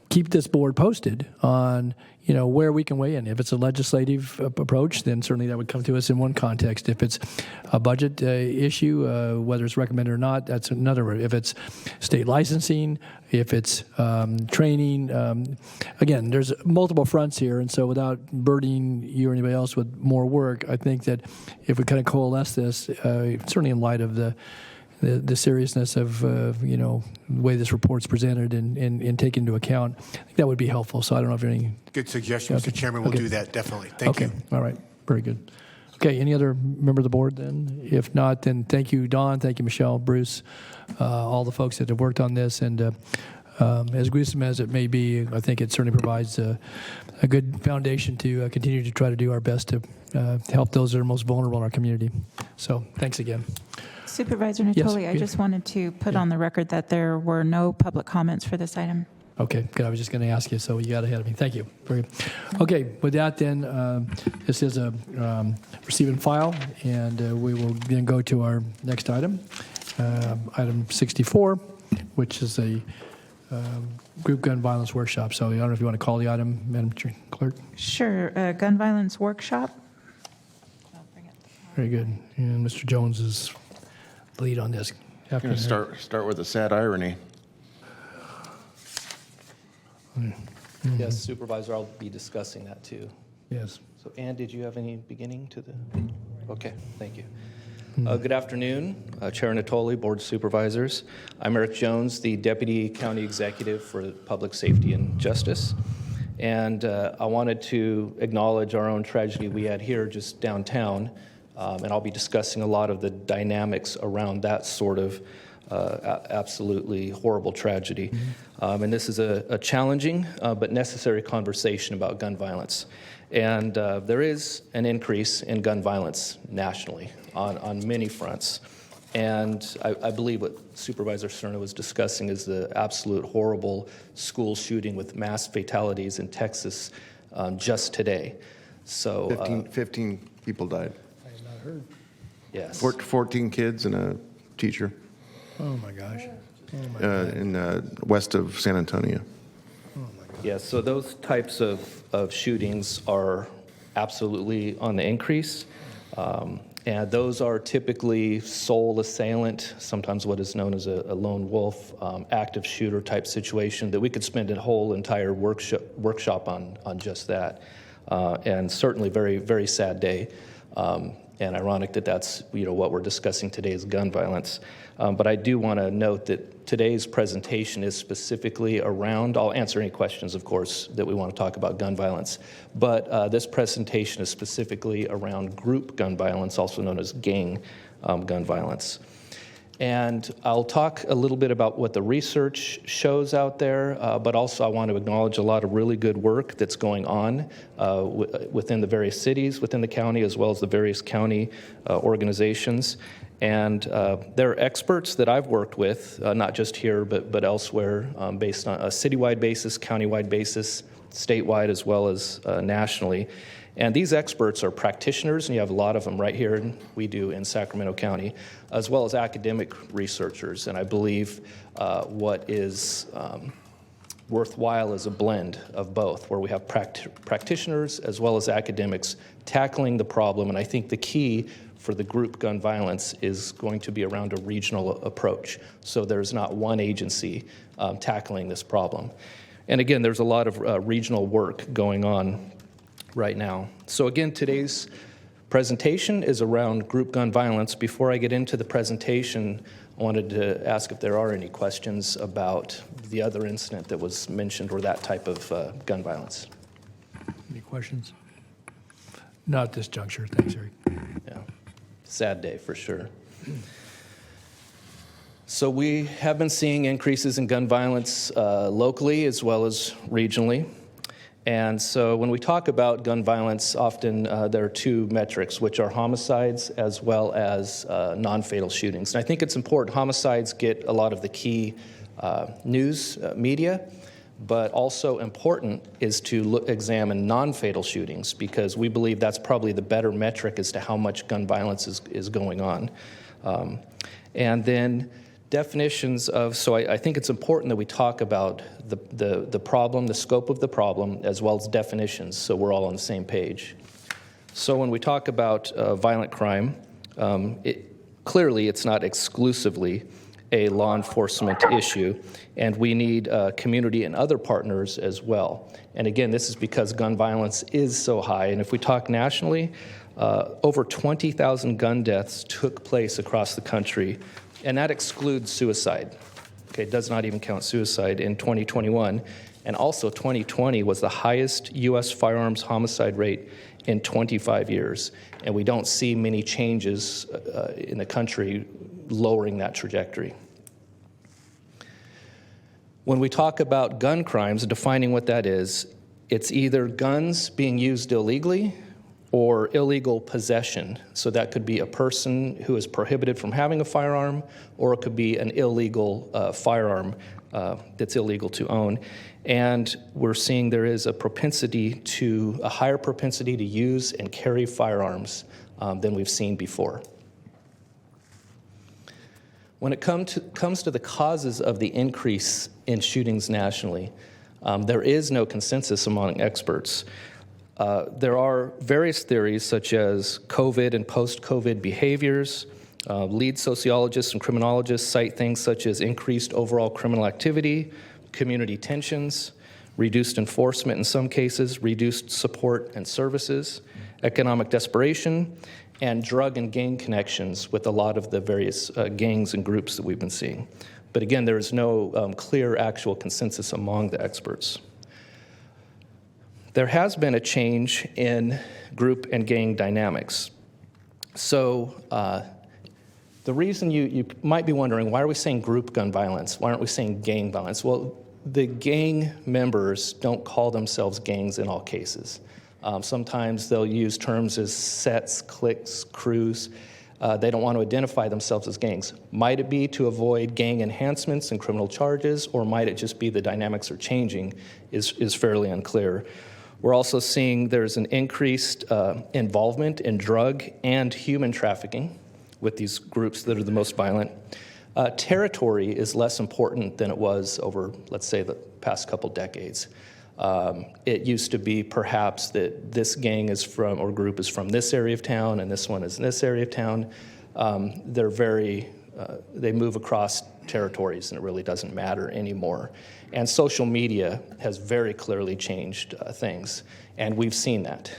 keep this board posted on, where we can weigh in. If it's a legislative approach, then certainly that would come to us in one context. If it's a budget issue, whether it's recommended or not, that's another. If it's state licensing, if it's training, again, there's multiple fronts here, and so without burdening you or anybody else with more work, I think that if we kind of coalesce this, certainly in light of the seriousness of the way this report's presented and taken into account, I think that would be helpful. So I don't know if there are any Good suggestion, Mr. Chairman. We'll do that, definitely. Thank you. All right. Very good. Okay. Any other member of the board then? If not, then thank you, Don. Thank you, Michelle, Bruce, all the folks that have worked on this. And as gruesome as it may be, I think it certainly provides a good foundation to continue to try to do our best to help those that are most vulnerable in our community. So thanks again. Supervisor Natoli, Yes, I just wanted to put on the record that there were no public comments for this item. Okay, good. I was just going to ask you, so you got ahead of me. Thank you. Very good. Okay, with that then, this is a receive and file, and we will then go to our next item, item 64, which is a group gun violence workshop. So I don't know if you want to call the item, Madam Clerk. Sure. Gun violence workshop. Very good. And Mr. Jones is lead on this. I'm going to start with a sad irony. Yes, Supervisor, I'll be discussing that too. Yes. So, Ann, did you have any beginning to the? Okay, thank you. Good afternoon, Chair Natoli, Board of Supervisors. I'm Eric Jones, the Deputy County Executive for Public Safety and Justice. And I wanted to acknowledge our own tragedy we had here just downtown. And I'll be discussing a lot of the dynamics around that sort of absolutely horrible tragedy. And this is a challenging but necessary conversation about gun violence. And there is an increase in gun violence nationally on many fronts. And I believe what Supervisor Cerna was discussing is the absolute horrible school shooting with mass fatalities in Texas just today. So 15 people died. I have not heard. Yes. 14 kids and a teacher. Oh my gosh. In west of San Antonio. Yes, so those types of shootings are absolutely on the increase. And those are typically sole assailant, sometimes what is known as a lone wolf, active shooter type situation that we could spend a whole entire workshop on just that. And certainly very, very sad day. And ironic that that's what we're discussing today is gun violence. But I do want to note that today's presentation is specifically around, I'll answer any questions, of course, that we want to talk about gun violence. But this presentation is specifically around group gun violence, also known as gang gun violence. And I'll talk a little bit about what the research shows out there, but also I want to acknowledge a lot of really good work that's going on within the various cities within the county, as well as the various county organizations. And there are experts that I've worked with, not just here, but elsewhere, based on a citywide basis, countywide basis, statewide, as well as nationally. And these experts are practitioners, and you have a lot of them right here, we do in Sacramento County, as well as academic researchers. And I believe what is worthwhile is a blend of both, where we have practitioners as well as academics tackling the problem. And I think the key for the group gun violence is going to be around a regional approach. So there's not one agency tackling this problem. And again, there's a lot of regional work going on right now. So again, today's presentation is around group gun violence. Before I get into the presentation, I wanted to ask if there are any questions about the other incident that was mentioned or that type of gun violence. Any questions? Not at this juncture. Thanks, Eric. Yeah, sad day for sure. So we have been seeing increases in gun violence locally as well as regionally. And so when we talk about gun violence, often there are two metrics, which are homicides as well as non-fatal shootings. And I think it's important. Homicides get a lot of the key news media, but also important is to examine non-fatal shootings, because we believe that's probably the better metric as to how much gun violence is going on. And then definitions of, so I think it's important that we talk about the problem, the scope of the problem, as well as definitions, so we're all on the same page. So when we talk about violent crime, clearly it's not exclusively a law enforcement issue, and we need community and other partners as well. And again, this is because gun violence is so high, and if we talk nationally, over 20,000 gun deaths took place across the country, and that excludes suicide. Okay, it does not even count suicide in 2021. And also 2020 was the highest U.S. firearms homicide rate in 25 years. And we don't see many changes in the country lowering that trajectory. When we talk about gun crimes, defining what that is, it's either guns being used illegally or illegal possession. So that could be a person who is prohibited from having a firearm, or it could be an illegal firearm that's illegal to own. And we're seeing there is a higher propensity to use and carry firearms than we've seen before. When it comes to the causes of the increase in shootings nationally, there is no consensus among experts. There are various theories such as COVID and post-COVID behaviors. Lead sociologists and criminologists cite things such as increased overall criminal activity, community tensions, reduced enforcement in some cases, reduced support and services, economic desperation, and drug and gang connections with a lot of the various gangs and groups that we've been seeing. But again, there is no clear actual consensus among the experts. There has been a change in group and gang dynamics. So the reason you might be wondering, why are we saying group gun violence? Why aren't we saying gang violence? Well, the gang members don't call themselves gangs in all cases. Sometimes they'll use terms as sets, cliques, crews. They don't want to identify themselves as gangs. Might it be to avoid gang enhancements and criminal charges, or might it just be the dynamics are changing is fairly unclear. We're also seeing there's an increased involvement in drug and human trafficking with these groups that are the most violent. Territory is less important than it was over, let's say, the past couple decades. It used to be perhaps that this gang is from, or group is from this area of town, and this one is in this area of town. They move across territories, and it really doesn't matter anymore. And social media has very clearly changed things, and we've seen that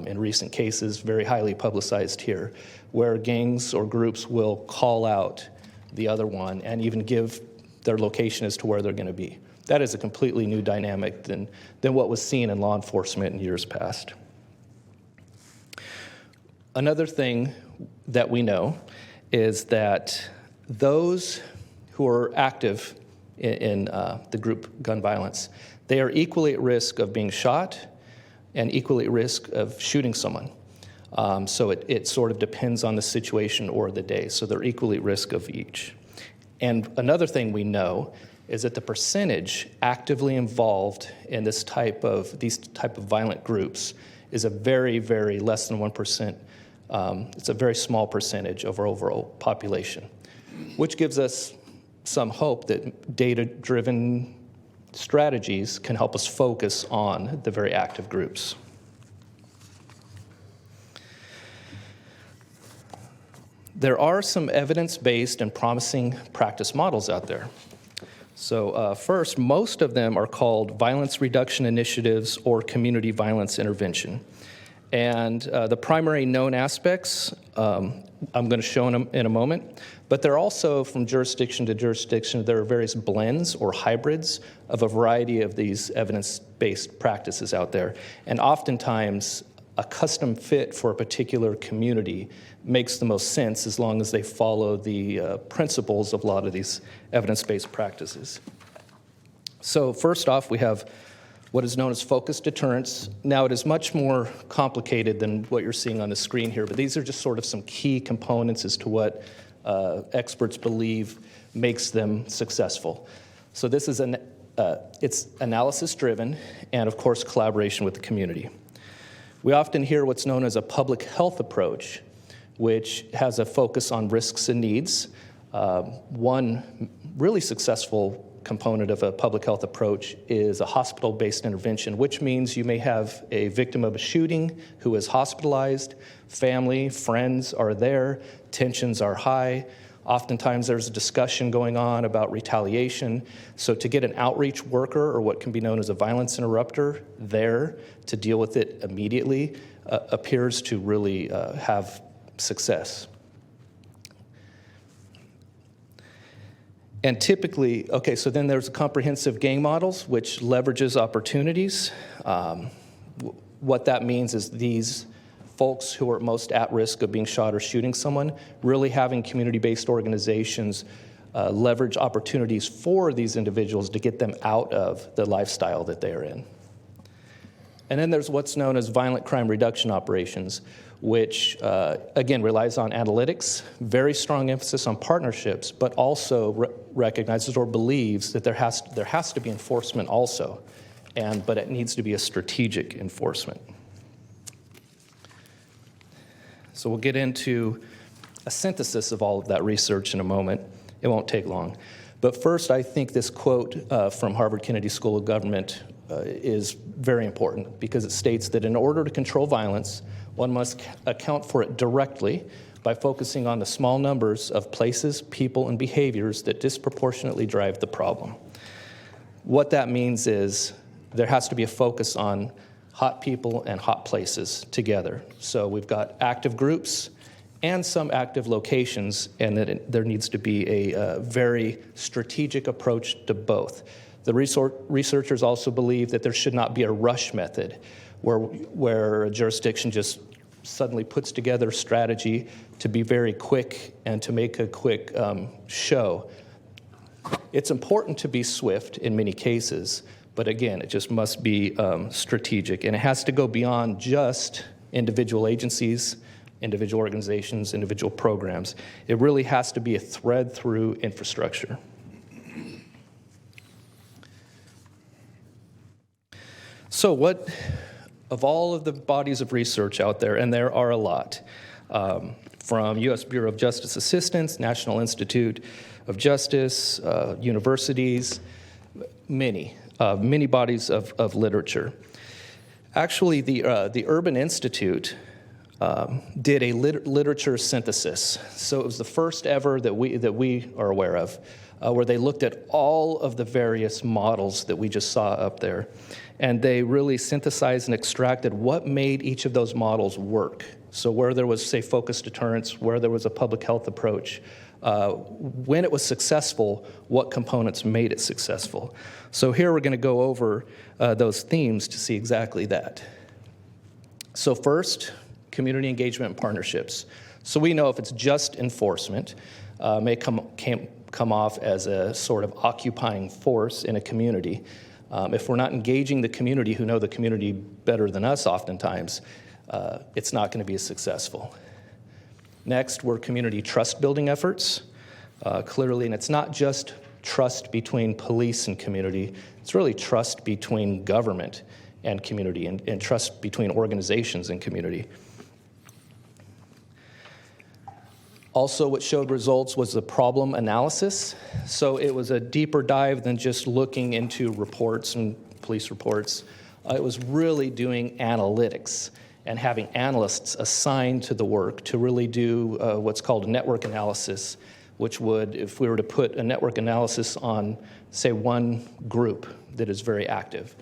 in recent cases, very highly publicized here, where gangs or groups will call out the other one and even give their location as to where they're going to be. That is a completely new dynamic than what was seen in law enforcement in years past. Another thing that we know is that those who are active in the group gun violence, they are equally at risk of being shot and equally at risk of shooting someone. So it sort of depends on the situation or the day. So they're equally at risk of each. And another thing we know is that the percentage actively involved in these type of violent groups is a very, very less than 1%. It's a very small percentage of our overall population, which gives us some hope that data-driven strategies can help us focus on the very active groups. There are some evidence-based and promising practice models out there. So first, most of them are called violence reduction initiatives or community violence intervention. And the primary known aspects I'm going to show in a moment, but they're also from jurisdiction to jurisdiction. There are various blends or hybrids of a variety of these evidence-based practices out there. And oftentimes, a custom fit for a particular community makes the most sense as long as they follow the principles of a lot of these evidence-based practices. So first off, we have what is known as focused deterrence. Now, it is much more complicated than what you're seeing on the screen here, but these are just sort of some key components as to what experts believe makes them successful. So this is it's analysis-driven and, of course, collaboration with the community. We often hear what's known as a public health approach, which has a focus on risks and needs. One really successful component of a public health approach is a hospital-based intervention, which means you may have a victim of a shooting who is hospitalized, family, friends are there, tensions are high. Oftentimes there's a discussion going on about retaliation. So to get an outreach worker, or what can be known as a violence interrupter, there to deal with it immediately appears to really have success. And typically, okay, so then there's comprehensive gang models, which leverages opportunities. What that means is these folks who are most at risk of being shot or shooting someone, really having community-based organizations leverage opportunities for these individuals to get them out of the lifestyle that they are in. And then there's what's known as violent crime reduction operations, which, again, relies on analytics, very strong emphasis on partnerships, but also recognizes or believes that there has to be enforcement also, but it needs to be a strategic enforcement. So we'll get into a synthesis of all of that research in a moment. It won't take long. But first, I think this quote from Harvard Kennedy School of Government is very important, because it states that in order to control violence, one must account for it directly by focusing on the small numbers of places, people, and behaviors that disproportionately drive the problem. What that means is there has to be a focus on hot people and hot places together. So we've got active groups and some active locations, and that there needs to be a very strategic approach to both. The researchers also believe that there should not be a rush method where a jurisdiction just suddenly puts together a strategy to be very quick and to make a quick show. It's important to be swift in many cases, but again, it just must be strategic, and it has to go beyond just individual agencies, individual organizations, individual programs. It really has to be a thread through infrastructure. So what, of all of the bodies of research out there, and there are a lot, from U.S. Bureau of Justice Assistance, National Institute of Justice, universities, many bodies of literature. Actually, the Urban Institute did a literature synthesis. So it was the first ever that we are aware of, where they looked at all of the various models that we just saw up there. And they really synthesized and extracted what made each of those models work. So where there was, say, focused deterrence, where there was a public health approach, when it was successful, what components made it successful. So here we're going to go over those themes to see exactly that. So first, community engagement and partnerships. So we know if it's just enforcement, may come off as a sort of occupying force in a community. If we're not engaging the community, who know the community better than us oftentimes, it's not going to be as successful. Next, we're community trust building efforts, clearly, and it's not just trust between police and community, it's really trust between government and community, and trust between organizations and community. Also, what showed results was the problem analysis. So it was a deeper dive than just looking into reports and police reports. It was really doing analytics and having analysts assigned to the work to really do what's called a network analysis, which would, if we were to put a network analysis on, say, one group that is very active,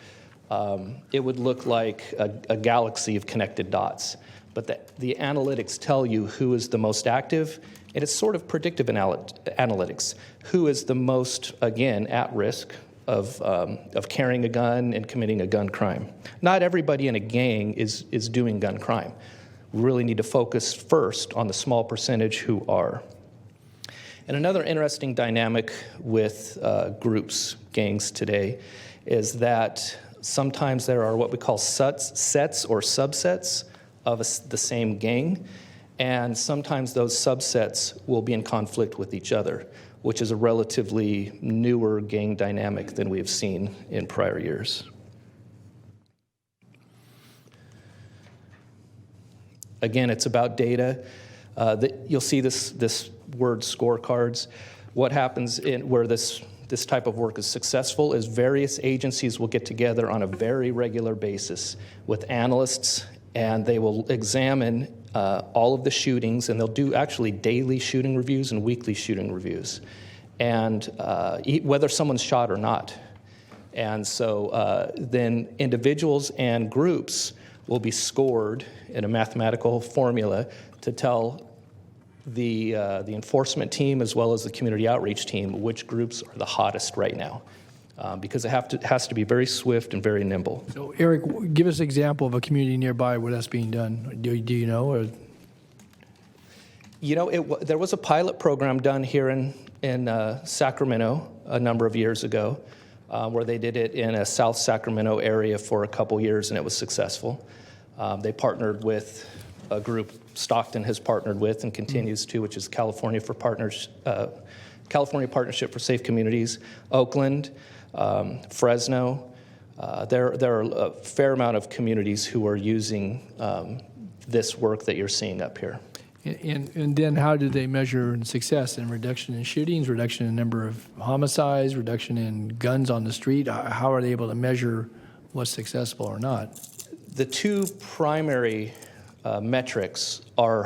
it would look like a galaxy of connected dots. But the analytics tell you who is the most active, and it's sort of predictive analytics. Who is the most, again, at risk of carrying a gun and committing a gun crime? Not everybody in a gang is doing gun crime. We really need to focus first on the small percentage who are. And another interesting dynamic with groups, gangs today, is that sometimes there are what we call sets or subsets of the same gang, and sometimes those subsets will be in conflict with each other, which is a relatively newer gang dynamic than we have seen in prior years. Again, it's about data. You'll see this word scorecards. What happens where this type of work is successful is various agencies will get together on a very regular basis with analysts, and they will examine all of the shootings, and they'll do actually daily shooting reviews and weekly shooting reviews, and whether someone's shot or not. And so then individuals and groups will be scored in a mathematical formula to tell the enforcement team as well as the community outreach team which groups are the hottest right now. Because it has to be very swift and very nimble. So, Eric, give us an example of a community nearby where that's being done. Do you know? Or? You know, there was a pilot program done here in Sacramento a number of years ago where they did it in a South Sacramento area for a couple years, and it was successful. They partnered with a group Stockton has partnered with and continues to, which is California Partnership for Safe Communities, Oakland, Fresno. There are a fair amount of communities who are using this work that you're seeing up here. And then how do they measure success in reduction in shootings, reduction in number of homicides, reduction in guns on the street? How are they able to measure what's successful or not? The two primary metrics are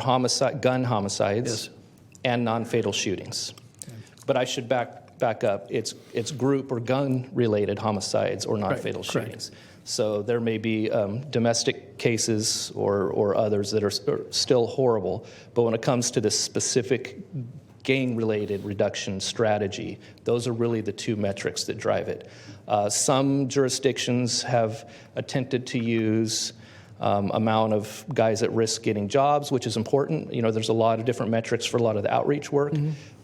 gun homicides and non-fatal shootings. But I should back up. It's group or gun-related homicides or non-fatal shootings. So there may be domestic cases or others that are still horrible, but when it comes to this specific gang-related reduction strategy, those are really the two metrics that drive it. Some jurisdictions have attempted to use amount of guys at risk getting jobs, which is important. You know, there's a lot of different metrics for a lot of the outreach work,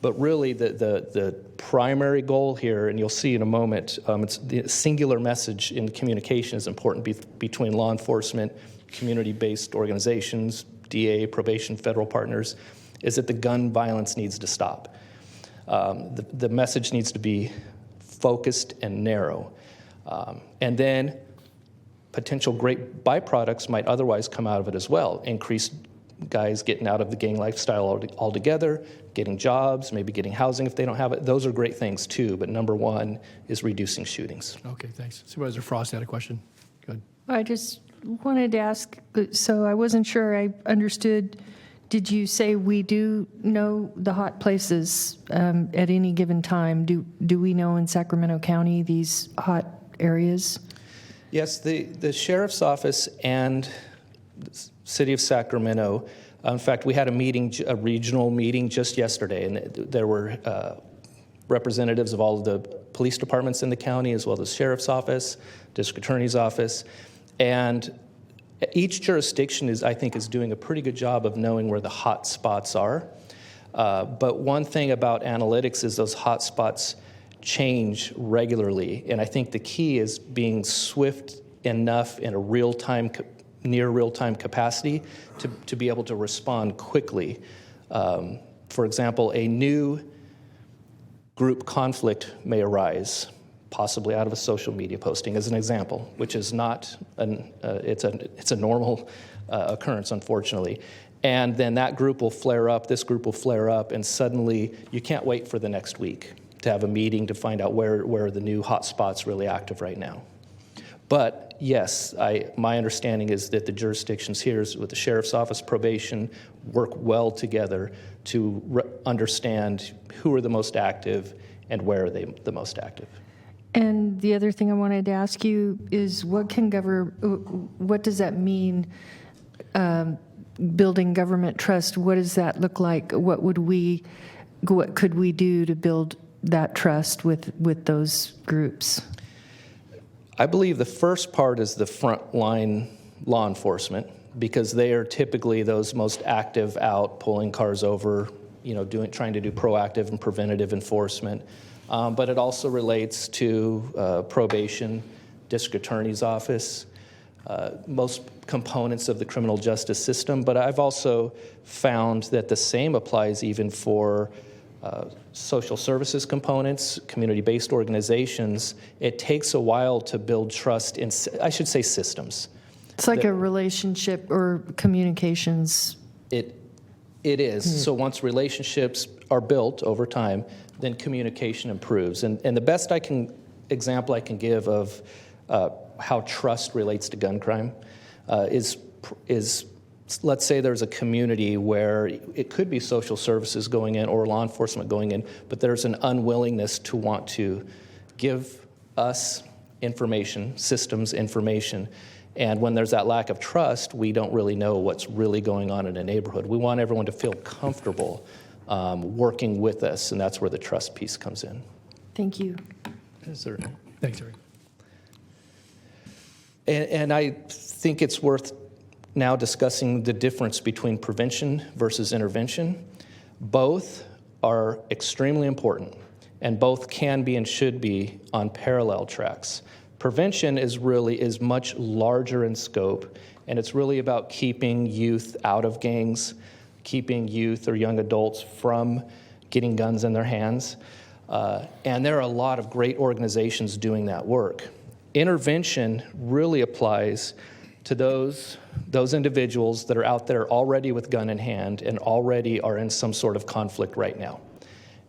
but really the primary goal here, and you'll see in a moment, it's the singular message in communication is important between law enforcement, community-based organizations, DA, probation, federal partners, is that the gun violence needs to stop. The message needs to be focused and narrow. And then potential great byproducts might otherwise come out of it as well. Increased guys getting out of the gang lifestyle altogether, getting jobs, maybe getting housing if they don't have it. Those are great things too, but number one is reducing shootings. Okay, thanks. Supervisor Frost had a question. Good. I just wanted to ask, so I wasn't sure I understood. Did you say we do know the hot places at any given time? Do we know in Sacramento County these hot areas? Yes, the sheriff's office and the city of Sacramento, in fact, we had a regional meeting just yesterday, and there were representatives of all of the police departments in the county, as well as sheriff's office, district attorney's office, and each jurisdiction I think is doing a pretty good job of knowing where the hot spots are. But one thing about analytics is those hot spots change regularly, and I think the key is being swift enough in a near real-time capacity to be able to respond quickly. For example, a new group conflict may arise, possibly out of a social media posting, as an example, which is not it's a normal occurrence, unfortunately. And then that group will flare up, this group will flare up, and suddenly you can't wait for the next week to have a meeting to find out where are the new hot spots really active right now. But yes, my understanding is that the jurisdictions here with the Sheriff's Office, probation, work well together to understand who are the most active and where are they the most active. And the other thing I wanted to ask you is what does that mean, building government trust? What does that look like? What could we do to build that trust with those groups? I believe the first part is the frontline law enforcement, because they are typically those most active out, pulling cars over, trying to do proactive and preventative enforcement. But it also relates to probation, district attorney's office, most components of the criminal justice system. But I've also found that the same applies even for social services components, community-based organizations. It takes a while to build trust in, I should say, systems. It's like a relationship or communications. It is. So once relationships are built over time, then communication improves. And the best example I can give of how trust relates to gun crime is let's say there's a community where it could be social services going in or law enforcement going in, but there's an unwillingness to want to give us information, systems information. And when there's that lack of trust, we don't really know what's really going on in a neighborhood. We want everyone to feel comfortable working with us, and that's where the trust piece comes in. Thank you. Certainly. Thanks, Terry. And I think it's worth now discussing the difference between prevention versus intervention. Both are extremely important, and both can be and should be on parallel tracks. Prevention is much larger in scope, and it's really about keeping youth out of gangs, keeping youth or young adults from getting guns in their hands. And there are a lot of great organizations doing that work. Intervention really applies to those individuals that are out there already with gun in hand and already are in some sort of conflict right now.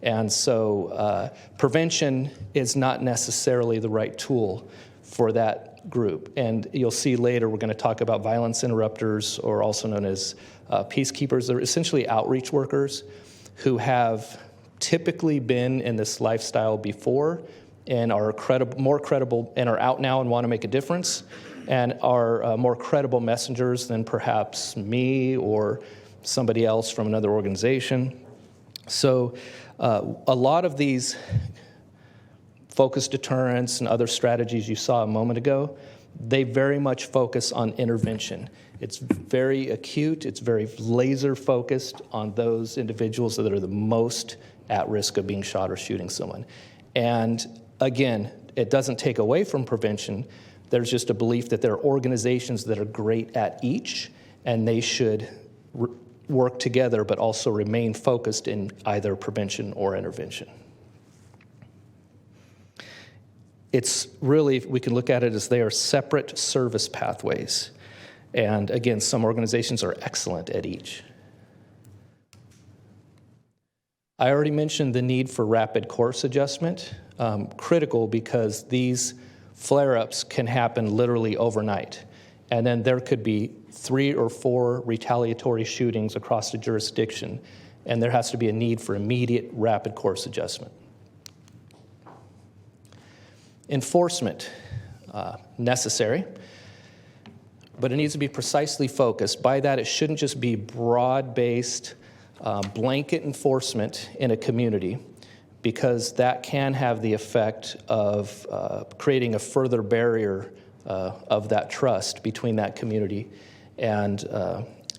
And so prevention is not necessarily the right tool for that group. And you'll see later we're going to talk about violence interrupters, or also known as peacekeepers. They're essentially outreach workers who have typically been in this lifestyle before and are more credible and are out now and want to make a difference, and are more credible messengers than perhaps me or somebody else from another organization. So a lot of these focus deterrence and other strategies you saw a moment ago, they very much focus on intervention. It's very acute, it's very laser focused on those individuals that are the most at risk of being shot or shooting someone. And again, it doesn't take away from prevention. There's just a belief that there are organizations that are great at each, and they should work together, but also remain focused in either prevention or intervention. It's really, we can look at it as they are separate service pathways. And again, some organizations are excellent at each. I already mentioned the need for rapid course adjustment, critical because these flare-ups can happen literally overnight. And then there could be 3 or 4 retaliatory shootings across the jurisdiction, and there has to be a need for immediate rapid course adjustment. Enforcement, necessary, but it needs to be precisely focused. By that, it shouldn't just be broad-based blanket enforcement in a community, because that can have the effect of creating a further barrier of that trust between that community and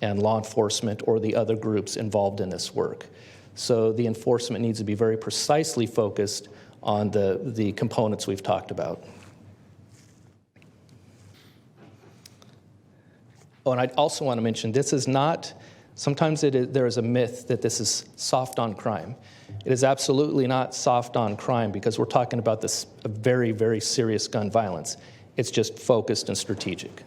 law enforcement or the other groups involved in this work. So the enforcement needs to be very precisely focused on the components we've talked about. Oh, and I also want to mention, this is not, sometimes there is a myth that this is soft on crime. It is absolutely not soft on crime, because we're talking about this very, very serious gun violence. It's just focused and strategic.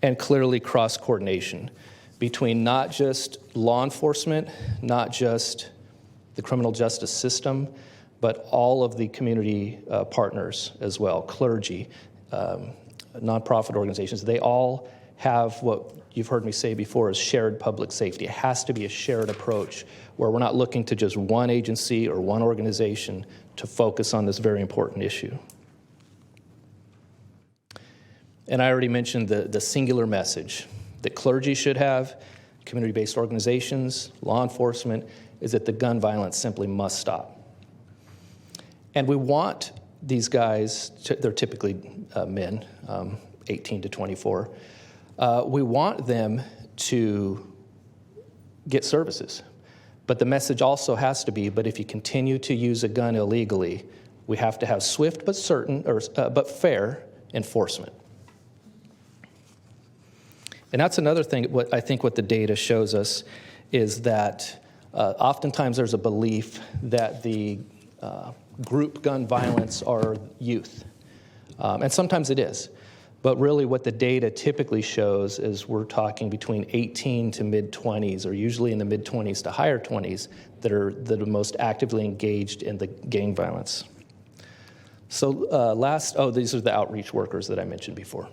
And clearly cross-coordination between not just law enforcement, not just the criminal justice system, but all of the community partners as well, clergy, nonprofit organizations, they all have what you've heard me say before is shared public safety. It has to be a shared approach where we're not looking to just one agency or one organization to focus on this very important issue. And I already mentioned the singular message that clergy should have, community-based organizations, law enforcement, is that the gun violence simply must stop. And we want these guys, they're typically men, 18 to 24, we want them to get services. But the message also has to be, but if you continue to use a gun illegally, we have to have swift but but fair enforcement. And that's another thing, what the data shows us is that oftentimes there's a belief that the group gun violence are youth. And sometimes it is. But really what the data typically shows is we're talking between 18 to mid-20s, or usually in the mid-20s to higher 20s, that are most actively engaged in the gang violence. So these are the outreach workers that I mentioned before.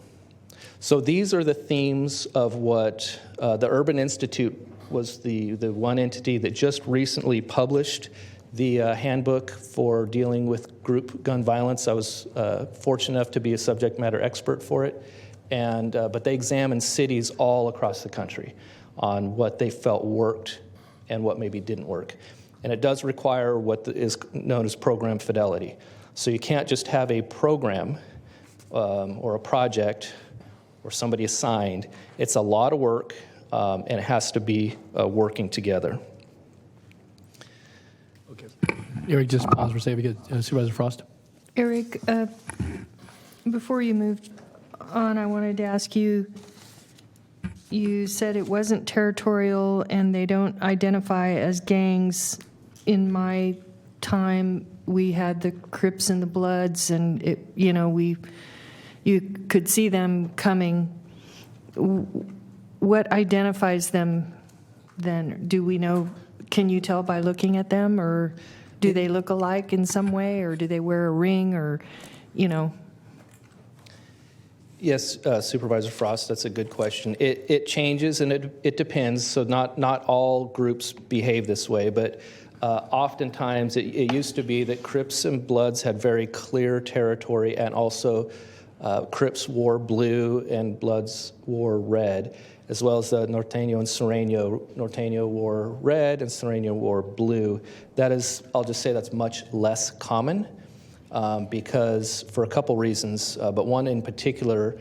So these are the themes of what the Urban Institute was the one entity that just recently published the handbook for dealing with group gun violence. I was fortunate enough to be a subject matter expert for it, but they examined cities all across the country on what they felt worked and what maybe didn't work. And it does require what is known as program fidelity. So you can't just have a program or a project or somebody assigned. It's a lot of work, and it has to be working together. Okay. Eric, just pause for a second. Supervisor Frost. Eric, before you moved on, I wanted to ask you, you said it wasn't territorial and they don't identify as gangs. In my time, we had the Crips and the Bloods, and you could see them coming. What identifies them then? Do we know? Can you tell by looking at them, or do they look alike in some way, or do they wear a ring, or, Yes, Supervisor Frost, that's a good question. It changes and it depends. So not all groups behave this way, but oftentimes it used to be that Crips and Bloods had very clear territory, and also Crips wore blue and Bloods wore red, as well as Norteño and Sereno. Norteño wore red and Sereno wore blue. That is, I'll just say that's much less common because for a couple reasons, but one in particular,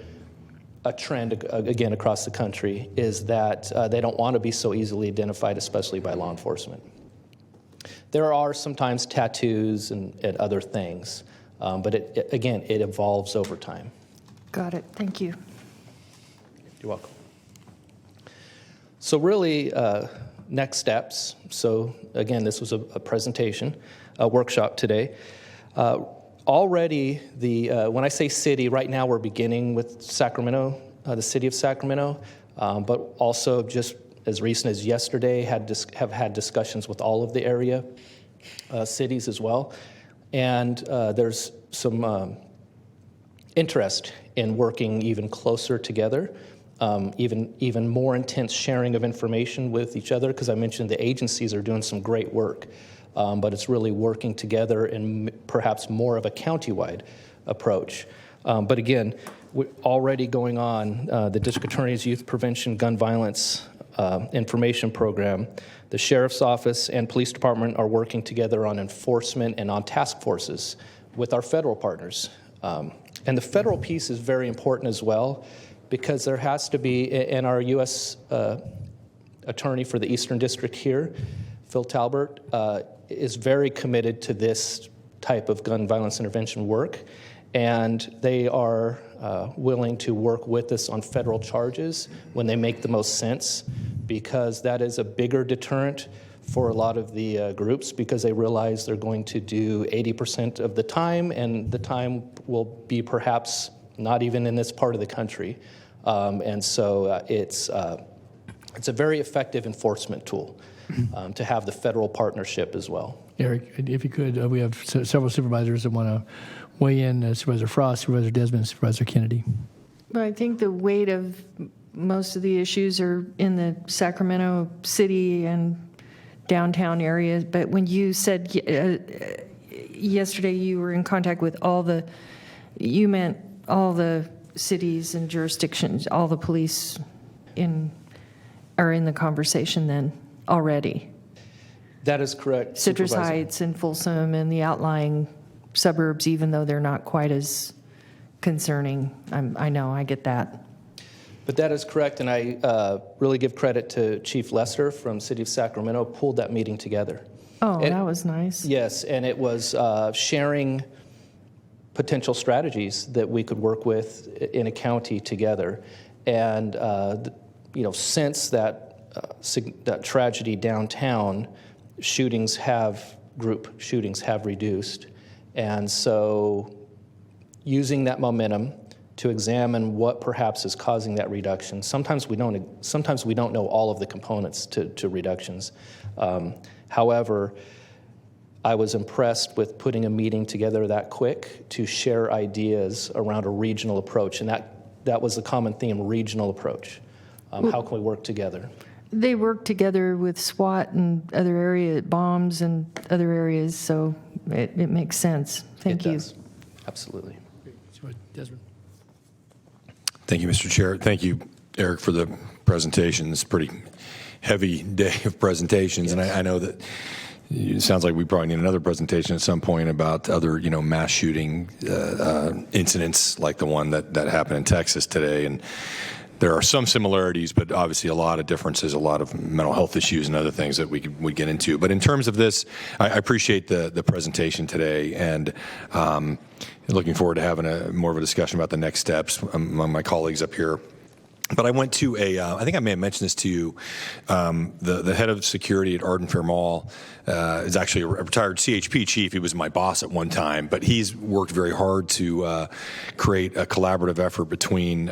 a trend, again, across the country, is that they don't want to be so easily identified, especially by law enforcement. There are sometimes tattoos and other things, but it evolves over time. Got it. Thank you. You're welcome. So really, next steps. So again, this was a presentation, a workshop today. Already, when I say city, right now we're beginning with Sacramento, the city of Sacramento, but also just as recent as yesterday have had discussions with all of the area cities as well. And there's some interest in working even closer together. Even more intense sharing of information with each other, because I mentioned the agencies are doing some great work, but it's really working together in perhaps more of a countywide approach. But again, we're already going on the District Attorney's Youth Prevention Gun Violence Information Program. The Sheriff's Office and Police Department are working together on enforcement and on task forces with our federal partners. And the federal piece is very important as well, because there has to be, and our U.S. Attorney for the Eastern District here, Phil Talbert, is very committed to this type of gun violence intervention work, and they are willing to work with us on federal charges when they make the most sense, because that is a bigger deterrent for a lot of the groups, because they realize they're going to do 80% of the time, and the time will be perhaps not even in this part of the country. And so it's it's a very effective enforcement tool to have the federal partnership as well. Eric, if you could, we have several supervisors that want to weigh in, Supervisor Frost, Supervisor Desmond, Supervisor Kennedy. Well, I think the weight of most of the issues are in the Sacramento city and downtown areas, but when you said yesterday you were in contact with you meant all the cities and jurisdictions, all the police are in the conversation then already? That is correct. Citrus Supervisor. Heights and Folsom and the outlying suburbs, even though they're not quite as concerning. I know, I get that. But that is correct, and I really give credit to Chief Lester from City of Sacramento, pulled that meeting together. Oh, that was nice. Yes, and it was sharing potential strategies that we could work with in a county together. And, since that tragedy downtown, group shootings have reduced. And so using that momentum to examine what perhaps is causing that reduction. Sometimes we don't know all of the components to reductions. However, I was impressed with putting a meeting together that quick to share ideas around a regional approach, and that was the common theme: regional approach. How can we work together? They work together with SWAT and other area bombs and other areas, so it makes sense. Thank you. Does. Absolutely. Desmond. Thank you, Mr. Chair. Thank you, Eric, for the presentation. It's a pretty heavy day of presentations, and I know that it sounds like we probably need another presentation at some point about other, mass shooting incidents like the one that happened in Texas today. And there are some similarities, but obviously a lot of differences, a lot of mental health issues and other things that we get into. But in terms of this, I appreciate the presentation today, and looking forward to having more of a discussion about the next steps among my colleagues up here. But I went to I think I may have mentioned this to you, the head of security at Arden Fair Mall is actually a retired CHP chief. He was my boss at one time, but he's worked very hard to create a collaborative effort between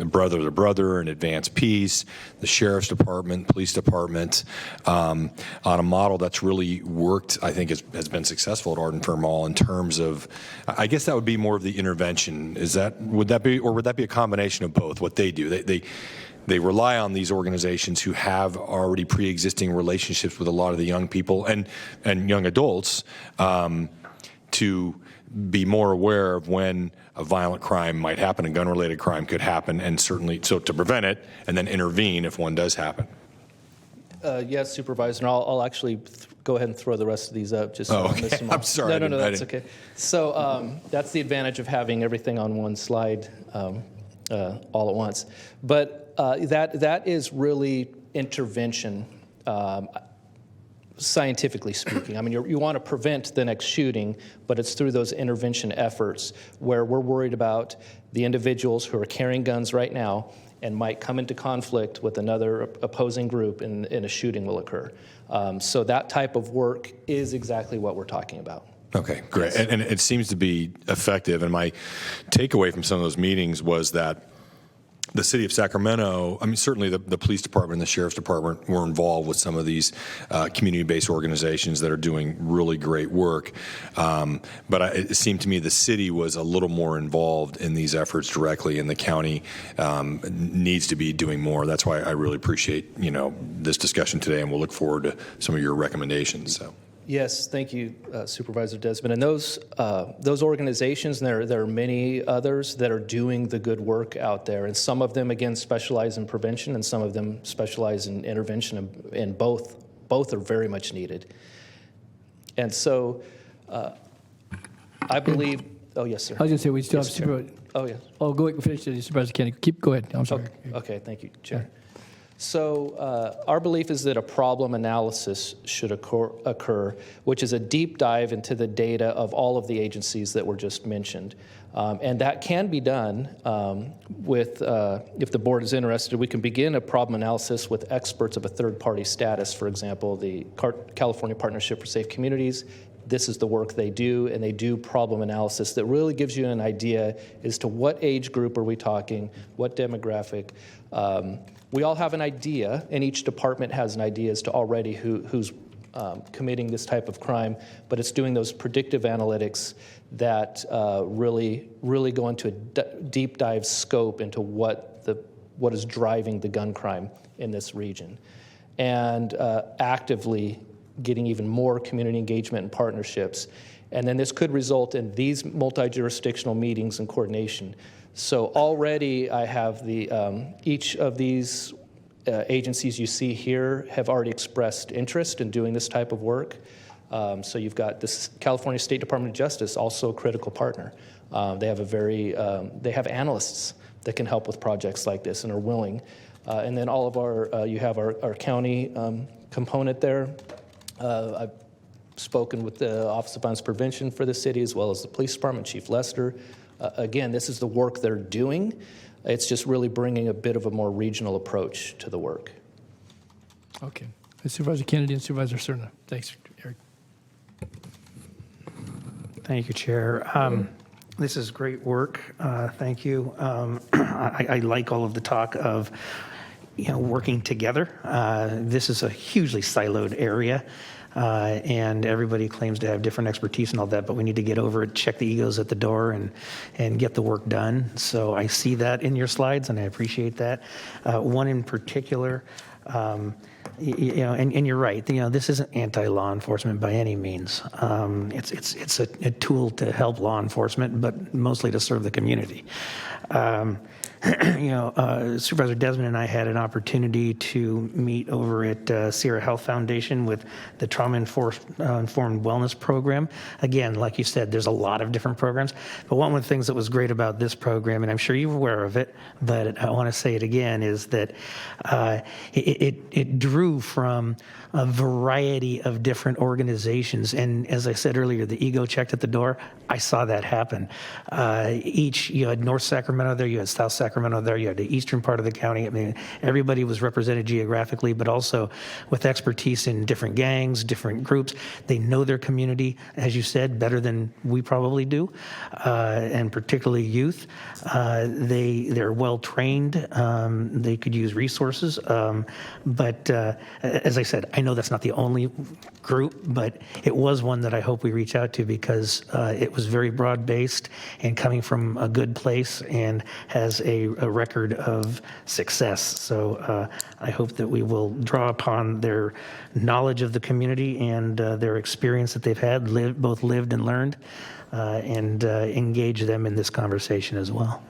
Brother to Brother and Advanced Peace, the Sheriff's Department, Police Department, on a model that's really worked, I think has been successful at Arden Fair Mall in terms of, I guess that would be more of the intervention. Would that be a combination of both, what they do? They rely on these organizations who have already pre-existing relationships with a lot of the young people and young adults to be more aware of when a violent crime might happen, a gun-related crime could happen, and certainly so to prevent it and then intervene if one does happen. Yes, Supervisor, and I'll actually go ahead and throw the rest of these up just so I don't miss them all. I'm sorry. No, that's okay. So that's the advantage of having everything on one slide all at once. But that is really intervention, scientifically speaking. I mean, you want to prevent the next shooting, but it's through those intervention efforts where we're worried about the individuals who are carrying guns right now and might come into conflict with another opposing group and a shooting will occur. So that type of work is exactly what we're talking about. Okay, great. Yes. And it seems to be effective. And my takeaway from some of those meetings was that the city of Sacramento, I mean, certainly the police department and the sheriff's department were involved with some of these community-based organizations that are doing really great work. But it seemed to me the city was a little more involved in these efforts directly, and the county needs to be doing more. That's why I really appreciate, this discussion today, and we'll look forward to some of your recommendations. So. Yes, thank you, Supervisor Desmond. And those organizations, and there are many others that are doing the good work out there. And some of them, again, specialize in prevention, and some of them specialize in intervention, and both are very much needed. And so I believe, oh, yes, sir. I was going to say we still have Supervisor. Oh, yes. Oh, go ahead, finish, Supervisor Kennedy. Go ahead. I'm sorry. Okay, thank you, Chair. So our belief is that a problem analysis should occur, which is a deep dive into the data of all of the agencies that were just mentioned. And that can be done with, if the board is interested, we can begin a problem analysis with experts of a third-party status, for example, the California Partnership for Safe Communities, this is the work they do, and they do problem analysis that really gives you an idea as to what age group are we talking, what demographic. We all have an idea, and each department has an idea as to already who's committing this type of crime, but it's doing those predictive analytics that really go into a deep dive scope into what is driving the gun crime in this region, and actively getting even more community engagement and partnerships. And then this could result in these multi-jurisdictional meetings and coordination. So already I have each of these agencies you see here have already expressed interest in doing this type of work. So you've got this California State Department of Justice, also a critical partner. They have analysts that can help with projects like this and are willing. And then all of you have our county component there. I've spoken with the Office of Violence Prevention for the city, as well as the police department, Chief Lester. Again, this is the work they're doing. It's just really bringing a bit of a more regional approach to the work. Okay. Supervisor Kennedy and Supervisor Cerna. Thanks, Eric. Thank you, Chair. This is great work. Thank you. I like all of the talk of working together. This is a hugely siloed area, and everybody claims to have different expertise and all that, but we need to get over it, check the egos at the door, and get the work done. So I see that in your slides, and I appreciate that. One in particular, and you're right. This isn't anti-law enforcement by any means. It's a tool to help law enforcement, but mostly to serve the community. Supervisor Desmond and I had an opportunity to meet over at Sierra Health Foundation with the Trauma-Informed Wellness Program. Again, like you said, there's a lot of different programs, but one of the things that was great about this program, and I'm sure you're aware of it, but I want to say it again, is that it drew from a variety of different organizations. And as I said earlier, the ego checked at the door. I saw that happen. You had North Sacramento there, you had South Sacramento there, you had the eastern part of the county. I mean, everybody was represented geographically, but also with expertise in different gangs, different groups. They know their community, as you said, better than we probably do, and particularly youth. They're well trained. They could use resources. But as I said, I know that's not the only group, but it was one that I hope we reach out to because it was very broad-based and coming from a good place and has a record of success. So I hope that we will draw upon their knowledge of the community and their experience that they've had, both lived and learned, and engage them in this conversation as well.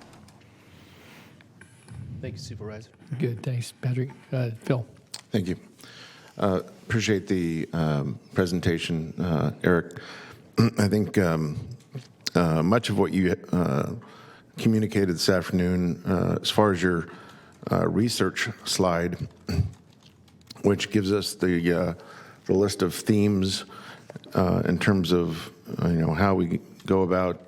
Thank you, Supervisor. Good, thanks, Patrick. Phil. Thank you. Appreciate the presentation, Eric. I think much of what you communicated this afternoon, as far as your research slide, which gives us the list of themes in terms of how we go about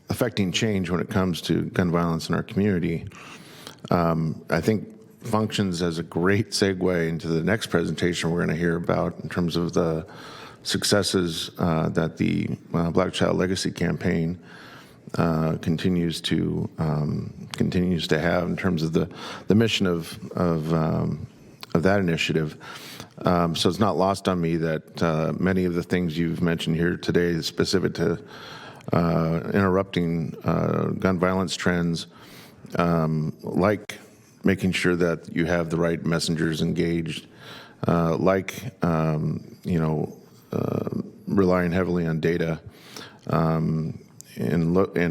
affecting change when it comes to gun violence in our community, I think functions as a great segue into the next presentation we're going to hear about in terms of the successes that the Black Child Legacy Campaign continues to have in terms of the mission of that initiative. So it's not lost on me that many of the things you've mentioned here today, specific to interrupting gun violence trends, like making sure that you have the right messengers engaged, relying heavily on data, and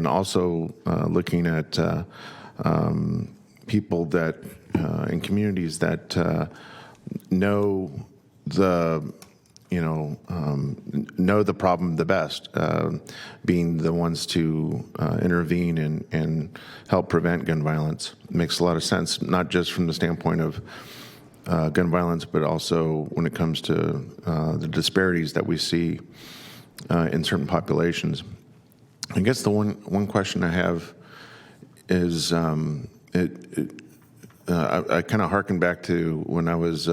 also looking at people that in communities that know the problem the best, being the ones to intervene and help prevent gun violence. It makes a lot of sense, not just from the standpoint of gun violence, but also when it comes to the disparities that we see in certain populations. I guess the one question I have is, I kind of harken back to when I was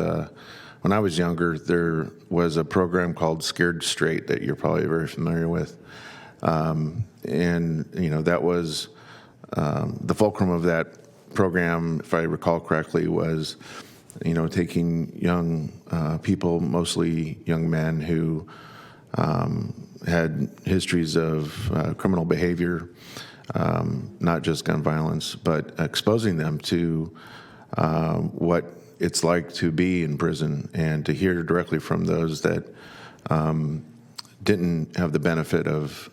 when I was younger, there was a program called Scared Straight that you're probably very familiar with. And, that was the fulcrum of that program, if I recall correctly, was, taking young people, mostly young men who had histories of criminal behavior, not just gun violence, but exposing them to what it's like to be in prison and to hear directly from those that didn't have the benefit of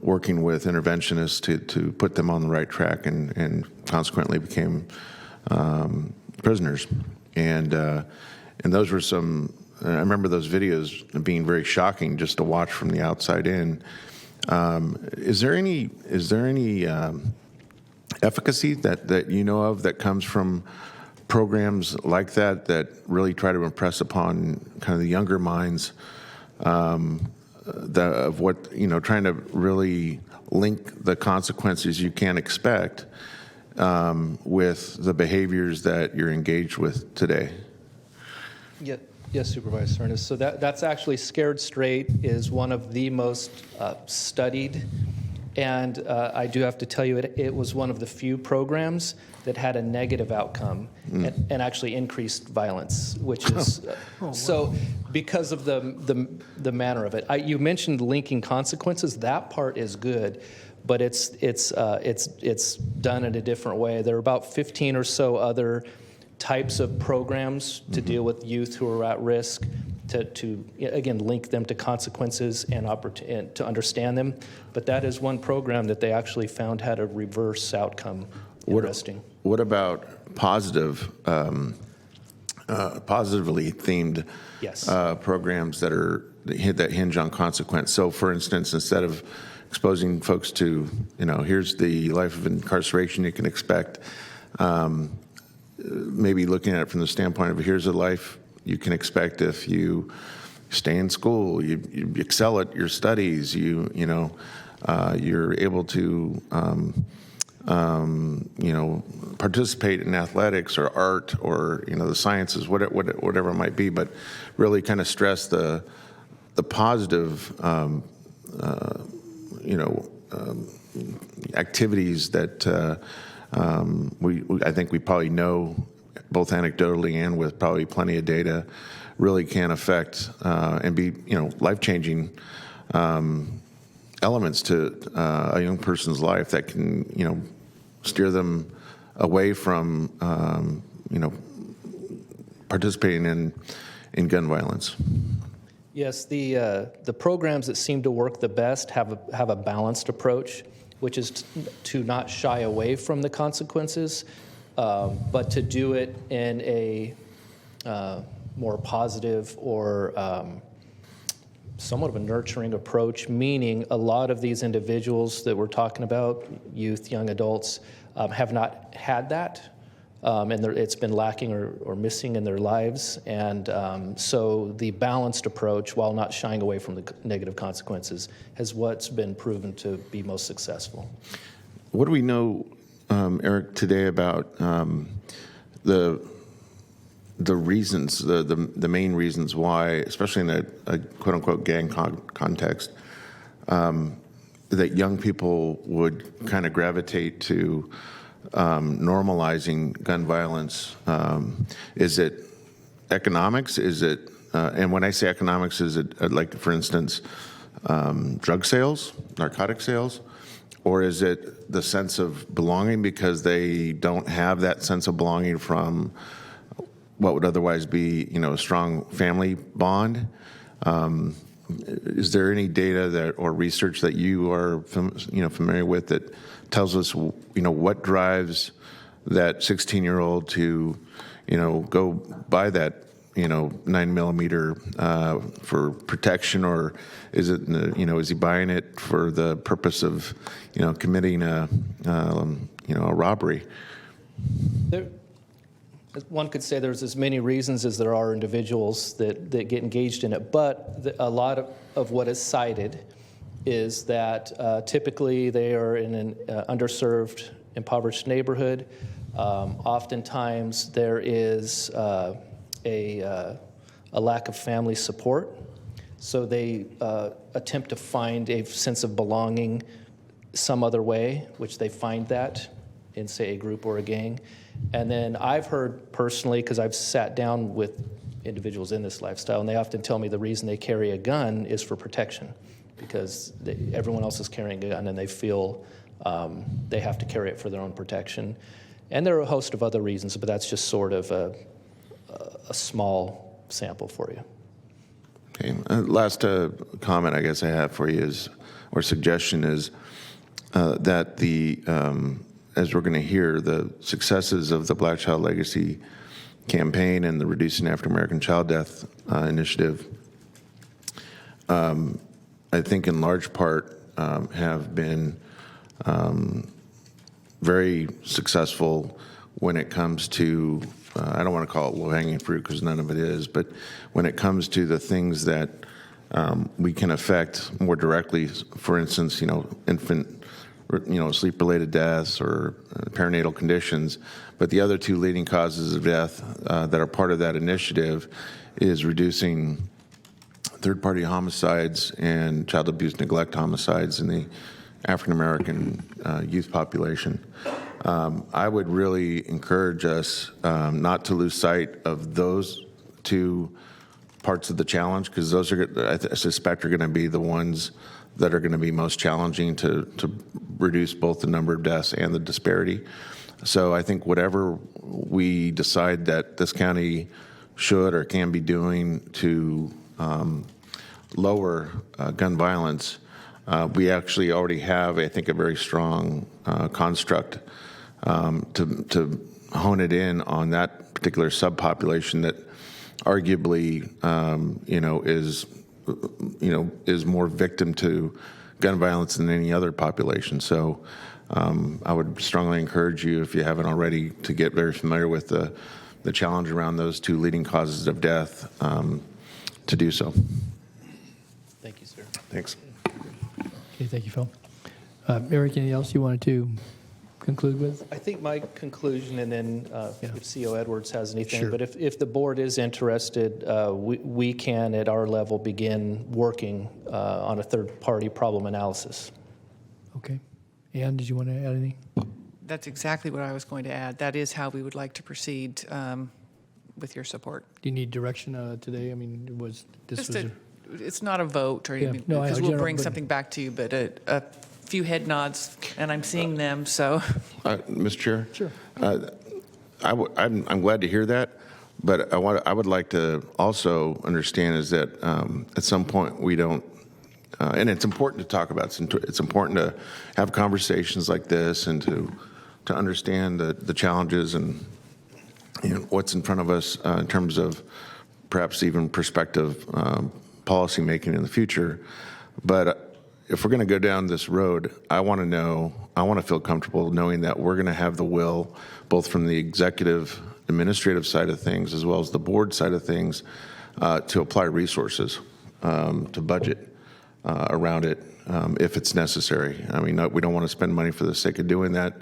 working with interventionists to put them on the right track and consequently became prisoners. And those were some, I remember those videos being very shocking just to watch from the outside in. Is there any efficacy that you know of that comes from programs like that really try to impress upon kind of the younger minds of what, trying to really link the consequences you can expect with the behaviors that you're engaged with today? Yes, Supervisor Ernest. So that's actually Scared Straight is one of the most studied, and I do have to tell you, it was one of the few programs that had a negative outcome and actually increased violence, which is so because of the manner of it. You mentioned linking consequences. That part is good, but it's done in a different way. There are about 15 or so other types of programs to deal with youth who are at risk, to again link them to consequences and to understand them. But that is one program that they actually found had a reverse outcome. Interesting. What about positively themed programs that hinge on consequence? So, for instance, instead of exposing folks to, here's the life of incarceration you can expect, maybe looking at it from the standpoint of here's a life you can expect if you stay in school, you excel at your studies, you're able to participate in athletics or art or the sciences, whatever it might be, but really kind of stress the positive activities that I think we probably know, both anecdotally and with probably plenty of data, really can affect and be life-changing elements to a young person's life that can steer them away from participating in gun violence. Yes, the programs that seem to work the best have a balanced approach, which is to not shy away from the consequences, but to do it in a more positive or somewhat of a nurturing approach, meaning a lot of these individuals that we're talking about, youth, young adults, have not had that, and it's been lacking or missing in their lives. And so the balanced approach, while not shying away from the negative consequences, has what's been proven to be most successful. What do we know, Eric, today about the reasons, the main reasons why, especially in a quote-unquote gang context, that young people would kind of gravitate to normalizing gun violence? Is it economics? Is it, and when I say economics, is it like, for instance, drug sales, narcotic sales? Or is it the sense of belonging because they don't have that sense of belonging from what would otherwise be, a strong family bond? Is there any data or research that you are, familiar with that tells us, what drives that 16-year-old to, go buy that, 9mm for protection, or is it, is he buying it for the purpose of, committing a robbery? One could say there's as many reasons as there are individuals that get engaged in it, but a lot of what is cited is that typically they are in an underserved, impoverished neighborhood. Oftentimes there is a lack of family support. So they attempt to find a sense of belonging some other way, which they find that in, say, a group or a gang. And then I've heard personally, because I've sat down with individuals in this lifestyle, and they often tell me the reason they carry a gun is for protection, because everyone else is carrying a gun and they feel they have to carry it for their own protection. And there are a host of other reasons, but that's just sort of a small sample for you. Okay. Last comment I guess I have for you is, or suggestion is, that as we're going to hear, the successes of the Black Child Legacy campaign and the Reducing African American Child Death initiative, I think in large part have been very successful when it comes to, I don't want to call it low-hanging fruit because none of it is, but when it comes to the things that we can affect more directly, for instance, infant, sleep-related deaths or perinatal conditions. But the other two leading causes of death that are part of that initiative is reducing third-party homicides and child abuse neglect homicides in the African American youth population. I would really encourage us not to lose sight of those two parts of the challenge, because those are, I suspect, are going to be the ones that are going to be most challenging to reduce both the number of deaths and the disparity. So I think whatever we decide that this county should or can be doing to lower gun violence, we actually already have, I think, a very strong construct to hone it in on that particular subpopulation that arguably, is more victim to gun violence than any other population. So I would strongly encourage you, if you haven't already, to get very familiar with the challenge around those two leading causes of death, to do so. Thank you, sir. Thanks. Okay, thank you, Phil. Eric, anything else you wanted to conclude with? I think my conclusion, and then if CO Edwards has anything, Sure. but if the board is interested, we can, at our level, begin working on a third-party problem analysis. Okay. Ann, did you want to add anything? That's exactly what I was going to add. That is how we would like to proceed with your support. Do you need direction today? I mean, It's not a vote, or Yeah, no, I because know, we'll bring but- something back to you, but a few head nods, and I'm seeing them, so. Mr. Chair? Sure. I'm glad to hear that, but I would like to also understand is that at some point we don't, and it's important to talk about. It's important to have conversations like this and to understand the challenges and what's in front of us in terms of perhaps even prospective policy making in the future. But if we're going to go down this road, I want to feel comfortable knowing that we're going to have the will, both from the executive, administrative side of things, as well as the board side of things, to apply resources, to budget around it if it's necessary. I mean, we don't want to spend money for the sake of doing that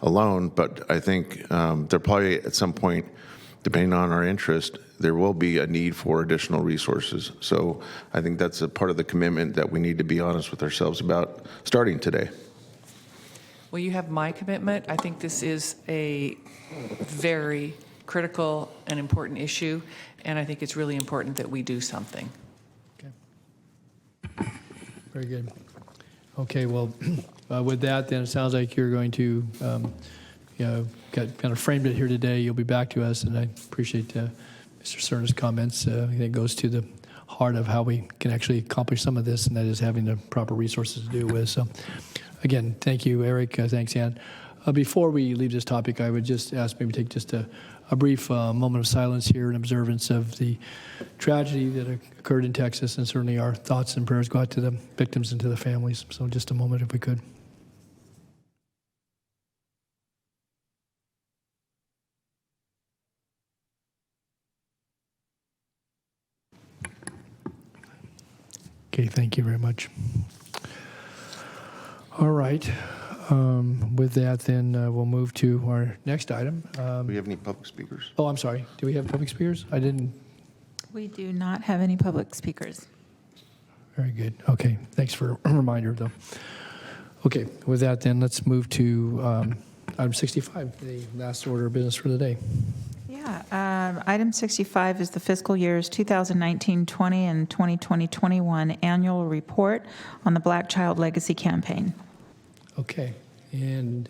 alone, but I think there probably at some point, depending on our interest, there will be a need for additional resources. So I think that's a part of the commitment that we need to be honest with ourselves about starting today. Well, you have my commitment. I think this is a very critical and important issue, and I think it's really important that we do something. Very good. Okay, well, with that, then it sounds like you're going to, kind of framed it here today. You'll be back to us, and I appreciate Mr. Cerna's comments. I think it goes to the heart of how we can actually accomplish some of this, and that is having the proper resources to do with. So, again, thank you, Eric. Thanks, Ann. Before we leave this topic, I would just ask maybe take just a brief moment of silence here in observance of the tragedy that occurred in Texas, and certainly our thoughts and prayers go out to the victims and to the families. So just a moment if we could. Okay, thank you very much. All right. With that, then we'll move to our next item. Do we have any public speakers? Oh, I'm sorry. Do we have public speakers? I didn't. We do not have any public speakers. Very good. Okay. Thanks for a reminder, though. Okay. With that, then let's move to item 65, the last order of business for the day. Yeah. Item 65 is the fiscal years 2019-20 and 2020-21 annual report on the Black Child Legacy Campaign. Okay. And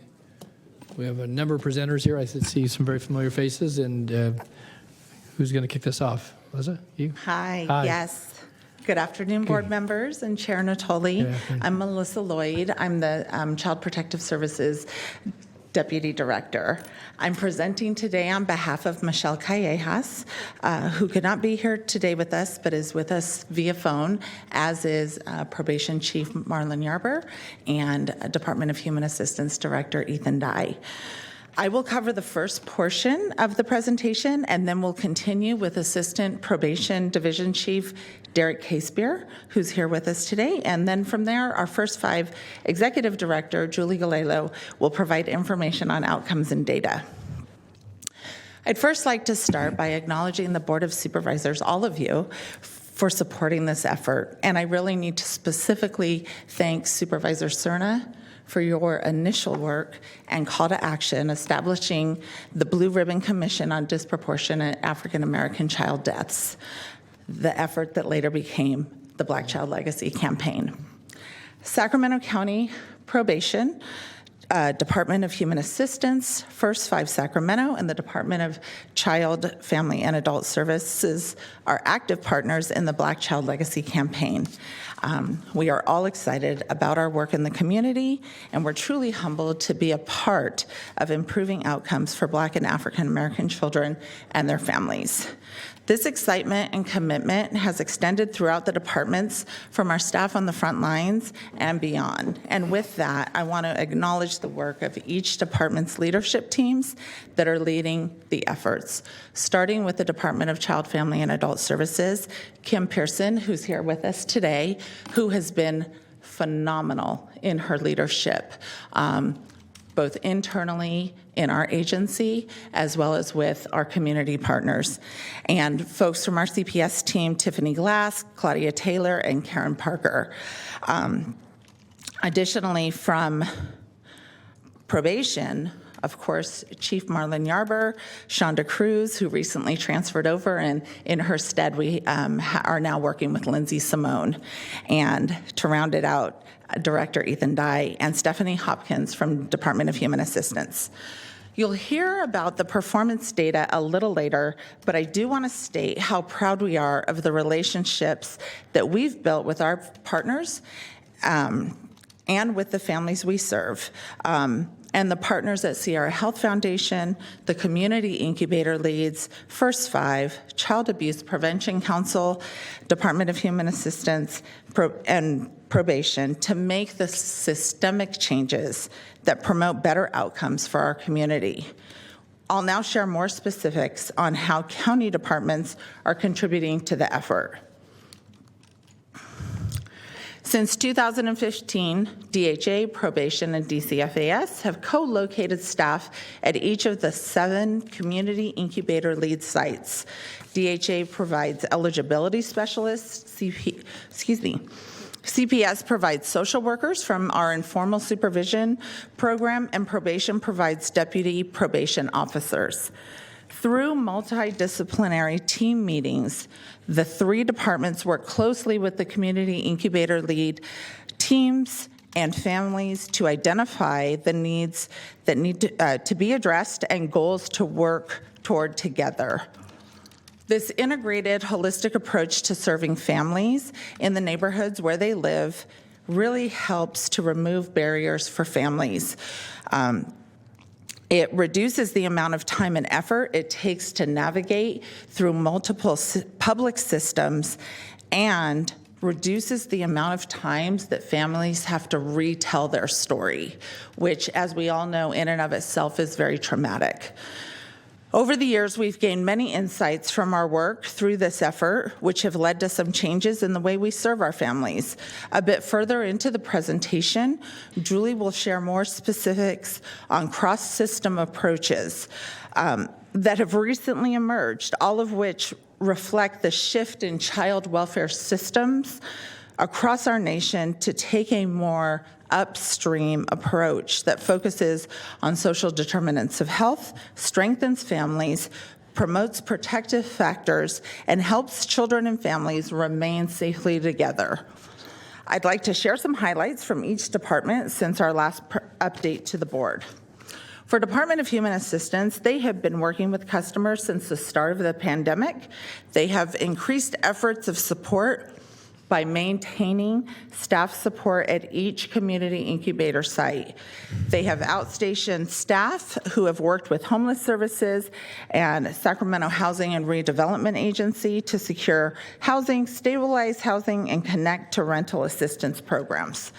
we have a number of presenters here. I see some very familiar faces. And who's going to kick this off? Liza, you? Hi. Hi. Yes. Good afternoon, board members and Chair Natoli. I'm Melissa Lloyd. I'm the Child Protective Services Deputy Director. I'm presenting today on behalf of Michelle Callejas, who could not be here today with us, but is with us via phone, as is Probation Chief Marlon Yarber and Department of Human Assistance Director Ethan Dye. I will cover the first portion of the presentation, and then we'll continue with Assistant Probation Division Chief Derek Casebeer, who's here with us today. And then from there, our first 5 Executive Director, Julie Galelo, will provide information on outcomes and data. I'd first like to start by acknowledging the Board of Supervisors, all of you, for supporting this effort. And I really need to specifically thank Supervisor Cerna for your initial work and call to action establishing the Blue Ribbon Commission on Disproportionate African American Child Deaths, the effort that later became the Black Child Legacy Campaign. Sacramento County Probation, Department of Human Assistance, First 5 Sacramento, and the Department of Child, Family, and Adult Services are active partners in the Black Child Legacy Campaign. We are all excited about our work in the community, and we're truly humbled to be a part of improving outcomes for Black and African American children and their families. This excitement and commitment has extended throughout the departments, from our staff on the front lines and beyond. And with that, I want to acknowledge the work of each department's leadership teams that are leading the efforts, starting with the Department of Child, Family, and Adult Services, Kim Pearson, who's here with us today, who has been phenomenal in her leadership, both internally in our agency as well as with our community partners. And folks from our CPS team, Tiffany Glass, Claudia Taylor, and Karen Parker. Additionally, from probation, of course, Chief Marlon Yarber, Shonda Cruz, who recently transferred over, and in her stead, we are now working with Lindsay Simone. And to round it out, Director Ethan Dye and Stephanie Hopkins from Department of Human Assistance. You'll hear about the performance data a little later, but I do want to state how proud we are of the relationships that we've built with our partners and with the families we serve. And the partners at Sierra Health Foundation, the Community Incubator Leads, First 5, Child Abuse Prevention Council, Department of Human Assistance, and Probation, to make the systemic changes that promote better outcomes for our community. I'll now share more specifics on how county departments are contributing to the effort. Since 2015, DHA, Probation, and DCFAS have co-located staff at each of the 7 Community Incubator Lead sites. DHA provides eligibility specialists, CPS provides social workers from our informal supervision program, and Probation provides deputy probation officers. Through multidisciplinary team meetings, the 3 departments work closely with the Community Incubator Lead teams and families to identify the needs that need to be addressed and goals to work toward together. This integrated, holistic approach to serving families in the neighborhoods where they live really helps to remove barriers for families. It reduces the amount of time and effort it takes to navigate through multiple public systems and reduces the amount of times that families have to retell their story, which, as we all know, in and of itself is very traumatic. Over the years, we've gained many insights from our work through this effort, which have led to some changes in the way we serve our families. A bit further into the presentation, Julie will share more specifics on cross-system approaches that have recently emerged, all of which reflect the shift in child welfare systems across our nation to take a more upstream approach that focuses on social determinants of health, strengthens families, promotes protective factors, and helps children and families remain safely together. I'd like to share some highlights from each department since our last update to the board. For Department of Human Assistance, they have been working with customers since the start of the pandemic. They have increased efforts of support by maintaining staff support at each community incubator site. They have outstationed staff who have worked with homeless services and Sacramento Housing and Redevelopment Agency to secure housing, stabilize housing, and connect to rental assistance programs.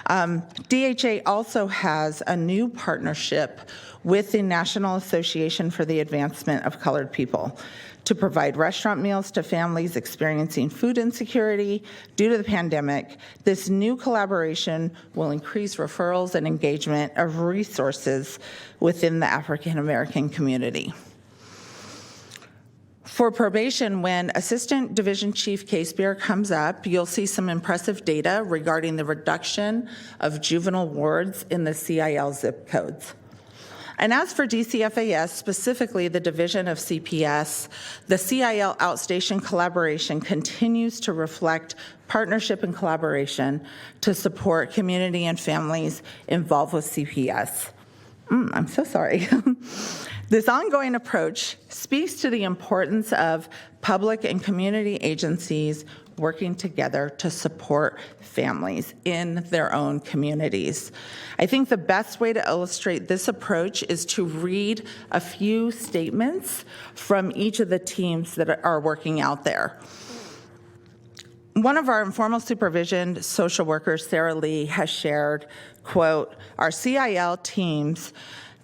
DHA also has a new partnership with the National Association for the Advancement of Colored People to provide restaurant meals to families experiencing food insecurity due to the pandemic. This new collaboration will increase referrals and engagement of resources within the African American community. For probation, when Assistant Division Chief Casebeer comes up, you'll see some impressive data regarding the reduction of juvenile wards in the CIL zip codes. And as for DCFAS, specifically the division of CPS, the CIL outstation collaboration continues to reflect partnership and collaboration to support community and families involved with CPS. I'm so sorry. This ongoing approach speaks to the importance of public and community agencies working together to support families in their own communities. I think the best way to illustrate this approach is to read a few statements from each of the teams that are working out there. One of our informal supervision social workers, Sarah Lee, has shared, quote, "Our CIL teams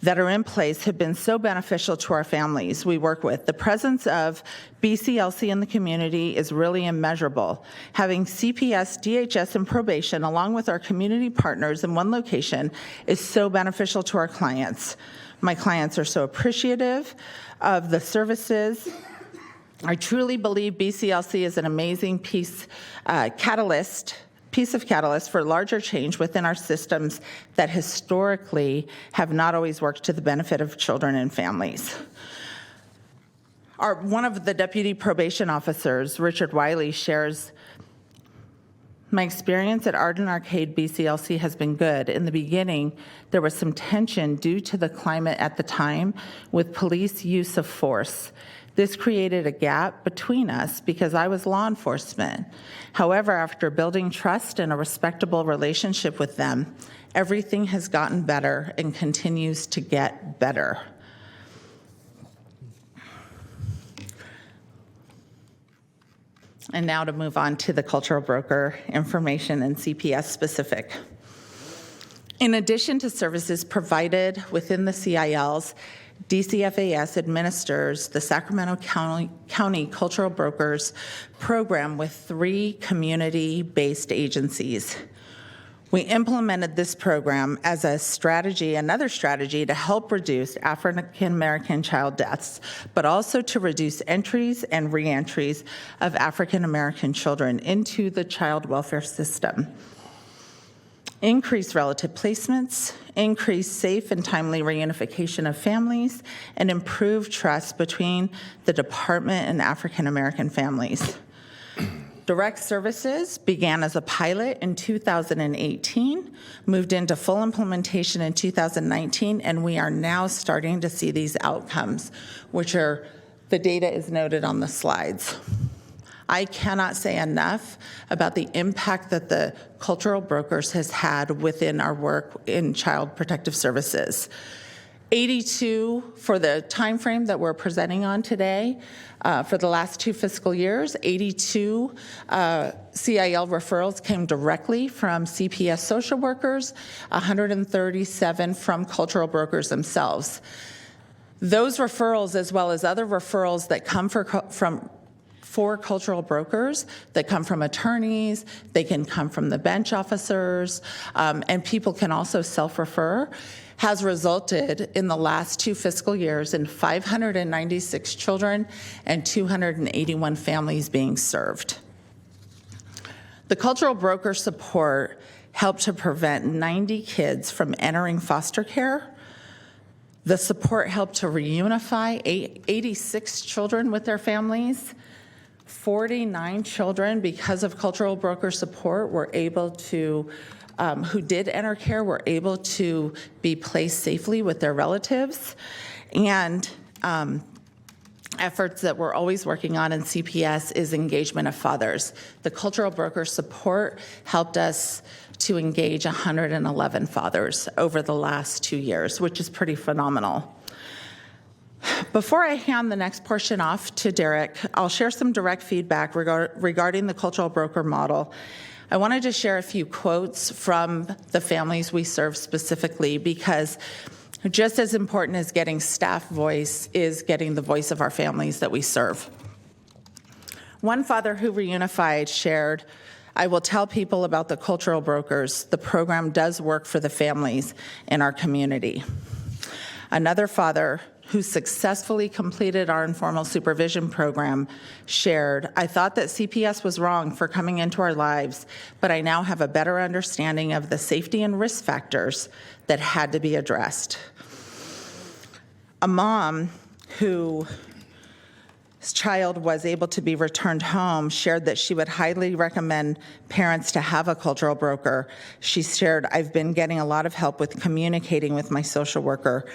that are in place have been so beneficial to our families we work with. The presence of BCLC in the community is really immeasurable. Having CPS, DHS, and probation, along with our community partners in one location, is so beneficial to our clients. My clients are so appreciative of the services. I truly believe BCLC is an amazing piece of catalyst for larger change within our systems that historically have not always worked to the benefit of children and families." One of the deputy probation officers, Richard Wiley, shares, "My experience at Arden Arcade BCLC has been good. In the beginning, there was some tension due to the climate at the time with police use of force. This created a gap between us because I was law enforcement. However, after building trust and a respectable relationship with them, everything has gotten better and continues to get better." And now to move on to the cultural broker information and CPS specific. In addition to services provided within the CILs, DCFAS administers the Sacramento County Cultural Brokers program with 3 community-based agencies. We implemented this program as a strategy, another strategy to help reduce African American child deaths, but also to reduce entries and reentries of African American children into the child welfare system. Increase relative placements, increase safe and timely reunification of families, and improve trust between the department and African American families. Direct services began as a pilot in 2018, moved into full implementation in 2019, and we are now starting to see these outcomes, which are, the data is noted on the slides. I cannot say enough about the impact that the cultural brokers has had within our work in child protective services. 82 for the time frame that we're presenting on today, for the last 2 fiscal years, 82 CIL referrals came directly from CPS social workers, 137 from cultural brokers themselves. Those referrals, as well as other referrals that come for cultural brokers, that come from attorneys, they can come from the bench officers, and people can also self-refer, has resulted in the last 2 fiscal years in 596 children and 281 families being served. The cultural broker support helped to prevent 90 kids from entering foster care. The support helped to reunify 86 children with their families. 49 children, because of cultural broker support, were able to, who did enter care, were able to be placed safely with their relatives. And efforts that we're always working on in CPS is engagement of fathers. The cultural broker support helped us to engage 111 fathers over the last 2 years, which is pretty phenomenal. Before I hand the next portion off to Derek, I'll share some direct feedback regarding the cultural broker model. I wanted to share a few quotes from the families we serve specifically, because just as important as getting staff voice is getting the voice of our families that we serve. One father who reunified shared, "I will tell people about the cultural brokers. The program does work for the families in our community." Another father who successfully completed our informal supervision program shared, "I thought that CPS was wrong for coming into our lives, but I now have a better understanding of the safety and risk factors that had to be addressed." A mom whose child was able to be returned home shared that she would highly recommend parents to have a cultural broker. She shared, "I've been getting a lot of help with communicating with my social worker."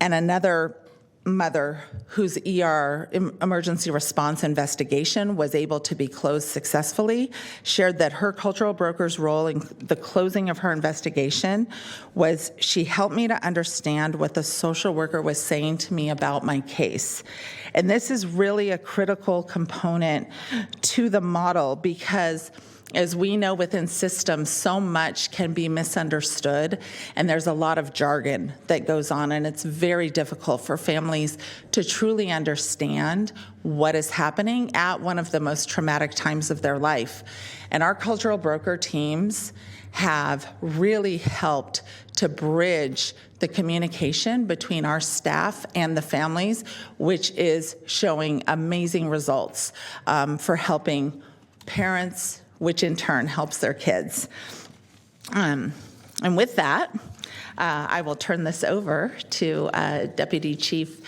And another mother whose ER, emergency response investigation, was able to be closed successfully shared that her cultural broker's role in the closing of her investigation was, "She helped me to understand what the social worker was saying to me about my case." And this is really a critical component to the model, because as we know within systems, so much can be misunderstood, and there's a lot of jargon that goes on, and it's very difficult for families to truly understand what is happening at one of the most traumatic times of their life. And our cultural broker teams have really helped to bridge the communication between our staff and the families, which is showing amazing results for helping parents, which in turn helps their kids. And with that, I will turn this over to Deputy Chief,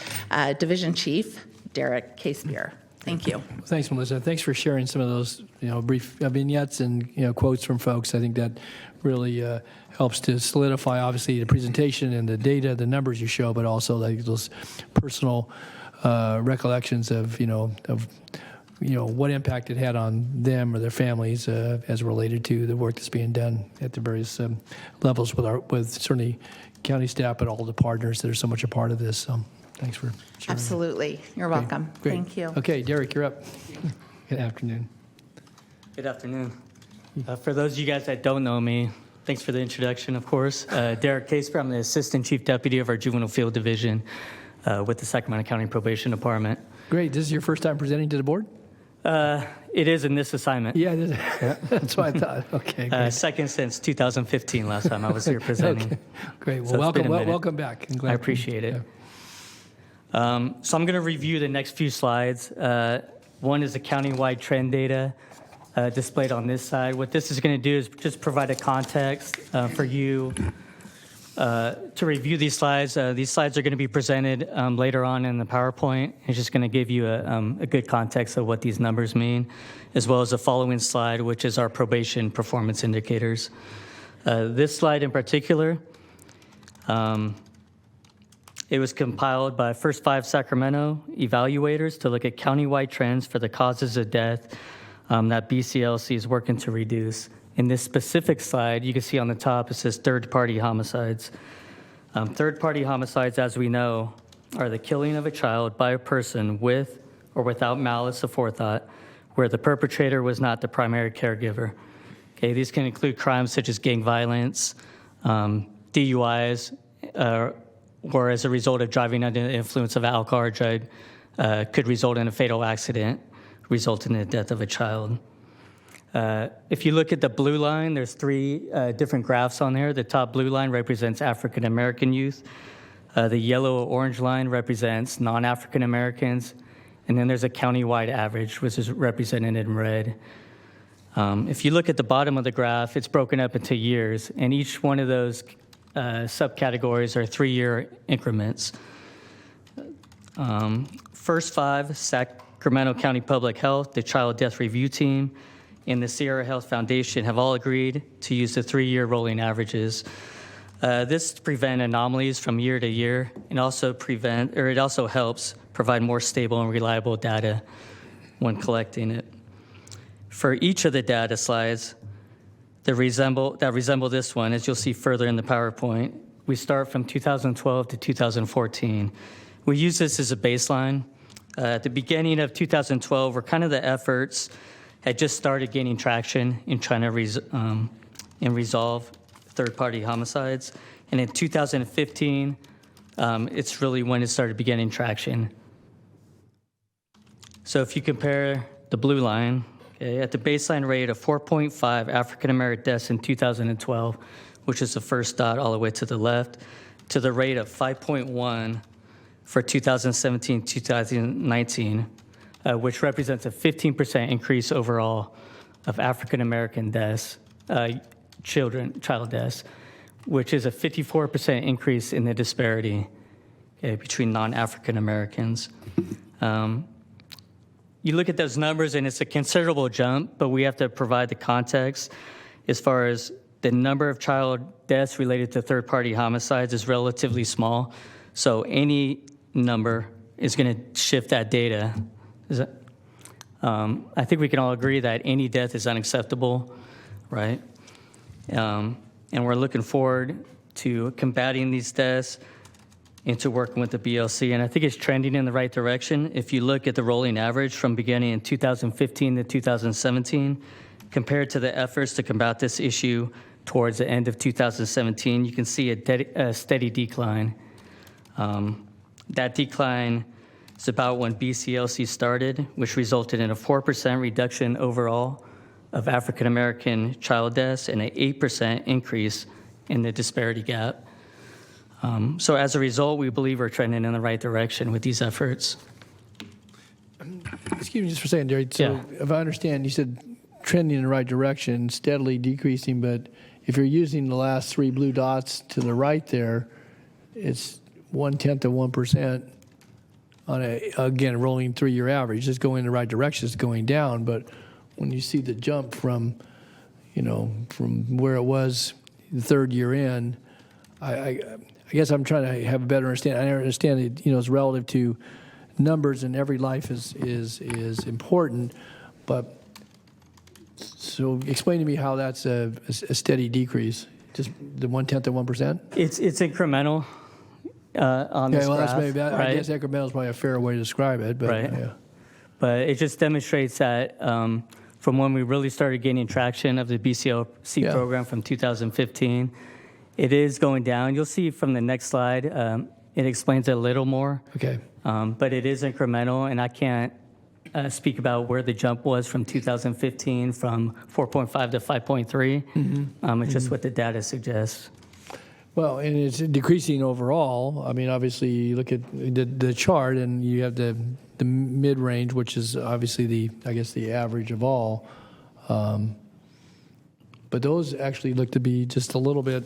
Division Chief Derek Casebeer. Thank you. Thanks, Melissa. Thanks for sharing some of those, brief vignettes and quotes from folks. I think that really helps to solidify, obviously, the presentation and the data, the numbers you show, but also like those personal recollections of what impact it had on them or their families as related to the work that's being done at the various levels with certainly county staff, but all the partners that are so much a part of this. So thanks for sharing. Absolutely. You're welcome. Great. Thank you. Okay, Derek, you're up. Good afternoon. Good afternoon. For those of you guys that don't know me, thanks for the introduction, of course. Derek Casebeer, I'm the Assistant Chief Deputy of our Juvenile Field Division with the Sacramento County Probation Department. Great. This is your first time presenting to the board? It is in this assignment. Yeah, it is. That's what I thought. Okay. Great. Second since 2015, last time I was here presenting. Okay. Great. Well, So welcome back. I appreciate it. So I'm going to review the next few slides. One is the countywide trend data displayed on this side. What this is going to do is just provide a context for you to review these slides. These slides are going to be presented later on in the PowerPoint. It's just going to give you a good context of what these numbers mean, as well as the following slide, which is our probation performance indicators. This slide in particular, it was compiled by First Five Sacramento evaluators to look at countywide trends for the causes of death that BCLC is working to reduce. In this specific slide, you can see on the top, it says third-party homicides. Third-party homicides, as we know, are the killing of a child by a person with or without malice aforethought, where the perpetrator was not the primary caregiver. Okay, these can include crimes such as gang violence, DUIs, or as a result of driving under the influence of alcohol or drug could result in a fatal accident, resulting in the death of a child. If you look at the blue line, there's three different graphs on there. The top blue line represents African American youth. The yellow or orange line represents non-African Americans. And then there's a countywide average, which is represented in red. If you look at the bottom of the graph, it's broken up into years, and each one of those subcategories are 3-year increments. First five, Sacramento County Public Health, the Child Death Review Team, and the Sierra Health Foundation have all agreed to use the 3-year rolling averages. This prevents anomalies from year to year, and it also helps provide more stable and reliable data when collecting it. For each of the data slides that resemble this one, as you'll see further in the PowerPoint, we start from 2012 to 2014. We use this as a baseline. At the beginning of 2012, where kind of the efforts had just started gaining traction in trying to resolve third-party homicides. And in 2015, it's really when it started beginning traction. So if you compare the blue line, at the baseline rate of 4.5 African-American deaths in 2012, which is the first dot all the way to the left, to the rate of 5.1 for 2017-2019, which represents a 15% increase overall of African-American deaths, child deaths, which is a 54% increase in the disparity between non-African Americans. You look at those numbers and it's a considerable jump, but we have to provide the context as far as the number of child deaths related to third-party homicides is relatively small. So any number is going to shift that data. I think we can all agree that any death is unacceptable, right? And we're looking forward to combating these deaths and to working with the BLC. And I think it's trending in the right direction. If you look at the rolling average from beginning in 2015 to 2017, compared to the efforts to combat this issue towards the end of 2017, you can see a steady decline. That decline is about when BCLC started, which resulted in a 4% reduction overall of African American child deaths and an 8% increase in the disparity gap. So as a result, we believe we're trending in the right direction with these efforts. Excuse me just for a second, Jerry. So if I understand, you said trending in the right direction, steadily decreasing, but if you're using the last three blue dots to the right there, it's 0.1 of 1% on a, again, rolling 3-year average. It's going in the right direction, it's going down, but when you see the jump from where it was the third year in, I guess I'm trying to have a better understanding. I understand that, it's relative to numbers and every life is important, but so explain to me how that's a steady decrease, just the 0.1 of 1%? It's incremental on this graph, maybe, right? I guess incremental is probably a fair way to describe it, but right. Yeah. But it just demonstrates that from when we really started gaining traction of the BCLC program from 2015, it is going down. You'll see from the next slide, it explains it a little more. Okay. But it is incremental, and I can't speak about where the jump was from 2015 from 4.5 to 5.3. It's just what the data suggests. Well, and it's decreasing overall. I mean, obviously, you look at the chart, and you have the mid-range, which is obviously the average of all. But those actually look to be just a little bit.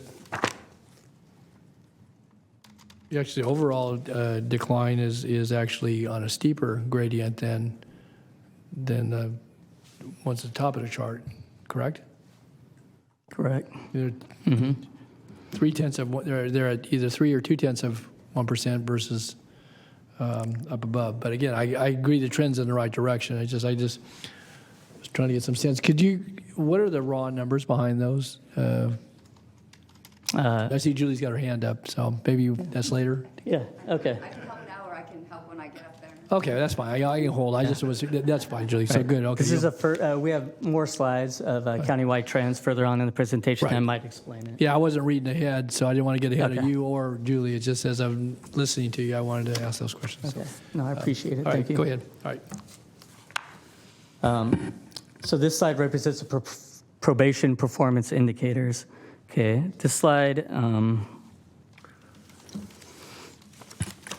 Actually, overall decline is actually on a steeper gradient than one's at the top of the chart. Correct? Correct. They're 0.3 of they're at either 3 or 0.2 of 1% versus up above. But again, I agree the trend's in the right direction. I just was trying to get some sense. What are the raw numbers behind those? I see Julie's got her hand up, so maybe that's later. Yeah, okay. I can help now, or I can help when I get up there. Okay, that's fine. I can hold. I just was, that's fine, Julie. So good. Okay. This is we have more slides of countywide trends further on in the presentation. Right. I might explain it. Yeah, I wasn't reading ahead, so I didn't want to get ahead of Okay. you or Julie. It's just as I'm listening to you, I wanted to ask those questions. Okay. No, I appreciate it. All right, Thank you. go ahead. All right. So this slide represents the probation performance indicators. Okay, this slide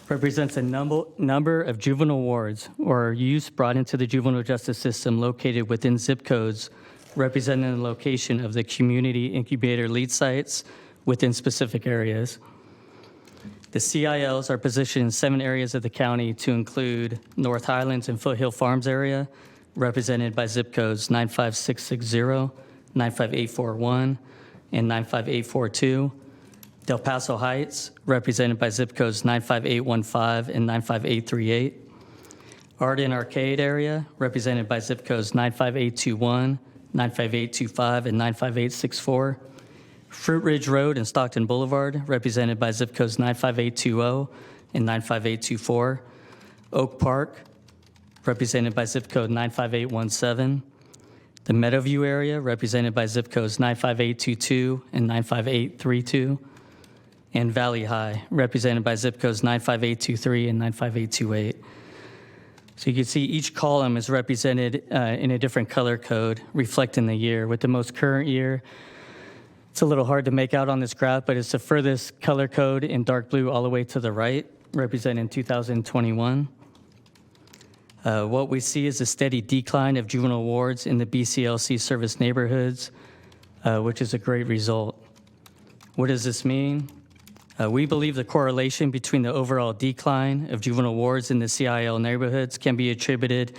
represents a number of juvenile wards or youths brought into the juvenile justice system located within zip codes representing the location of the community incubator lead sites within specific areas. The CILs are positioned in 7 areas of the county to include North Highlands and Foothill Farms area, represented by zip codes 95660, 95841, and 95842. Del Paso Heights, represented by zip codes 95815 and 95838. Arden Arcade area, represented by zip codes 95821, 95825, and 95864. Fruit Ridge Road and Stockton Boulevard, represented by zip codes 95820 and 95824. Oak Park, represented by zip code 95817. The Meadowview area, represented by zip codes 95822 and 95832. And Valley High, represented by zip codes 95823 and 95828. So you can see each column is represented in a different color code, reflecting the year. With the most current year, it's a little hard to make out on this graph, but it's the furthest color code in dark blue all the way to the right, representing 2021. What we see is a steady decline of juvenile wards in the BCLC service neighborhoods, which is a great result. What does this mean? We believe the correlation between the overall decline of juvenile wards in the CIL neighborhoods can be attributed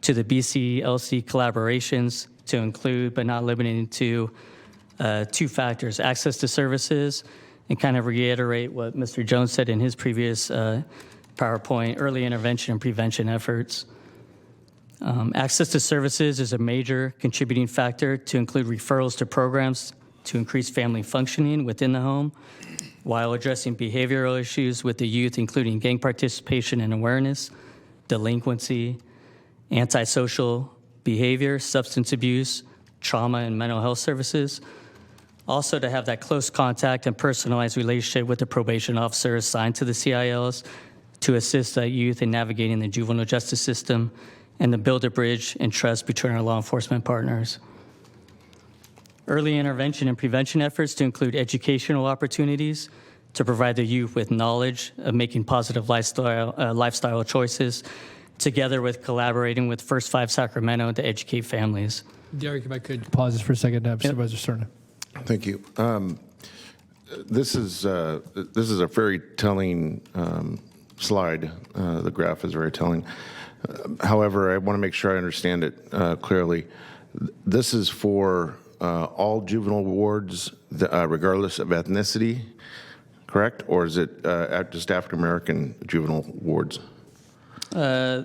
to the BCLC collaborations to include, but not limited to, 2 factors: access to services, and kind of reiterate what Mr. Jones said in his previous PowerPoint, early intervention and prevention efforts. Access to services is a major contributing factor to include referrals to programs to increase family functioning within the home, while addressing behavioral issues with the youth, including gang participation and awareness, delinquency, antisocial behavior, substance abuse, trauma, and mental health services. Also, to have that close contact and personalized relationship with the probation officer assigned to the CILs to assist that youth in navigating the juvenile justice system and to build a bridge and trust between our law enforcement partners. Early intervention and prevention efforts to include educational opportunities to provide the youth with knowledge of making positive lifestyle choices, together with collaborating with First 5 Sacramento to educate families. Derek, if I could pause this for a second to have Supervisor Cerna. Thank you. This is a very telling slide. The graph is very telling. However, I want to make sure I understand it clearly. This is for all juvenile wards, regardless of ethnicity, correct? Or is it just African American juvenile wards? I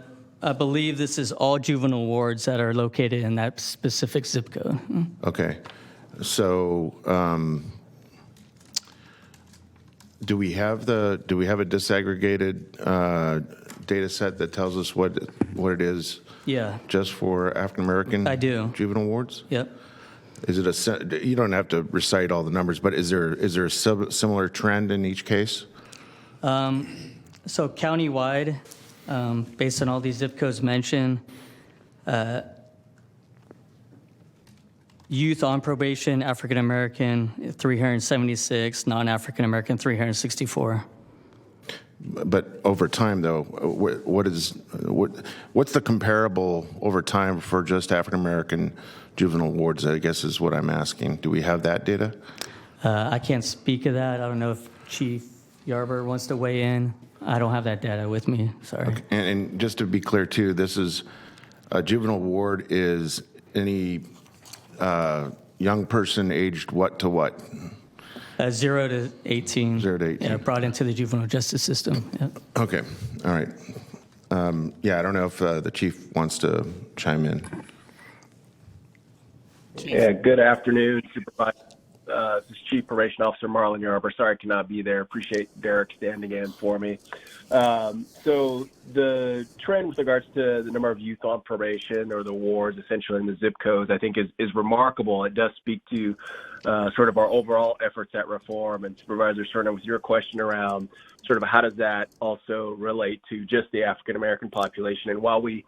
believe this is all juvenile wards that are located in that specific zip code. Okay. So, do we have a disaggregated data set that tells us what it is? Yeah. Just for African American? I do. Juvenile wards? Yep. Is it you don't have to recite all the numbers, but is there a similar trend in each case? So countywide, based on all these zip codes mentioned, youth on probation, African American, 376, non-African American, 364. But over time, though, what's the comparable over time for just African American juvenile wards? I guess is what I'm asking. Do we have that data? I can't speak of that. I don't know if Chief Yarber wants to weigh in. I don't have that data with me. Sorry. Okay. And just to be clear, too, this is a juvenile ward is any young person aged what to what? 0 to 18. 0 to 18. Yeah, brought into the juvenile justice system. Yep. Okay. All right. Yeah, I don't know if the chief wants to chime in. Yeah, good afternoon, Supervisor. This is Chief Probation Officer Marlon Yarber. Sorry I cannot be there. Appreciate Derek standing in for me. So the trend with regards to the number of youth on probation or the wards essentially in the zip codes, I think is remarkable. It does speak to sort of our overall efforts at reform. And Supervisor Cerna, with your question around sort of how does that also relate to just the African-American population? And while we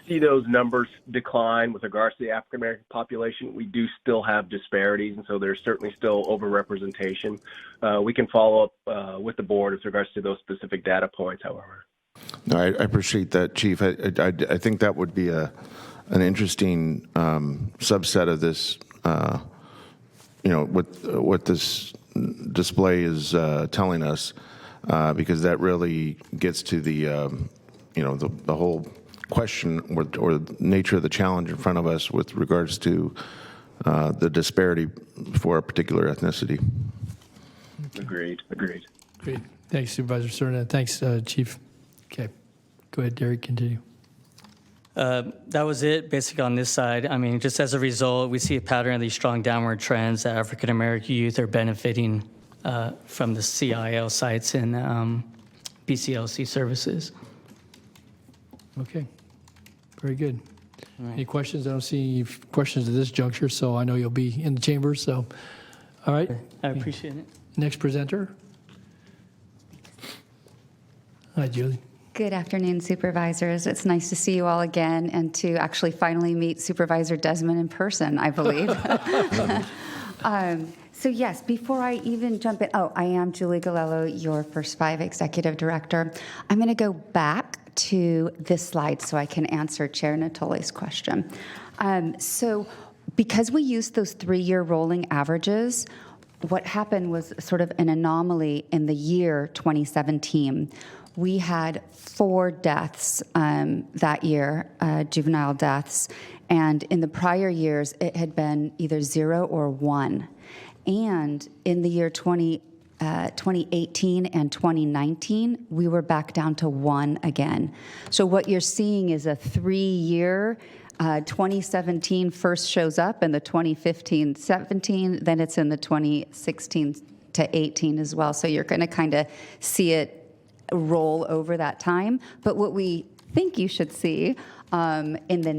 see those numbers decline with regards to the African-American population, we do still have disparities, and so there's certainly still overrepresentation. We can follow up with the board with regards to those specific data points, however. No, I appreciate that, Chief. I think that would be an interesting subset of this, what this display is telling us, because that really gets to the whole question or nature of the challenge in front of us with regards to the disparity for a particular ethnicity. Agreed. Great. Thanks, Supervisor Cerna. Thanks, Chief. Okay. Go ahead, Derek, continue. That was it, basically, on this side. I mean, just as a result, we see a pattern of these strong downward trends that African-American youth are benefiting from the CIL sites and BCLC services. Okay. Very good. Any questions? I don't see any questions at this juncture, so I know you'll be in the chamber. So, all right. I appreciate it. Next presenter. Hi, Julie. Good afternoon, Supervisors. It's nice to see you all again and to actually finally meet Supervisor Desmond in person, I believe. So yes, before I even jump in, I am Julie Galello, your First Five Executive Director. I'm going to go back to this slide so I can answer Chair Natoli's question. So because we used those 3-year rolling averages, what happened was sort of an anomaly in the year 2017. We had 4 deaths that year, juvenile deaths, and in the prior years, it had been either 0 or 1. And in the year 2018 and 2019, we were back down to 1 again. So what you're seeing is a 3-year, 2017 first shows up in the 2015-17, then it's in the 2016 to 18 as well. So you're going to kind of see it roll over that time. But what we think you should see in the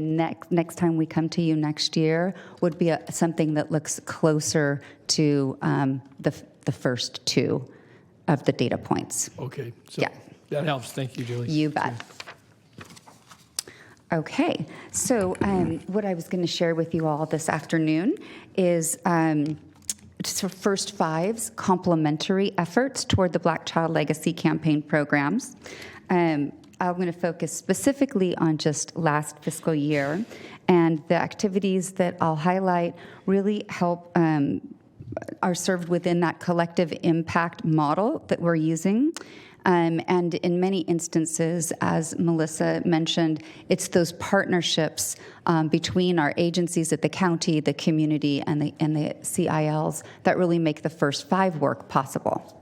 next time we come to you next year would be something that looks closer to the first 2 of the data points. Okay. So yeah. That helps. Thank you, Julie. You bet. Okay. So what I was going to share with you all this afternoon is First Five's complementary efforts toward the Black Child Legacy Campaign programs. I'm going to focus specifically on just last fiscal year, and the activities that I'll highlight really help are served within that collective impact model that we're using. And in many instances, as Melissa mentioned, it's those partnerships between our agencies at the county, the community, and the CILs that really make the First Five work possible.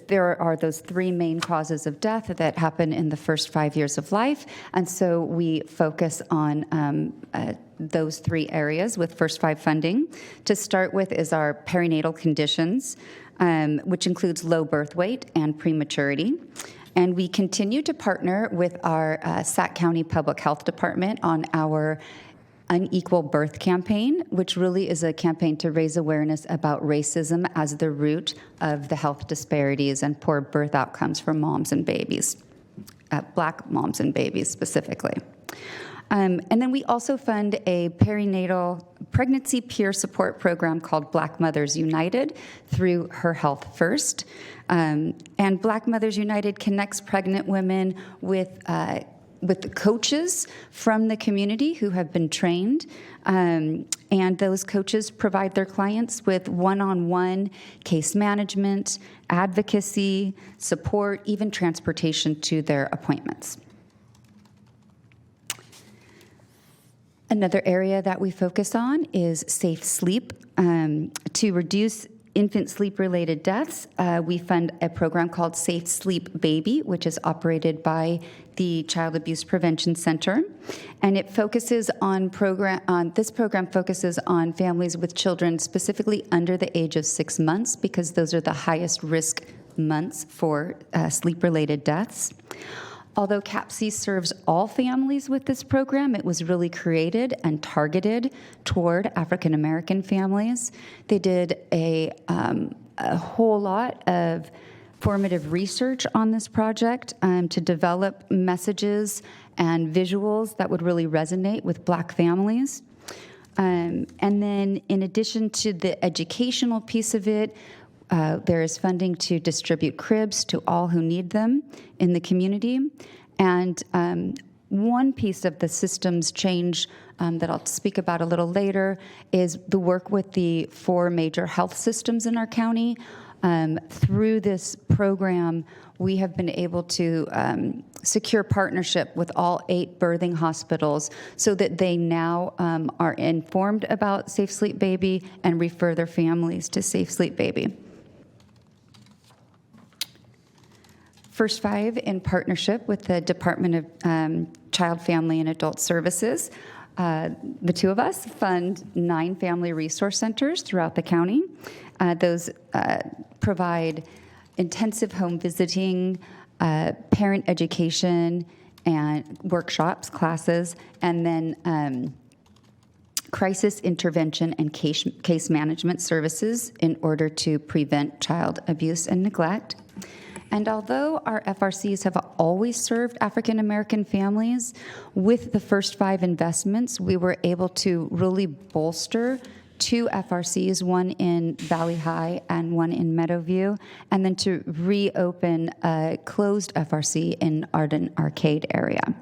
There are those 3 main causes of death that happen in the first 5 years of life, and so we focus on those 3 areas with First Five funding. To start with is our perinatal conditions, which includes low birth weight and prematurity. And we continue to partner with our Sac County Public Health Department on our Unequal Birth campaign, which really is a campaign to raise awareness about racism as the root of the health disparities and poor birth outcomes for moms and babies, Black moms and babies specifically. And then we also fund a perinatal pregnancy peer support program called Black Mothers United through Her Health First. And Black Mothers United connects pregnant women with the coaches from the community who have been trained. And those coaches provide their clients with one-on-one case management, advocacy, support, even transportation to their appointments. Another area that we focus on is safe sleep to reduce infant sleep-related deaths, we fund a program called Safe Sleep Baby, which is operated by the Child Abuse Prevention Center, and it focuses on this program focuses on families with children specifically under the age of 6 months, because those are the highest risk months for sleep-related deaths. Although CAPC serves all families with this program, it was really created and targeted toward African American families. They did a whole lot of formative research on this project to develop messages and visuals that would really resonate with Black families. And then in addition to the educational piece of it, there is funding to distribute cribs to all who need them in the community. And one piece of the systems change that I'll speak about a little later is the work with the 4 major health systems in our county. Through this program, we have been able to secure partnership with all 8 birthing hospitals so that they now are informed about Safe Sleep Baby and refer their families to Safe Sleep Baby. First Five, in partnership with the Department of Child, Family, and Adult Services, the 2 of us fund 9 family resource centers throughout the county. Those provide intensive home visiting, parent education, and workshops, classes, and then crisis intervention and case management services in order to prevent child abuse and neglect. And although our FRCs have always served African American families, with the First Five investments, we were able to really bolster 2 FRCs, one in Valley High and one in Meadowview, and then to reopen a closed FRC in Arden Arcade area.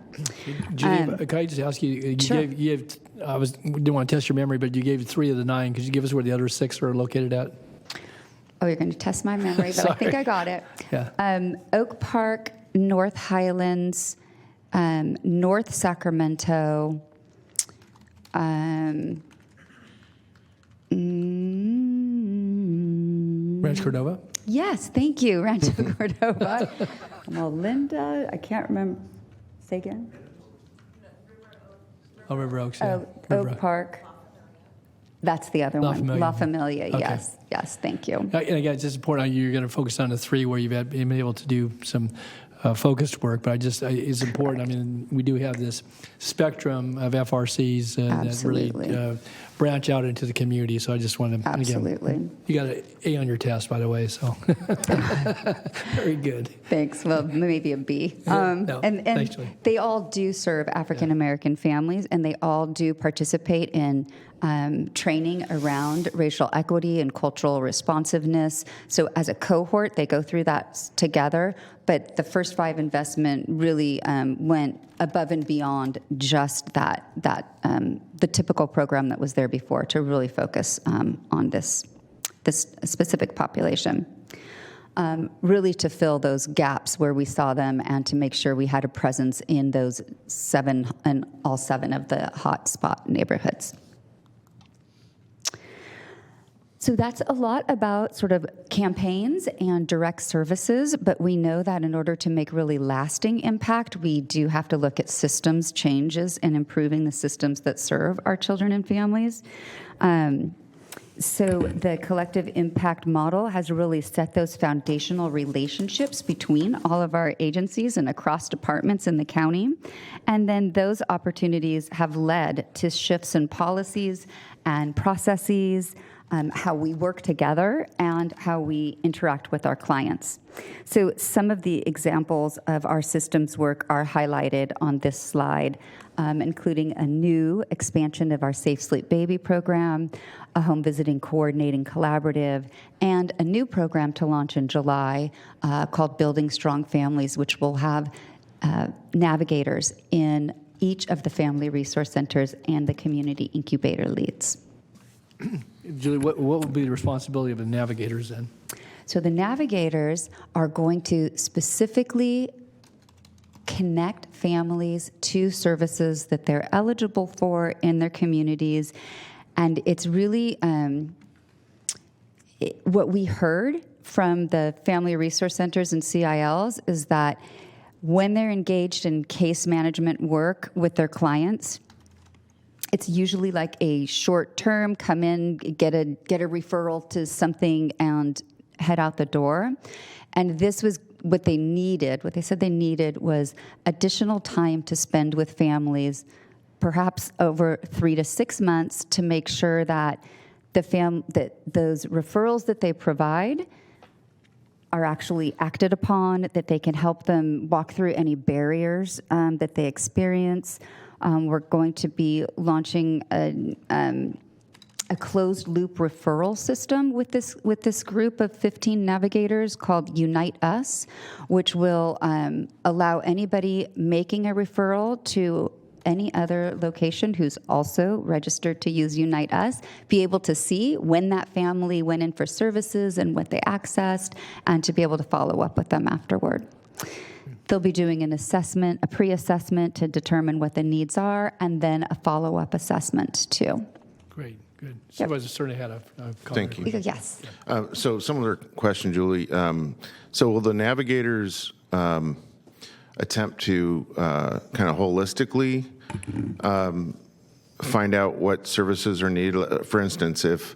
Judy, can I just ask you, Sure. didn't want to test your memory, but you gave 3 of the 9. Could you give us where the other 6 are located at? Oh, you're going to test my memory, but I think I got it. Yeah. Oak Park, North Highlands, North Sacramento, Ranch Cordova? Yes, thank you, Rancho Cordova. Melinda, I can't remember. Say again? Oh, River Oaks, yeah. Oak Park. That's the other La one. Familia. La Familia, Okay. yes, thank you. And again, it's just important you're going to focus on the 3 where you've been able to do some focused work, but it's important. I mean, we do have this spectrum of FRCs that really branch out into the community. So I just want to, Absolutely. Again, you got an A on your test, by the way, so very good. Thanks. Well, maybe a B. No, and thanks, Julie. they all do serve African American families, and they all do participate in training around racial equity and cultural responsiveness. So as a cohort, they go through that together. But the First Five investment really went above and beyond just the typical program that was there before, to really focus on this specific population. Really to fill those gaps where we saw them, and to make sure we had a presence in those all 7 of the hotspot neighborhoods. So that's a lot about sort of campaigns and direct services, but we know that in order to make really lasting impact, we do have to look at systems changes and improving the systems that serve our children and families. So the collective impact model has really set those foundational relationships between all of our agencies and across departments in the county. And then those opportunities have led to shifts in policies and processes, how we work together, and how we interact with our clients. So some of the examples of our systems work are highlighted on this slide, including a new expansion of our Safe Sleep Baby program, a home visiting coordinating collaborative, and a new program to launch in July called Building Strong Families, which will have navigators in each of the family resource centers and the community incubator leads. Julie, what would be the responsibility of the navigators then? So the navigators are going to specifically connect families to services that they're eligible for in their communities. And it's really, what we heard from the family resource centers and CILs is that when they're engaged in case management work with their clients, it's usually like a short term, come in, get a referral to something and head out the door. And this was what they needed. What they said they needed was additional time to spend with families, perhaps over 3 to 6 months, to make sure that that those referrals that they provide are actually acted upon, that they can help them walk through any barriers that they experience. We're going to be launching a closed loop referral system with this group of 15 navigators called Unite Us, which will allow anybody making a referral to any other location who's also registered to use Unite Us be able to see when that family went in for services and what they accessed, and to be able to follow up with them afterward. They'll be doing an assessment, a pre-assessment to determine what the needs are, and then a follow-up assessment too. Great, good. Supervisor certainly had a comment. Thank you. Yes. So similar question, Julie. So will the navigators attempt to kind of holistically find out what services are needed? For instance, if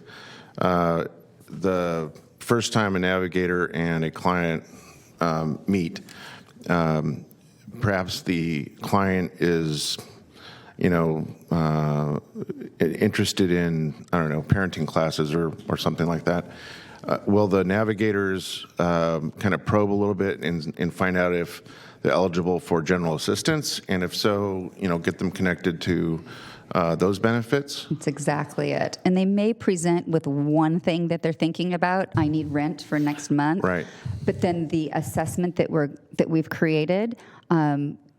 the first time a navigator and a client meet, perhaps the client is, interested in, I don't know, parenting classes or something like that. Will the navigators kind of probe a little bit and find out if they're eligible for general assistance? And if so, get them connected to those benefits? That's exactly it. And they may present with one thing that they're thinking about. I need rent for next month. Right. But then the assessment that we've created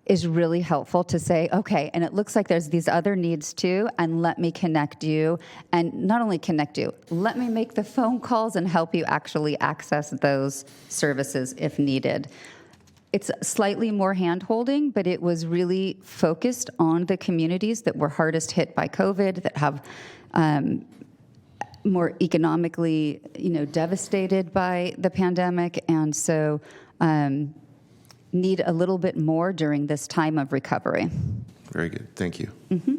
is really helpful to say, okay, and it looks like there's these other needs too, and let me connect you. And not only connect you, let me make the phone calls and help you actually access those services if needed. It's slightly more hand-holding, but it was really focused on the communities that were hardest hit by COVID, that have more economically, devastated by the pandemic, and so need a little bit more during this time of recovery. Very good. Thank you. Mm-hmm.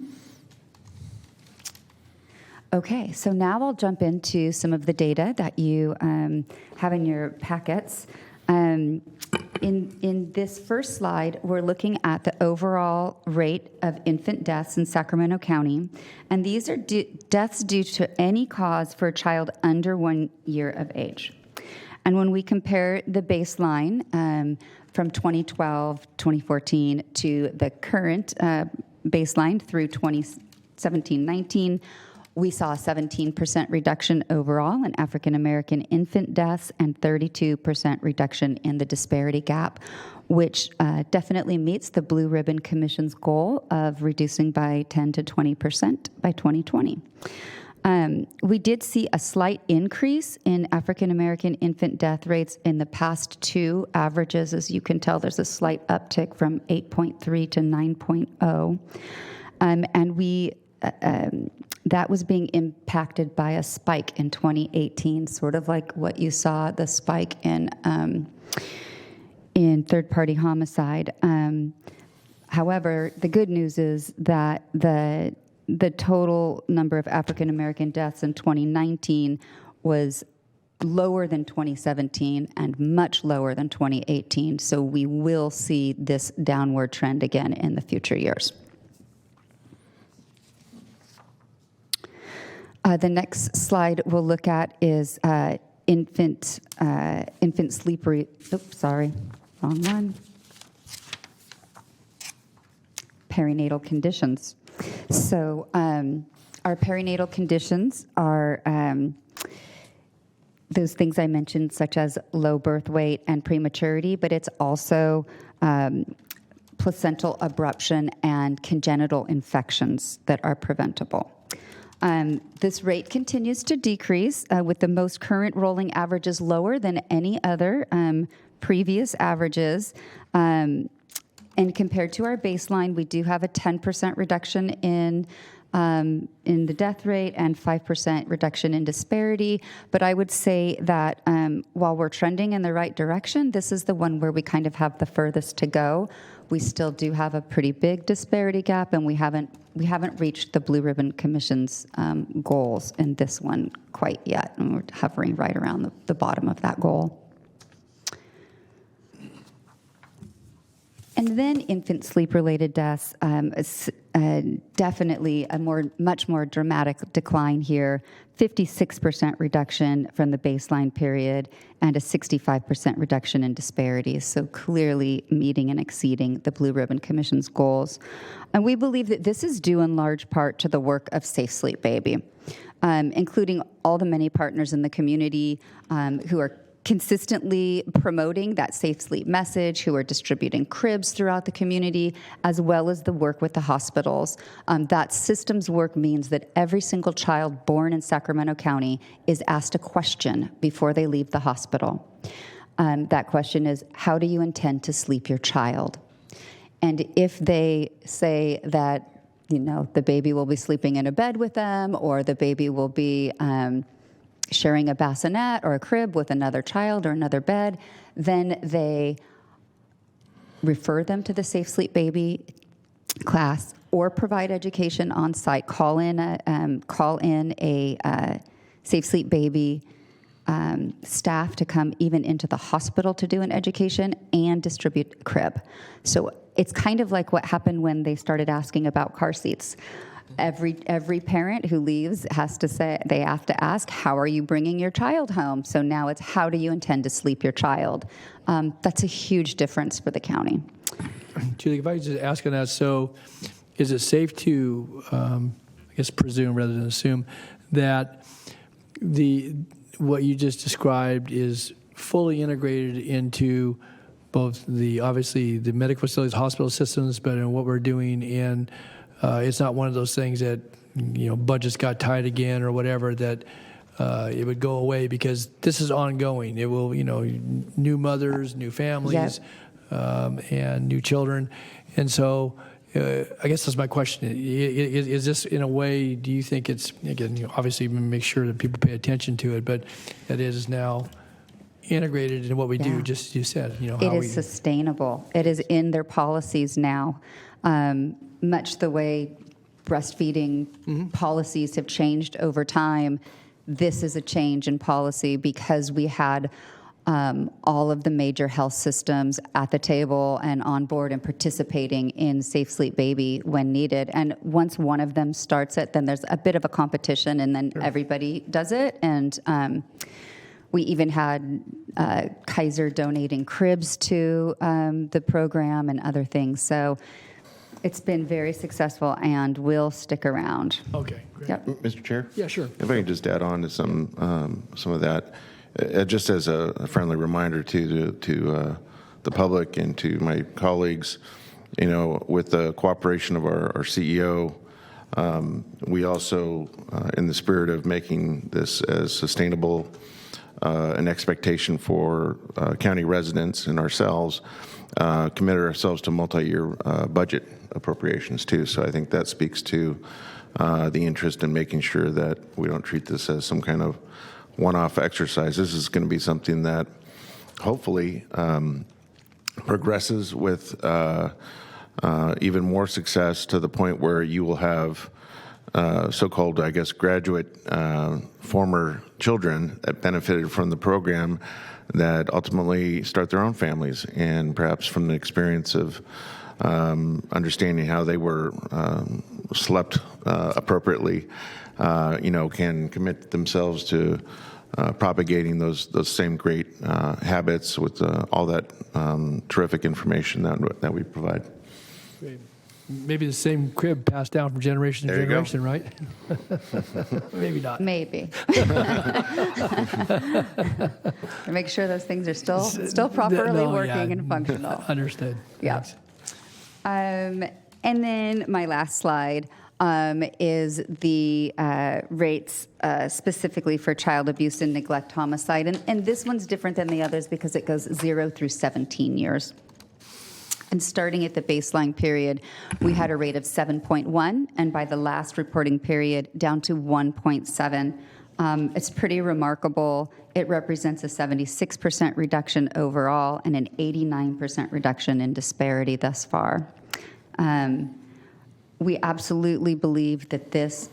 Okay, so now I'll jump into some of the data that you have in your packets. In this first slide, we're looking at the overall rate of infant deaths in Sacramento County, and these are deaths due to any cause for a child under 1 year of age. And when we compare the baseline from 2012, 2014 to the current baseline through 2017-19, we saw a 17% reduction overall in African American infant deaths and 32% reduction in the disparity gap, which definitely meets the Blue Ribbon Commission's goal of reducing by 10 to 20% by 2020. We did see a slight increase in African American infant death rates in the past two averages. As you can tell, there's a slight uptick from 8.3 to 9.0. And we that was being impacted by a spike in 2018, sort of like what you saw, the spike in third-party homicide. However, the good news is that the total number of African American deaths in 2019 was lower than 2017 and much lower than 2018. So we will see this downward trend again in the future years. The next slide we'll look at is infant sleep rate. Oops, sorry, wrong one. Perinatal conditions. So our perinatal conditions are those things I mentioned, such as low birth weight and prematurity, but it's also placental abruption and congenital infections that are preventable. This rate continues to decrease with the most current rolling averages lower than any other previous averages. And compared to our baseline, we do have a 10% reduction in in the death rate and 5% reduction in disparity. But I would say that while we're trending in the right direction, this is the one where we kind of have the furthest to go. We still do have a pretty big disparity gap, and we haven't reached the Blue Ribbon Commission's goals in this one quite yet, and we're hovering right around the bottom of that goal. And then infant sleep-related deaths, definitely a much more dramatic decline here, 56% reduction from the baseline period and a 65% reduction in disparities, so clearly meeting and exceeding the Blue Ribbon Commission's goals. And we believe that this is due in large part to the work of Safe Sleep Baby, including all the many partners in the community who are consistently promoting that safe sleep message, who are distributing cribs throughout the community, as well as the work with the hospitals. That systems work means that every single child born in Sacramento County is asked a question before they leave the hospital. That question is, how do you intend to sleep your child? And if they say that, the baby will be sleeping in a bed with them, or the baby will be sharing a bassinet or a crib with another child or another bed, then they refer them to the Safe Sleep Baby class or provide education on site. Call in a Safe Sleep Baby staff to come even into the hospital to do an education and distribute crib. So it's kind of like what happened when they started asking about car seats. Every parent who leaves they have to ask, how are you bringing your child home? So now it's, how do you intend to sleep your child? That's a huge difference for the county. Julie, if I could just ask on that, so is it safe to, presume rather than assume, that what you just described is fully integrated into both obviously the medical facilities, hospital systems, but in what we're doing in it's not one of those things that, budgets got tight again or whatever, that it would go away, because this is ongoing. It will, new mothers, new families, and new children. And so I guess that's my question. Is this, in a way, do you think it's, again, obviously make sure that people pay attention to it, but that it is now integrated in what we do, just as you said. It is sustainable. It is in their policies now. Much the way breastfeeding policies have changed over time, this is a change in policy because we had all of the major health systems at the table and on board and participating in Safe Sleep Baby when needed. And once one of them starts it, then there's a bit of a competition, and then everybody does it. And we even had Kaiser donating cribs to the program and other things. So it's been very successful and will stick around. Okay, great. Yep. Mr. Chair? Yeah, sure. If I can just add on to some of that, just as a friendly reminder to the public and to my colleagues, with the cooperation of our CEO, we also, in the spirit of making this as sustainable an expectation for county residents and ourselves, committed ourselves to multi-year budget appropriations too. So I think that speaks to the interest in making sure that we don't treat this as some kind of one-off exercise. This is going to be something that hopefully progresses with even more success, to the point where you will have so-called, graduate former children that benefited from the program that ultimately start their own families, and perhaps from the experience of understanding how they were slept appropriately, can commit themselves to propagating those same great habits with all that terrific information that we provide. Great. Maybe the same crib passed down from generation to generation, right? Maybe not. Maybe. Make sure those things are still properly working and functional. Understood. Yeah. And then my last slide is the rates specifically for child abuse and neglect homicide. And this one's different than the others because it goes 0 through 17 years. And starting at the baseline period, we had a rate of 7.1, and by the last reporting period, down to 1.7. It's pretty remarkable. It represents a 76% reduction overall and an 89% reduction in disparity thus far. We absolutely believe that this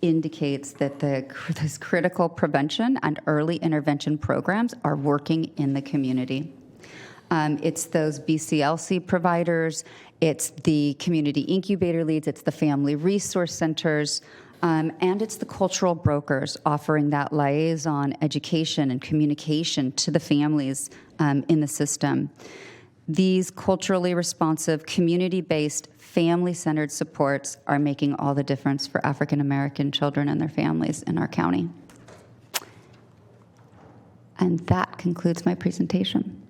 indicates that those critical prevention and early intervention programs are working in the community. It's those BCLC providers, it's the community incubator leads, it's the family resource centers, and it's the cultural brokers offering that liaison education and communication to the families in the system. These culturally responsive, community-based, family-centered supports are making all the difference for African American children and their families in our county. And that concludes my presentation.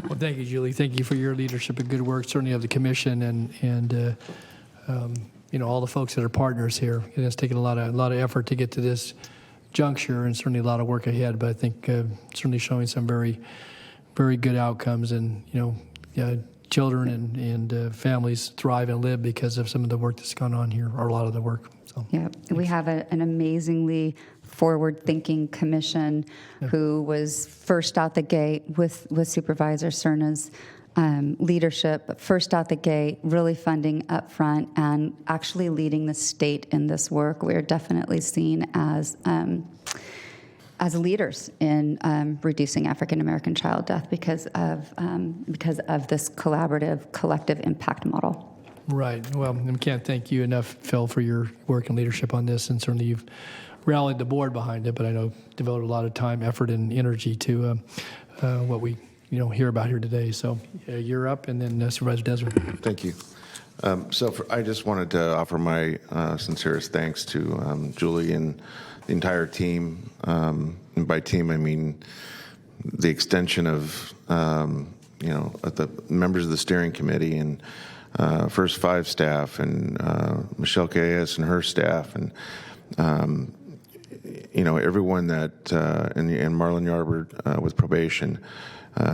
Well, thank you, Julie. Thank you for your leadership and good work, certainly of the commission and all the folks that are partners here. It has taken a lot of effort to get to this juncture, and certainly a lot of work ahead. But I think certainly showing some very, very good outcomes, and children and families thrive and live because of some of the work that's gone on here, or a lot of the work. So, yeah, we have an amazingly forward-thinking commission who was first out the gate with Supervisor Cerna's leadership, first out the gate, really funding up front and actually leading the state in this work. We're definitely seen as leaders in reducing African American child death because of this collaborative, collective impact model. Right. Well, I can't thank you enough, Phil, for your work and leadership on this, and certainly you've rallied the board behind it, but I know devoted a lot of time, effort, and energy to what we hear about here today. So you're up, and then Supervisor Desert. Thank you. I just wanted to offer my sincerest thanks to Julie and the entire team. And by team, I mean the extension of the members of the steering committee and first 5 staff, and Michelle Calles and her staff, and everyone that and Marlon Yarborough with probation,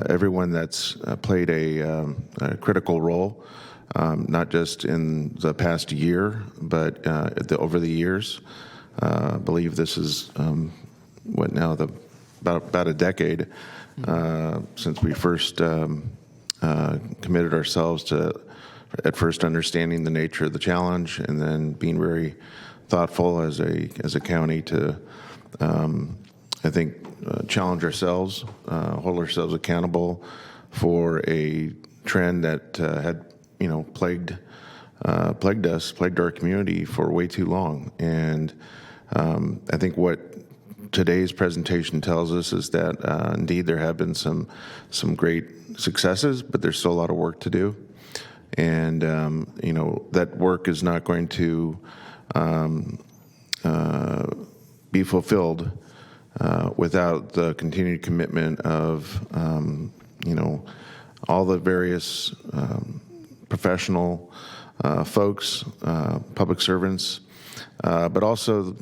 everyone that's played a critical role, not just in the past year, but over the years. I believe this is about a decade since we first committed ourselves to at first understanding the nature of the challenge, and then being very thoughtful as a county to challenge ourselves, hold ourselves accountable for a trend that had plagued our community for way too long. And I think what today's presentation tells us is that indeed there have been some great successes, but there's still a lot of work to do. And that work is not going to be fulfilled without the continued commitment of all the various professional folks, public servants, but also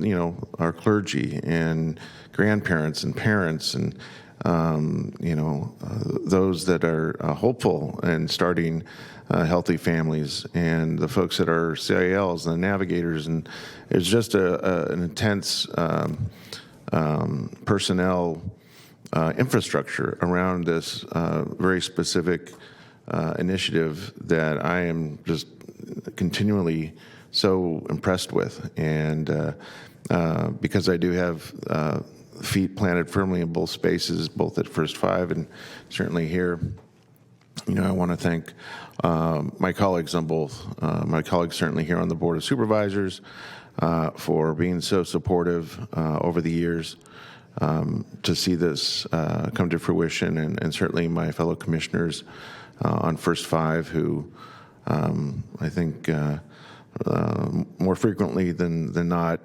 our clergy and grandparents and parents, and those that are hopeful and starting healthy families, and the folks that are CILs and the navigators. And it's just an intense personnel infrastructure around this very specific initiative that I am just continually so impressed with. And because I do have feet planted firmly in both spaces, both at First Five and certainly here, I want to thank my colleagues on both. My colleagues certainly here on the Board of Supervisors for being so supportive over the years to see this come to fruition, and certainly my fellow commissioners on First Five, who I think more frequently than not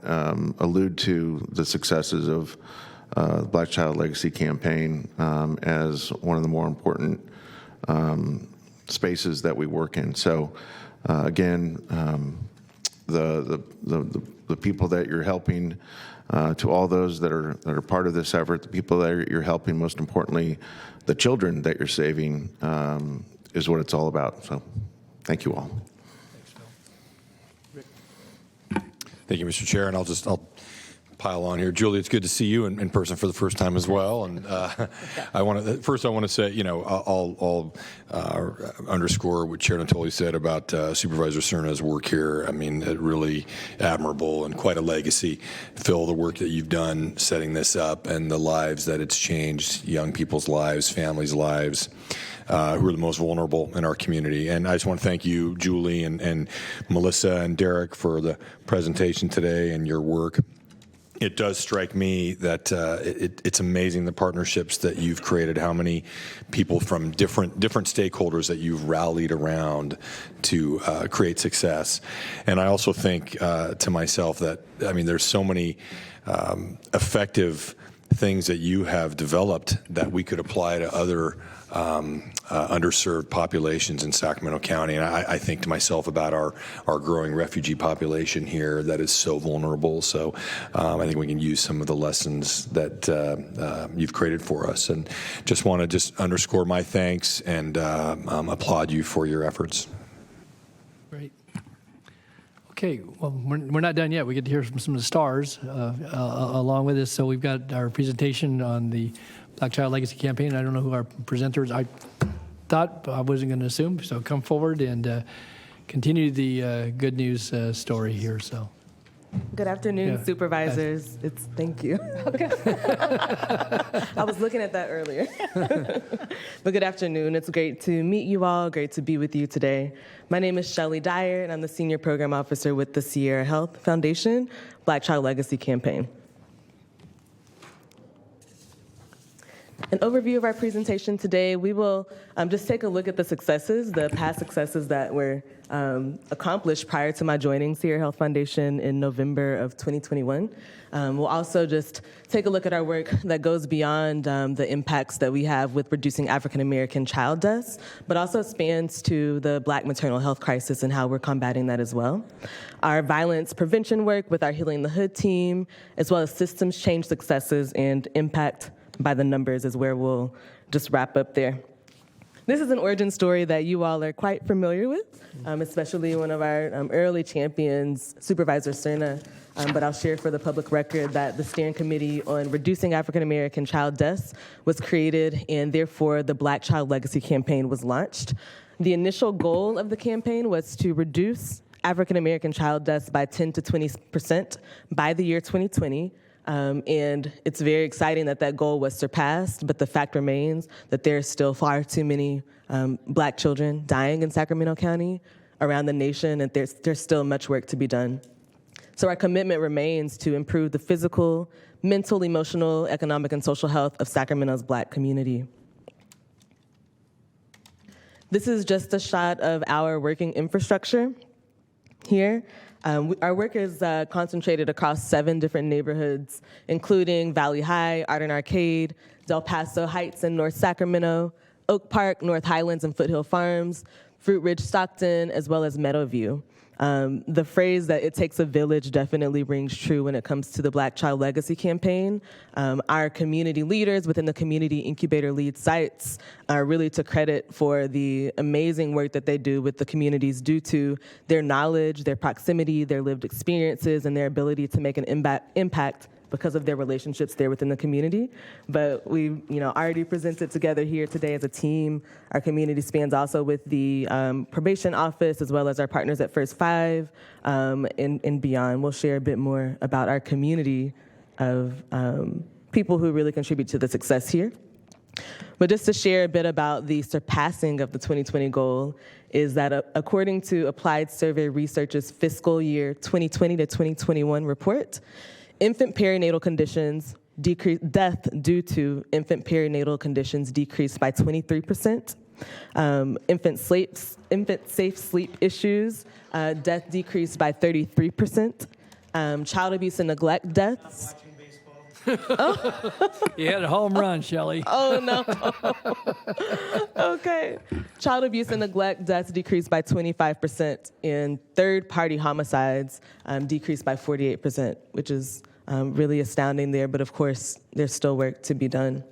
allude to the successes of the Black Child Legacy Campaign as one of the more important spaces that we work in. So again, the people that you're helping, to all those that are part of this effort, the people that you're helping, most importantly, the children that you're saving, is what it's all about. So thank you all. Thank you, Mr. Chair, and I'll pile on here. Julie, it's good to see you in person for the first time as well. And I want to say, I'll underscore what Chair Natoli said about Supervisor Cerna's work here. I mean, really admirable and quite a legacy. Phil, the work that you've done setting this up and the lives that it's changed, young people's lives, families' lives, who are the most vulnerable in our community. And I just want to thank you, Julie, and Melissa and Derek for the presentation today and your work. It does strike me that it's amazing the partnerships that you've created, how many people from different stakeholders that you've rallied around to create success. And I also think to myself that, I mean, there's so many effective things that you have developed that we could apply to other underserved populations in Sacramento County. And I think to myself about our growing refugee population here that is so vulnerable. So I think we can use some of the lessons that you've created for us. And just want to underscore my thanks and applaud you for your efforts. Great. Okay, well, we're not done yet. We get to hear from some of the stars along with us. So we've got our presentation on the Black Child Legacy Campaign. I don't know who our presenters. I thought I wasn't going to assume. So come forward and continue the good news story here. So. Good afternoon, Supervisors. Thank you. Okay. I was looking at that earlier. But good afternoon. It's great to meet you all, great to be with you today. My name is Shelly Dyer, and I'm the Senior Program Officer with the Sierra Health Foundation Black Child Legacy Campaign. An overview of our presentation today, we will just take a look at the successes, the past successes that were accomplished prior to my joining Sierra Health Foundation in November of 2021. We'll also just take a look at our work that goes beyond the impacts that we have with reducing African American child deaths, but also spans to the Black maternal health crisis and how we're combating that as well. Our violence prevention work with our Healing the Hood team, as well as systems change successes and impact by the numbers is where we'll just wrap up there. This is an origin story that you all are quite familiar with, especially one of our early champions, Supervisor Cerna. But I'll share for the public record that the Steering Committee on Reducing African American Child Deaths was created, and therefore the Black Child Legacy Campaign was launched. The initial goal of the campaign was to reduce African American child deaths by 10 to 20% by the year 2020. And it's very exciting that that goal was surpassed, but the fact remains that there are still far too many Black children dying in Sacramento County, around the nation, and there's still much work to be done. So our commitment remains to improve the physical, mental, emotional, economic, and social health of Sacramento's Black community. This is just a shot of our working infrastructure here. Our work is concentrated across 7 different neighborhoods, including Valley High, Art and Arcade, Del Paso Heights and North Sacramento, Oak Park, North Highlands and Foothill Farms, Fruit Ridge, Stockton, as well as Meadowview. The phrase that it takes a village definitely rings true when it comes to the Black Child Legacy Campaign. Our community leaders within the community incubator lead sites are really to credit for the amazing work that they do with the communities due to their knowledge, their proximity, their lived experiences, and their ability to make an impact because of their relationships there within the community. But we already presented together here today as a team. Our community spans also with the probation office as well as our partners at First Five and beyond. We'll share a bit more about our community of people who really contribute to the success here. But just to share a bit about the surpassing of the 2020 goal is that according to Applied Survey Research's fiscal year 2020 to 2021 report, infant perinatal conditions death due to infant perinatal conditions decreased by 23%. Infant safe sleep issues, death decreased by 33%. Child abuse and neglect deaths. You had a home run, Shelley. Oh, no. Okay. Child abuse and neglect deaths decreased by 25%, and third-party homicides decreased by 48%, which is really astounding there, but of course, there's still work to be done.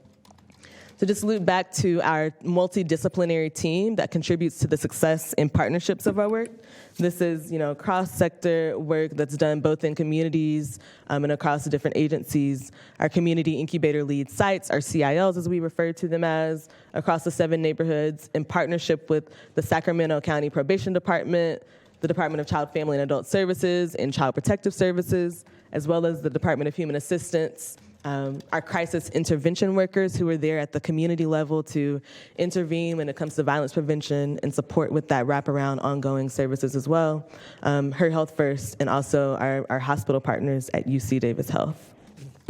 To just loop back to our multidisciplinary team that contributes to the success and partnerships of our work. This is, cross-sector work that's done both in communities and across the different agencies. Our community incubator lead sites, our CILs as we refer to them as, across the 7 neighborhoods in partnership with the Sacramento County Probation Department, the Department of Child, Family, and Adult Services, and Child Protective Services, as well as the Department of Human Assistance. Our crisis intervention workers who are there at the community level to intervene when it comes to violence prevention and support with that wraparound ongoing services as well. Her Health First, and also our hospital partners at UC Davis Health.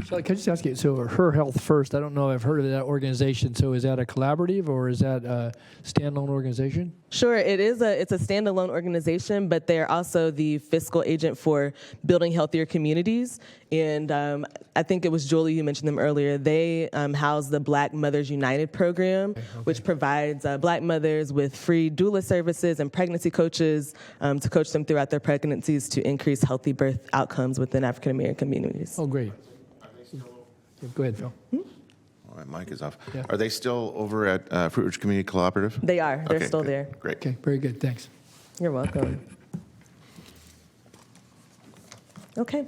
So can I just ask you, so Her Health First, I don't know if I've heard of that organization. So is that a collaborative or is that a standalone organization? Sure, it's a standalone organization, but they're also the fiscal agent for building healthier communities. And I think it was Julie who mentioned them earlier. They house the Black Mothers United program, which provides Black mothers with free doula services and pregnancy coaches to coach them throughout their pregnancies to increase healthy birth outcomes within African American communities. Oh, great. Go ahead, Phil. All right, mic is off. Yeah. Are they still over at Fruit Ridge Community Collaborative? They are. They're Okay, still good. there. Great. Okay, very good. Thanks. You're welcome. Okay.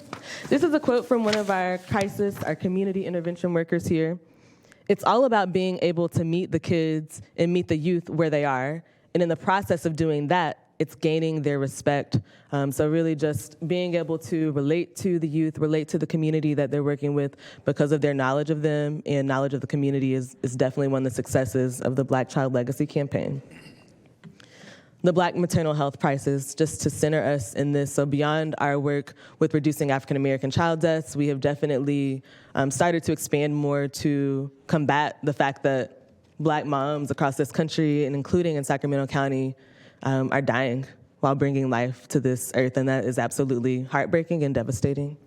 This is a quote from one of our community intervention workers here. It's all about being able to meet the kids and meet the youth where they are. And in the process of doing that, it's gaining their respect. So really just being able to relate to the youth, relate to the community that they're working with because of their knowledge of them and knowledge of the community is definitely one of the successes of the Black Child Legacy Campaign. The Black maternal health crisis, just to center us in this. So beyond our work with reducing African American child deaths, we have definitely started to expand more to combat the fact that Black moms across this country, and including in Sacramento County, are dying while bringing life to this earth, and that is absolutely heartbreaking and devastating.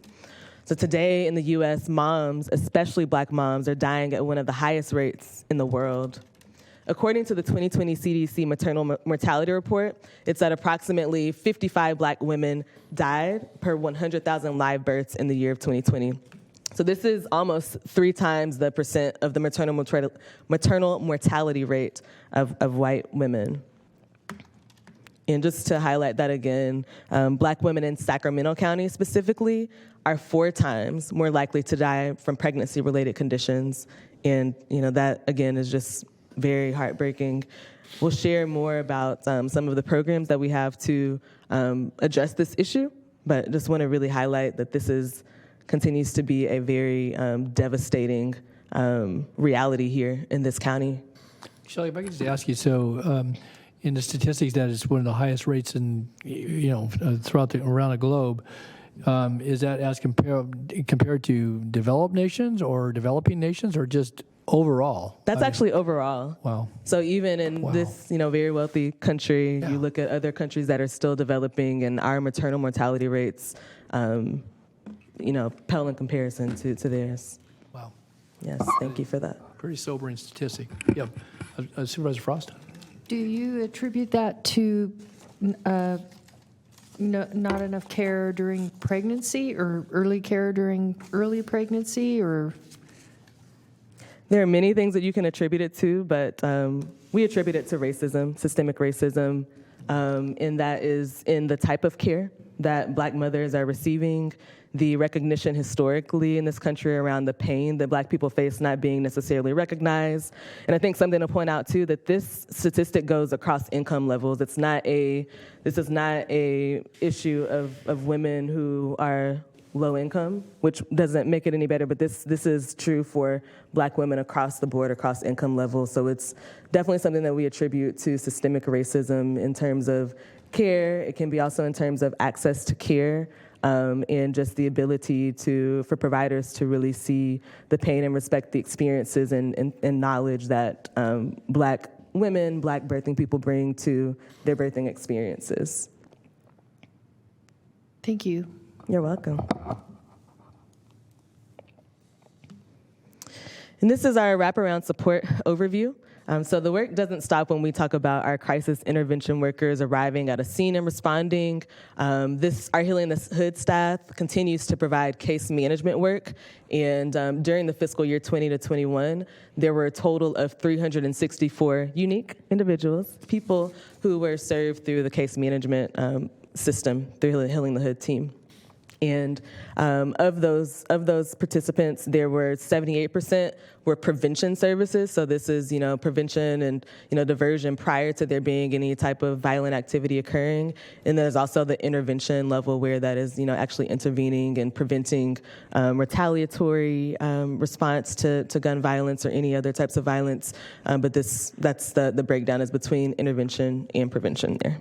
So today in the U.S., moms, especially Black moms, are dying at one of the highest rates in the world. According to the 2020 CDC maternal mortality report, it's that approximately 55 Black women died per 100,000 live births in the year of 2020. So this is almost 3 times the percent of the maternal mortality rate of white women. And just to highlight that again, Black women in Sacramento County specifically are 4 times more likely to die from pregnancy-related conditions. And that again is just very heartbreaking. We'll share more about some of the programs that we have to address this issue, but just want to really highlight that this continues to be a very devastating reality here in this county. Shelley, if I could just ask you, so in the statistics that it's one of the highest rates in, throughout around the globe, is that as compared to developed nations or developing nations or just overall? That's actually overall. Wow. So even in this, very wealthy country, you look at other countries that are still developing, and our maternal mortality rates, pale in comparison to theirs. Wow. Yes, thank you for that. Pretty sobering statistic. Yeah. Supervisor Frost? Do you attribute that to not enough care during pregnancy or early care during early pregnancy, or? There are many things that you can attribute it to, but we attribute it to racism, systemic racism, and that is in the type of care that Black mothers are receiving, the recognition historically in this country around the pain that Black people face not being necessarily recognized. And I think something to point out too, that this statistic goes across income levels. This is not a issue of women who are low income, which doesn't make it any better, but this is true for Black women across the board, across income levels. So it's definitely something that we attribute to systemic racism in terms of care. It can be also in terms of access to care, and just the ability for providers to really see the pain and respect the experiences and knowledge that Black women, Black birthing people bring to their birthing experiences. Thank you. You're welcome. And this is our wraparound support overview. So the work doesn't stop when we talk about our crisis intervention workers arriving at a scene and responding. Our Healing the Hood staff continues to provide case management work. And during the fiscal year 20 to 21, there were a total of 364 unique individuals, people who were served through the case management system through the Healing the Hood team. And of those participants, there were 78% were prevention services. So this is, prevention and, diversion prior to there being any type of violent activity occurring. And there's also the intervention level where that is, actually intervening and preventing retaliatory response to gun violence or any other types of violence. But that's the breakdown is between intervention and prevention there.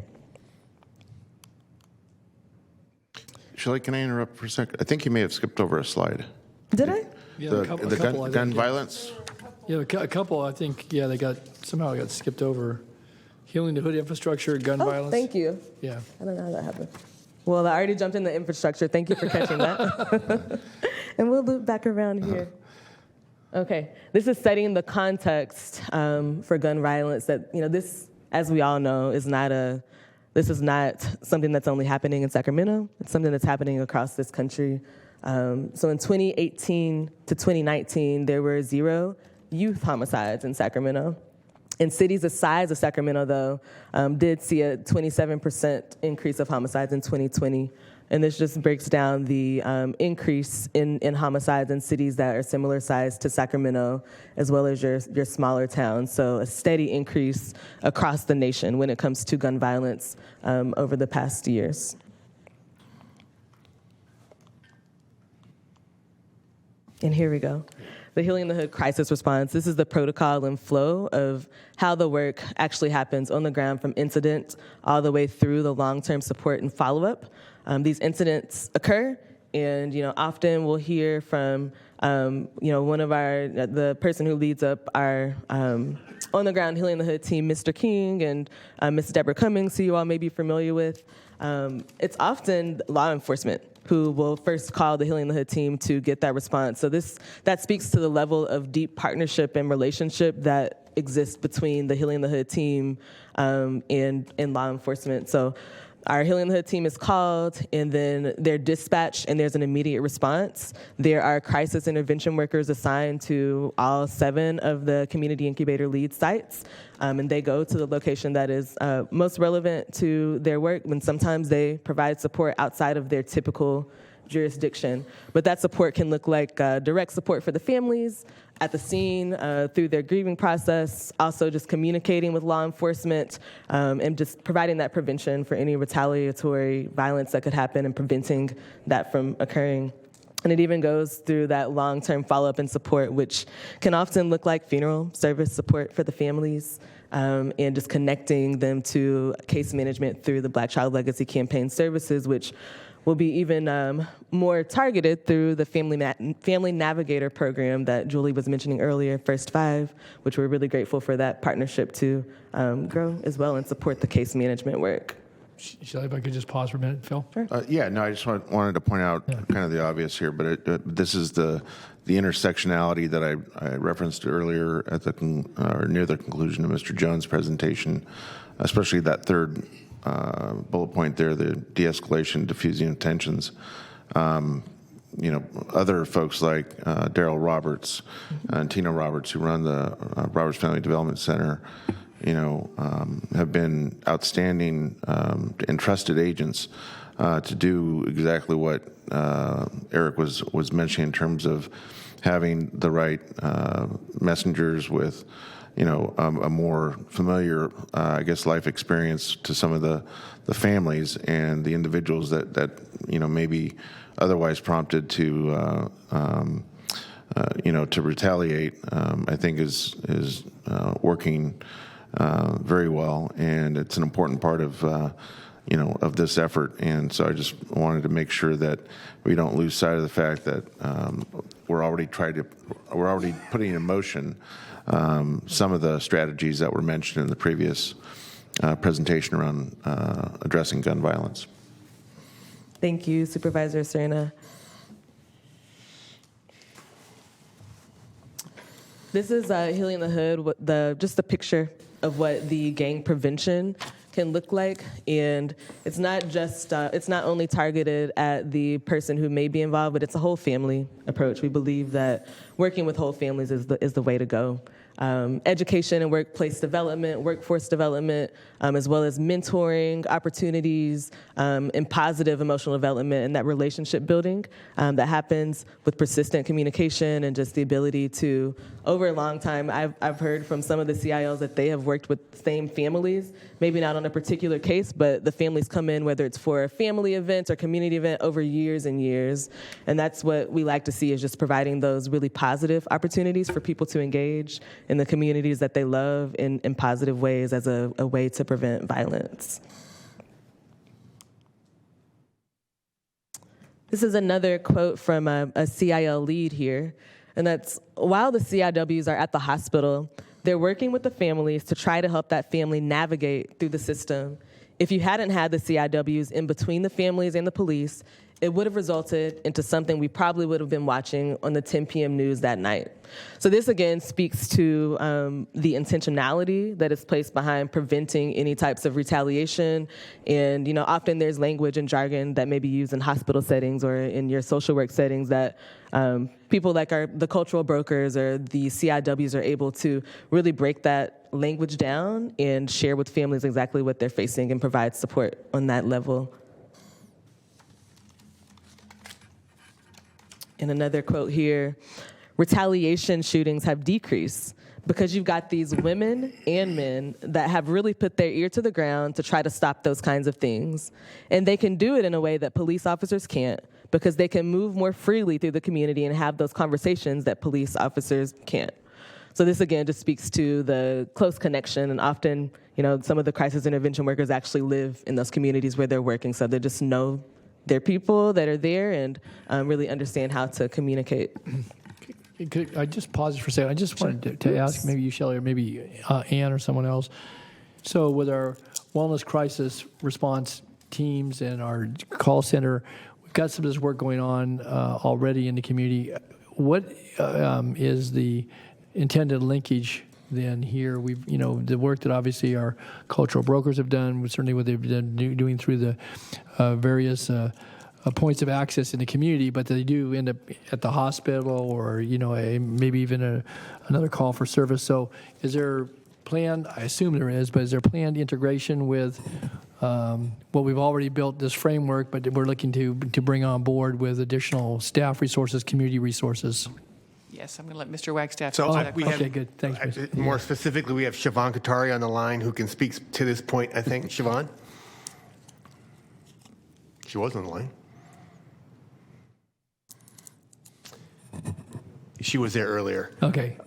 Shelley, can I interrupt for a second? I think you may have skipped over a slide. Did I? Yeah, The gun violence? Yeah, a couple, I think, somehow got skipped over. Healing the Hood infrastructure, gun violence. Thank you. Yeah. I don't know how that happened. Well, I already jumped in the infrastructure. Thank you for catching that. And we'll loop back around here. Okay, this is setting the context for gun violence that, this, as we all know, this is not something that's only happening in Sacramento. It's something that's happening across this country. So in 2018 to 2019, there were 0 youth homicides in Sacramento. In cities the size of Sacramento, though, did see a 27% increase of homicides in 2020. And this just breaks down the increase in homicides in cities that are similar size to Sacramento, as well as your smaller towns. So a steady increase across the nation when it comes to gun violence over the past years. And here we go. The Healing the Hood crisis response. This is the protocol and flow of how the work actually happens on the ground from incident all the way through the long-term support and follow-up. These incidents occur, and often we'll hear from one of the person who leads up our on the ground Healing the Hood team, Mr. King and Ms. Deborah Cummings, who you all may be familiar with. It's often law enforcement who will first call the Healing the Hood team to get that response. So that speaks to the level of deep partnership and relationship that exists between the Healing the Hood team and law enforcement. So our Healing the Hood team is called, and then they're dispatched, and there's an immediate response. There are crisis intervention workers assigned to all 7 of the community incubator lead sites, and they go to the location that is most relevant to their work, when sometimes they provide support outside of their typical jurisdiction. But that support can look like direct support for the families at the scene through their grieving process, also just communicating with law enforcement and just providing that prevention for any retaliatory violence that could happen and preventing that from occurring. And it even goes through that long-term follow-up and support, which can often look like funeral service support for the families, and just connecting them to case management through the Black Child Legacy Campaign services, which will be even more targeted through the Family Navigator program that Julie was mentioning earlier, First 5, which we're really grateful for that partnership to grow as well and support the case management work. Shelley, if I could just pause for a minute, Phil? Sure. I just wanted to point out kind of the obvious here, but this is the intersectionality that I referenced earlier at or near the conclusion of Mr. Jones' presentation, especially that third bullet point there, the de-escalation, diffusing of tensions. Other folks like Daryl Roberts and Tina Roberts, who run the Roberts Family Development Center, have been outstanding and trusted agents to do exactly what Eric was mentioning in terms of having the right messengers with a more familiar, life experience to some of the families and the individuals that may be otherwise prompted to retaliate. I think is working very well, and it's an important part of of this effort. And so I just wanted to make sure that we don't lose sight of the fact that we're already putting in motion some of the strategies that were mentioned in the previous presentation around addressing gun violence. Thank you, Supervisor Serna. This is Healing in the Hood, just a picture of what the gang prevention can look like, and it's not just it's not only targeted at the person who may be involved, but it's a whole family approach. We believe that working with whole families is the way to go. Education and workplace development, workforce development, as well as mentoring opportunities and positive emotional development and that relationship building that happens with persistent communication and just the ability to, over a long time, I've heard from some of the CIOs that they have worked with the same families, maybe not on a particular case, but the families come in, whether it's for a family event or community event, over years and years. And that's what we like to see, is just providing those really positive opportunities for people to engage in the communities that they love in positive ways as a way to prevent violence. This is another quote from a CIL lead here, and that's, while the CIWs are at the hospital, they're working with the families to try to help that family navigate through the system. If you hadn't had the CIWs in between the families and the police, it would have resulted into something we probably would have been watching on the 10 p.m. news that night. So this again speaks to the intentionality that is placed behind preventing any types of retaliation. And often there's language and jargon that may be used in hospital settings or in your social work settings that people like the cultural brokers or the CIWs are able to really break that language down and share with families exactly what they're facing and provide support on that level. And another quote here, retaliation shootings have decreased because you've got these women and men that have really put their ear to the ground to try to stop those kinds of things. And they can do it in a way that police officers can't, because they can move more freely through the community and have those conversations that police officers can't. So this again just speaks to the close connection, and often, some of the crisis intervention workers actually live in those communities where they're working, so they just know their people that are there and really understand how to communicate. Could I just pause for a second? I just wanted to ask, maybe you, Shelley, or maybe Ann or someone else. So with our wellness crisis response teams and our call center, we've got some of this work going on already in the community. What is the intended linkage then here? We've, the work that obviously our cultural brokers have done, certainly what they've been doing through the various points of access in the community, but they do end up at the hospital or, maybe even another call for service. So is there planned, I assume there is, but is there planned integration with what we've already built, this framework, but we're looking to bring on board with additional staff resources, community resources? Yes, I'm going to let Mr. Wagstaff So answer that question. Okay, good. Thanks. More specifically, we have Siobhan Katari on the line who can speak to this point, I think. Siobhan? She was on the line. She was there earlier. Okay.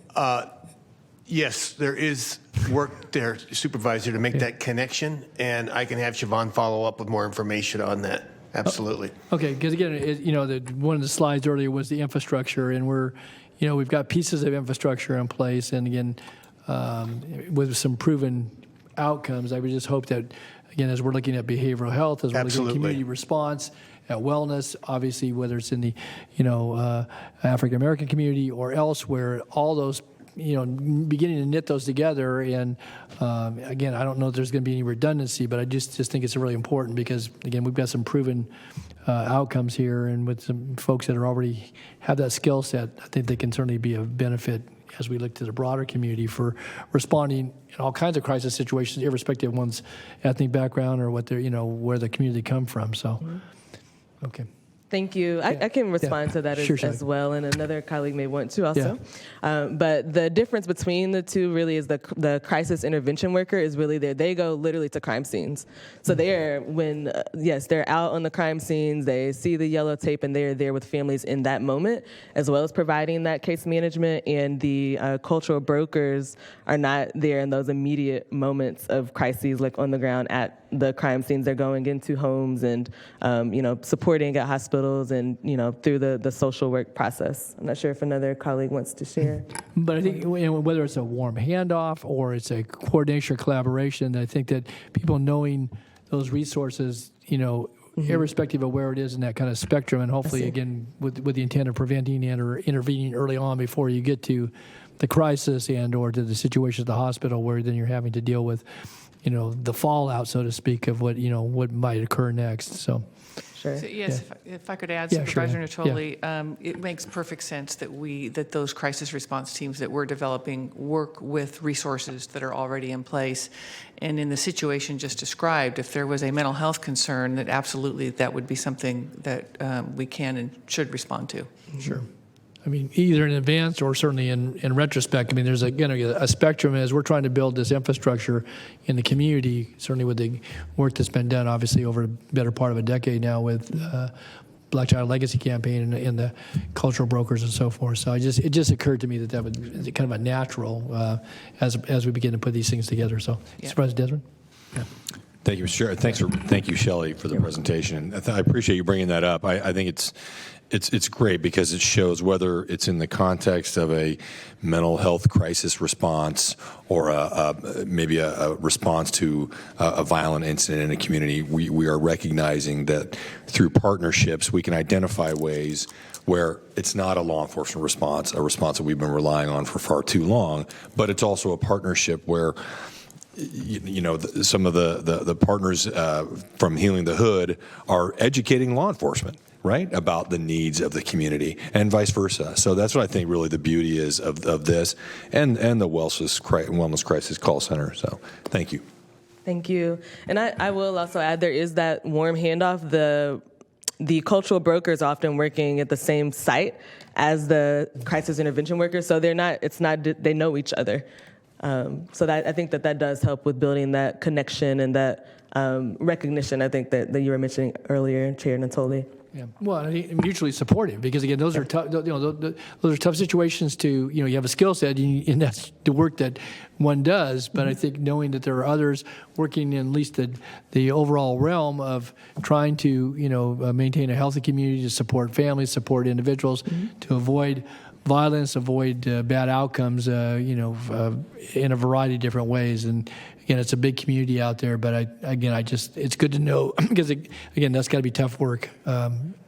Yes, there is work there, Supervisor, to make that connection, and I can have Siobhan follow up with more information on that. Absolutely. Okay, because again, one of the slides earlier was the infrastructure, and we've got pieces of infrastructure in place, and again, with some proven outcomes, I would just hope that, again, as we're looking at behavioral health, as we're looking at community response, at wellness, obviously, whether it's in the, African American community or elsewhere, all those, beginning to knit those together. And again, I don't know if there's going to be any redundancy, but I just think it's really important because, again, we've got some proven outcomes here, and with some folks that are already have that skill set, I think they can certainly be of benefit as we look to the broader community for responding in all kinds of crisis situations, irrespective of one's ethnic background or what they're, where the community come from. So, okay. Thank you. I can respond to that as well, and another colleague may want to also. But the difference between the two really is the crisis intervention worker is really there. They go literally to crime scenes. So they're they're out on the crime scenes, they see the yellow tape, and they're there with families in that moment, as well as providing that case management. And the cultural brokers are not there in those immediate moments of crises, like on the ground at the crime scenes. They're going into homes and supporting at hospitals and through the social work process. I'm not sure if another colleague wants to share. But I think whether it's a warm handoff or it's a coordination or collaboration, I think that people knowing those resources, irrespective of where it is in that kind of spectrum, and hopefully again with the intent of preventing and or intervening early on before you get to the crisis and or to the situation at the hospital, where then you're having to deal with, the fallout, so to speak, of what might occur next. So. Sure. So, yes, if I could add, Yeah, sure, Supervisor yeah. Natoli, it makes perfect sense that those crisis response teams that we're developing work with resources that are already in place. And in the situation just described, if there was a mental health concern, that absolutely that would be something that we can and should respond to. Sure. I mean, either in advance or certainly in retrospect. I mean, there's a spectrum as we're trying to build this infrastructure in the community, certainly with the work that's been done, obviously, over a better part of a decade now with Black Child Legacy Campaign and the cultural brokers and so forth. So it just occurred to me that would be kind of a natural as we begin to put these things together. So, Yeah. Supervisor Desmond? Yeah. Thank you, Mr. Chair. Thank you, Shelley, for the presentation. I appreciate you bringing that up. I think it's great because it shows whether it's in the context of a mental health crisis response or maybe a response to a violent incident in a community. We are recognizing that through partnerships we can identify ways where it's not a law enforcement response, a response that we've been relying on for far too long, but it's also a partnership where some of the partners from Healing the Hood are educating law enforcement, right, about the needs of the community and vice versa. So that's what I think really the beauty is of this and the Wellness Crisis Call Center. So thank you. Thank you. And I will also add there is that warm handoff. The cultural brokers often working at the same site as the crisis intervention workers, so they know each other. So that I think that does help with building that connection and that recognition. I think that you were mentioning earlier, Chair Natoli. Yeah. Well, I think mutually supportive, because again, those are tough. Those are tough situations to you have a skill set, and that's the work that one does. But I think knowing that there are others working in at least the overall realm of trying to maintain a healthy community, to support families, support individuals, to avoid violence, avoid bad outcomes, in a variety of different ways. And again, it's a big community out there, but it's good to know, because again, that's got to be tough work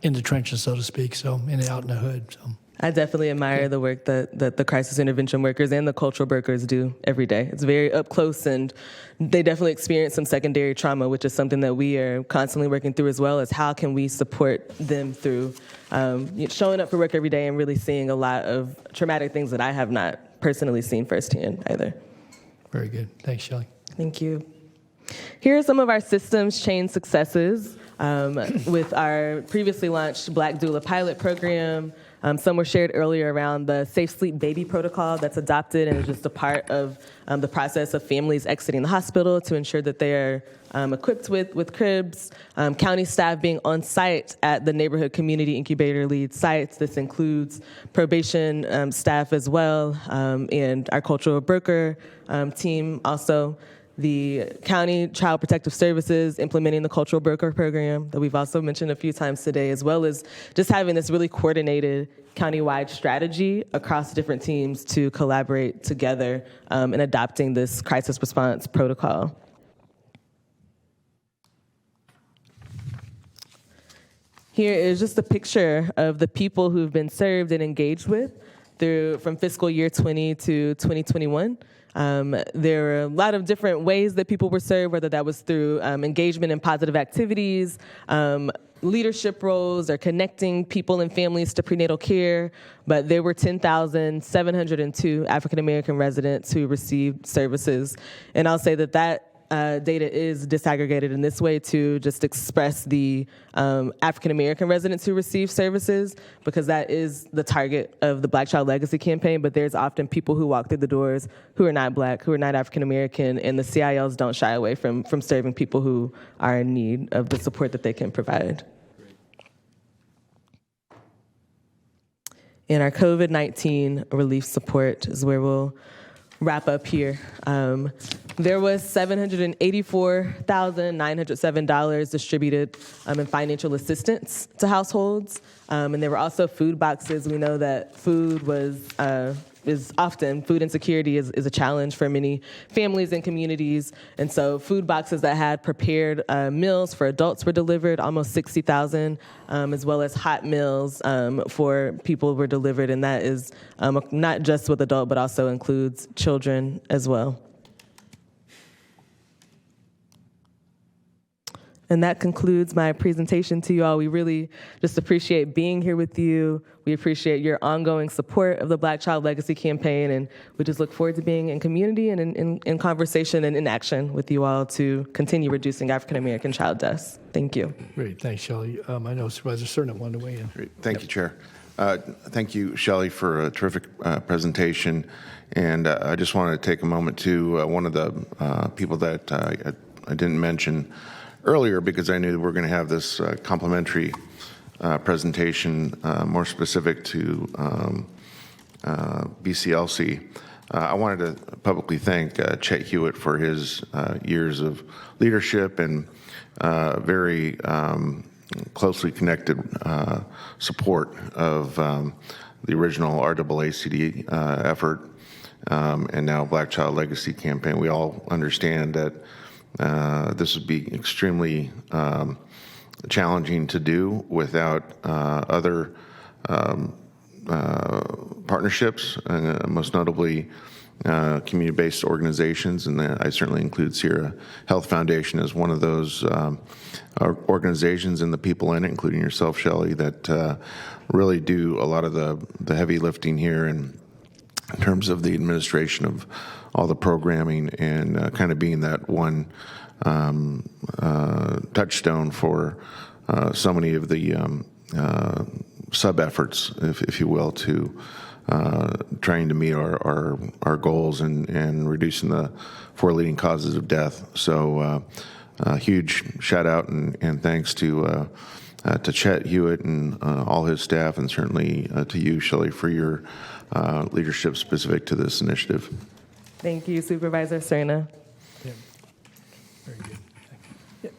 in the trenches, so to speak, and out in the hood. So. I definitely admire the work that the crisis intervention workers and the cultural brokers do every day. It's very up close, and they definitely experience some secondary trauma, which is something that we are constantly working through, as well as how can we support them through showing up for work every day and really seeing a lot of traumatic things that I have not personally seen firsthand either. Very good. Thanks, Shelley. Thank you. Here are some of our systems change successes with our previously launched Black Doula pilot program. Some were shared earlier around the Safe Sleep Baby protocol that's adopted and is just a part of the process of families exiting the hospital to ensure that they are equipped with cribs, county staff being on site at the neighborhood community incubator lead sites. This includes probation staff as well, and our cultural broker team also. The County Child Protective Services implementing the Cultural Broker Program that we've also mentioned a few times today, as well as just having this really coordinated countywide strategy across different teams to collaborate together in adopting this crisis response protocol. Here is just a picture of the people who've been served and engaged with from fiscal year 20 to 2021. There were a lot of different ways that people were served, whether that was through engagement in positive activities, leadership roles, or connecting people and families to prenatal care. But there were 10,702 African American residents who received services. And I'll say that data is disaggregated in this way to just express the African American residents who receive services, because that is the target of the Black Child Legacy Campaign. But there's often people who walk through the doors who are not Black, who are not African American, and the CILs don't shy away from serving people who are in need of the support that they can provide. And our COVID-19 relief support is where we'll wrap up here. There was $784,907 distributed in financial assistance to households. And there were also food boxes. We know that food was is often food insecurity is a challenge for many families and communities. And so food boxes that had prepared meals for adults were delivered, almost 60,000, as well as hot meals for people were delivered. And that is not just with adult, but also includes children as well. And that concludes my presentation to you all. We really just appreciate being here with you. We appreciate your ongoing support of the Black Child Legacy Campaign, and we just look forward to being in community and in conversation and in action with you all to continue reducing African American child deaths. Thank you. Great, thanks, Shelley. I know Supervisor Cerna wanted to weigh in. Great. Thank you, Chair. Thank you, Shelley, for a terrific presentation. And I just wanted to take a moment to one of the people that I didn't mention earlier, because I knew that we were going to have this complimentary presentation more specific to BCLC. I wanted to publicly thank Chet Hewitt for his years of leadership and very closely connected support of the original RAACD effort and now Black Child Legacy Campaign. We all understand that this would be extremely challenging to do without other partnerships, most notably community-based organizations, and I certainly include Sierra Health Foundation as one of those organizations, and the people in it, including yourself, Shelley, that really do a lot of the heavy lifting here in terms of the administration of all the programming and kind of being that one touchstone for so many of the sub-efforts, if you will, to trying to meet our goals and reducing the 4 leading causes of death. So huge shout out and thanks to Chet Hewitt and all his staff, and certainly to you, Shelley, for your leadership specific to this initiative. Thank you, Supervisor Cerna. Yeah. Very good.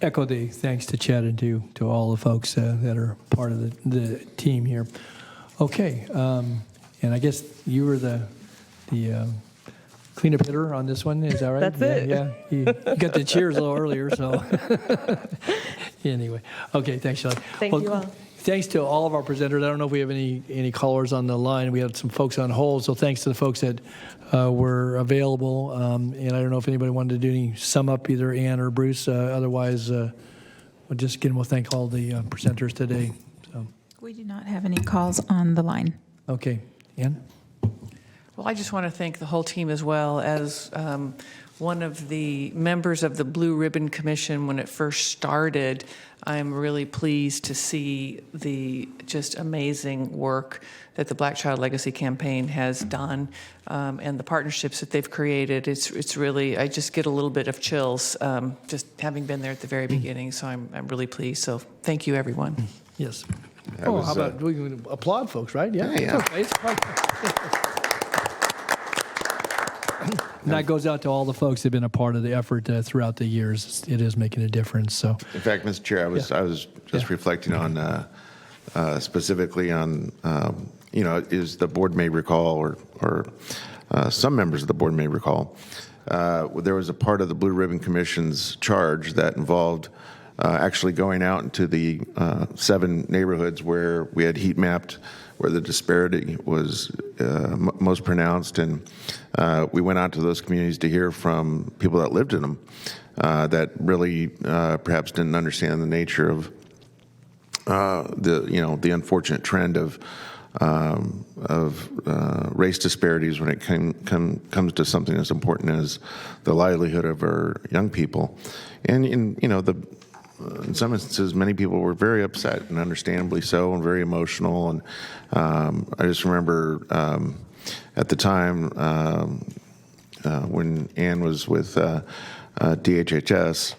Echo the thanks to Chet and to all the folks that are part of the team here. Okay, and I guess you were the cleanup hitter on this one, is that right? That's it. Yeah, you got the cheers a little earlier, so anyway. Okay, thanks, Shelley. Thank you all. Thanks to all of our presenters. I don't know if we have any callers on the line. We had some folks on hold, so thanks to the folks that were available. And I don't know if anybody wanted to do any sum up, either Ann or Bruce. Otherwise, we'll thank all the presenters today. So. We do not have any calls on the line. Okay, Ann? Well, I just want to thank the whole team as well. As one of the members of the Blue Ribbon Commission when it first started, I'm really pleased to see the just amazing work that the Black Child Legacy Campaign has done and the partnerships that they've created. It's really, I just get a little bit of chills just having been there at the very beginning, so I'm really pleased. So thank you, everyone. Yes. How about we can applaud folks, right? Yeah. Yeah. Okay. It's fine. And that goes out to all the folks that have been a part of the effort throughout the years. It is making a difference. So, in fact, Mr. Chair, I was just reflecting on specifically on is the board may recall, or some members of the board may recall, there was a part of the Blue Ribbon Commission's charge that involved actually going out into the 7 neighborhoods where we had heat mapped, where the disparity was most pronounced, and we went out to those communities to hear from people that lived in them that really perhaps didn't understand the nature of the unfortunate trend of race disparities when it comes to something as important as the livelihood of our young people, and in some instances, many people were very upset, and understandably so, and very emotional. And I just remember at the time when Ann was with DHHS,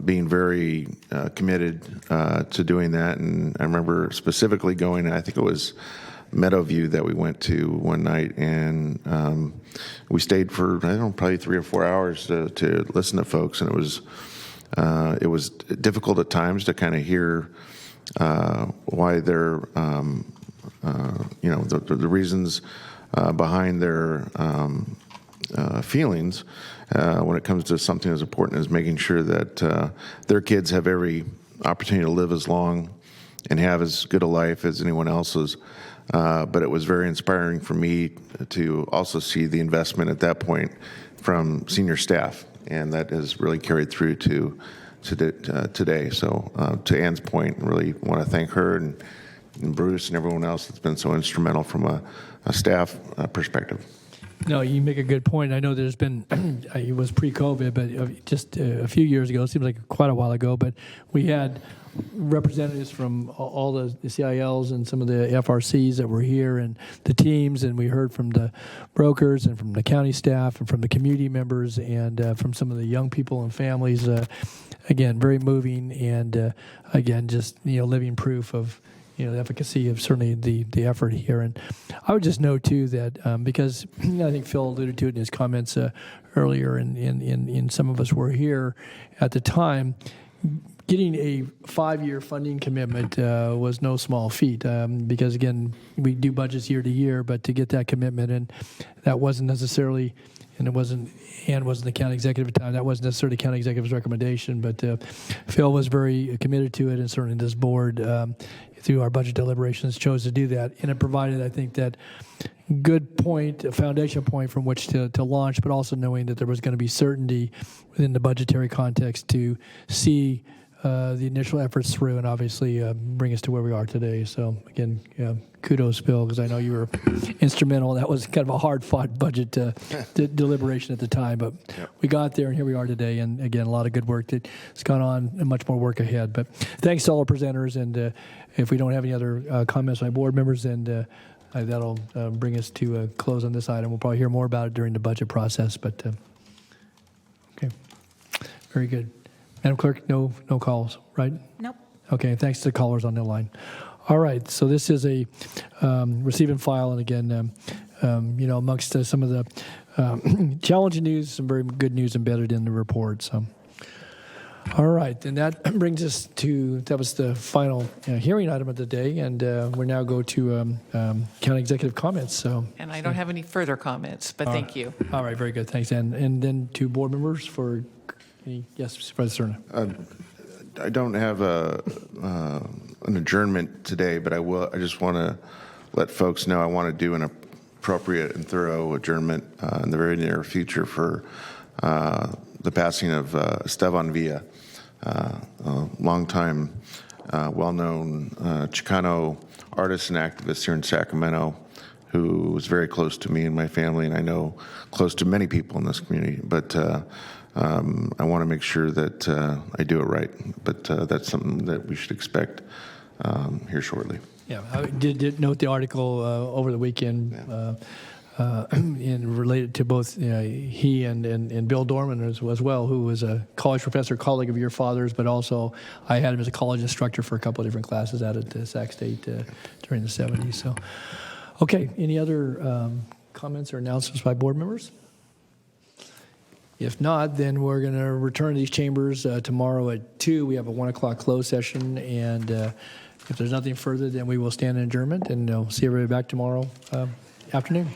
being very committed to doing that. And I remember specifically going, I think it was Meadowview that we went to one night, and we stayed for, I don't know, probably 3 or 4 hours to listen to folks. And it was difficult at times to kind of hear why they're, the reasons behind their feelings when it comes to something as important as making sure that their kids have every opportunity to live as long and have as good a life as anyone else's. But it was very inspiring for me to also see the investment at that point from senior staff, and that has really carried through to today. So to Ann's point, I really want to thank her and Bruce and everyone else that's been so instrumental from a staff perspective. No, you make a good point. I know there's been, it was pre-COVID, but just a few years ago, it seems like quite a while ago, but we had representatives from all the CILs and some of the FRCs that were here and the teams, and we heard from the brokers and from the county staff and from the community members and from some of the young people and families. Again, very moving, and again, just living proof of the efficacy of certainly the effort here. And I would just note too that because I think Phil alluded to it in his comments earlier, and some of us were here at the time. Getting a 5-year funding commitment was no small feat because, again, we do budgets year to year, but to get that commitment, and that wasn't necessarily, and it wasn't, Ann wasn't the county executive at the time, that wasn't necessarily the county executive's recommendation, but Phil was very committed to it, and certainly this board, through our budget deliberations, chose to do that. And it provided, I think, that good point, a foundation point from which to launch, but also knowing that there was going to be certainty within the budgetary context to see the initial efforts through and obviously bring us to where we are today. So again, kudos, Phil, because I know you were instrumental. That was kind of a hard-fought budget deliberation at the time, but we got there and here we are today. And again, a lot of good work that's gone on and much more work ahead. But thanks to all our presenters. And if we don't have any other comments by board members, then that'll bring us to a close on this item. We'll probably hear more about it during the budget process. But okay, very good. Madam Clerk, no calls, right? Nope. Okay, thanks to the callers on the line. All right, so this is a receive and file, and again, amongst some of the challenging news, some very good news embedded in the report. So, all right, and that brings us to, that was the final hearing item of the day, and we now go to county executive comments. So, And I don't have any further comments, but thank you. All right, very good, thanks. And then to board members for yes, Supervisor Cerna. I don't have an adjournment today, but I just want to let folks know I want to do an appropriate and thorough adjournment in the very near future for the passing of Esteban Villa, a longtime, well-known Chicano artist and activist here in Sacramento, who was very close to me and my family, and I know close to many people in this community. But I want to make sure that I do it right, but that's something that we should expect here shortly. Yeah, I did note the article over the weekend in related to both he and Bill Dorman as well, who was a college professor, colleague of your father's, but also I had him as a college instructor for a couple of different classes out at Sac State during the 70s. So, okay, any other comments or announcements by board members? If not, then we're going to return to these chambers tomorrow at 2. We have a 1 o'clock closed session, and if there's nothing further, then we will stand in adjournment, and see everybody back tomorrow afternoon.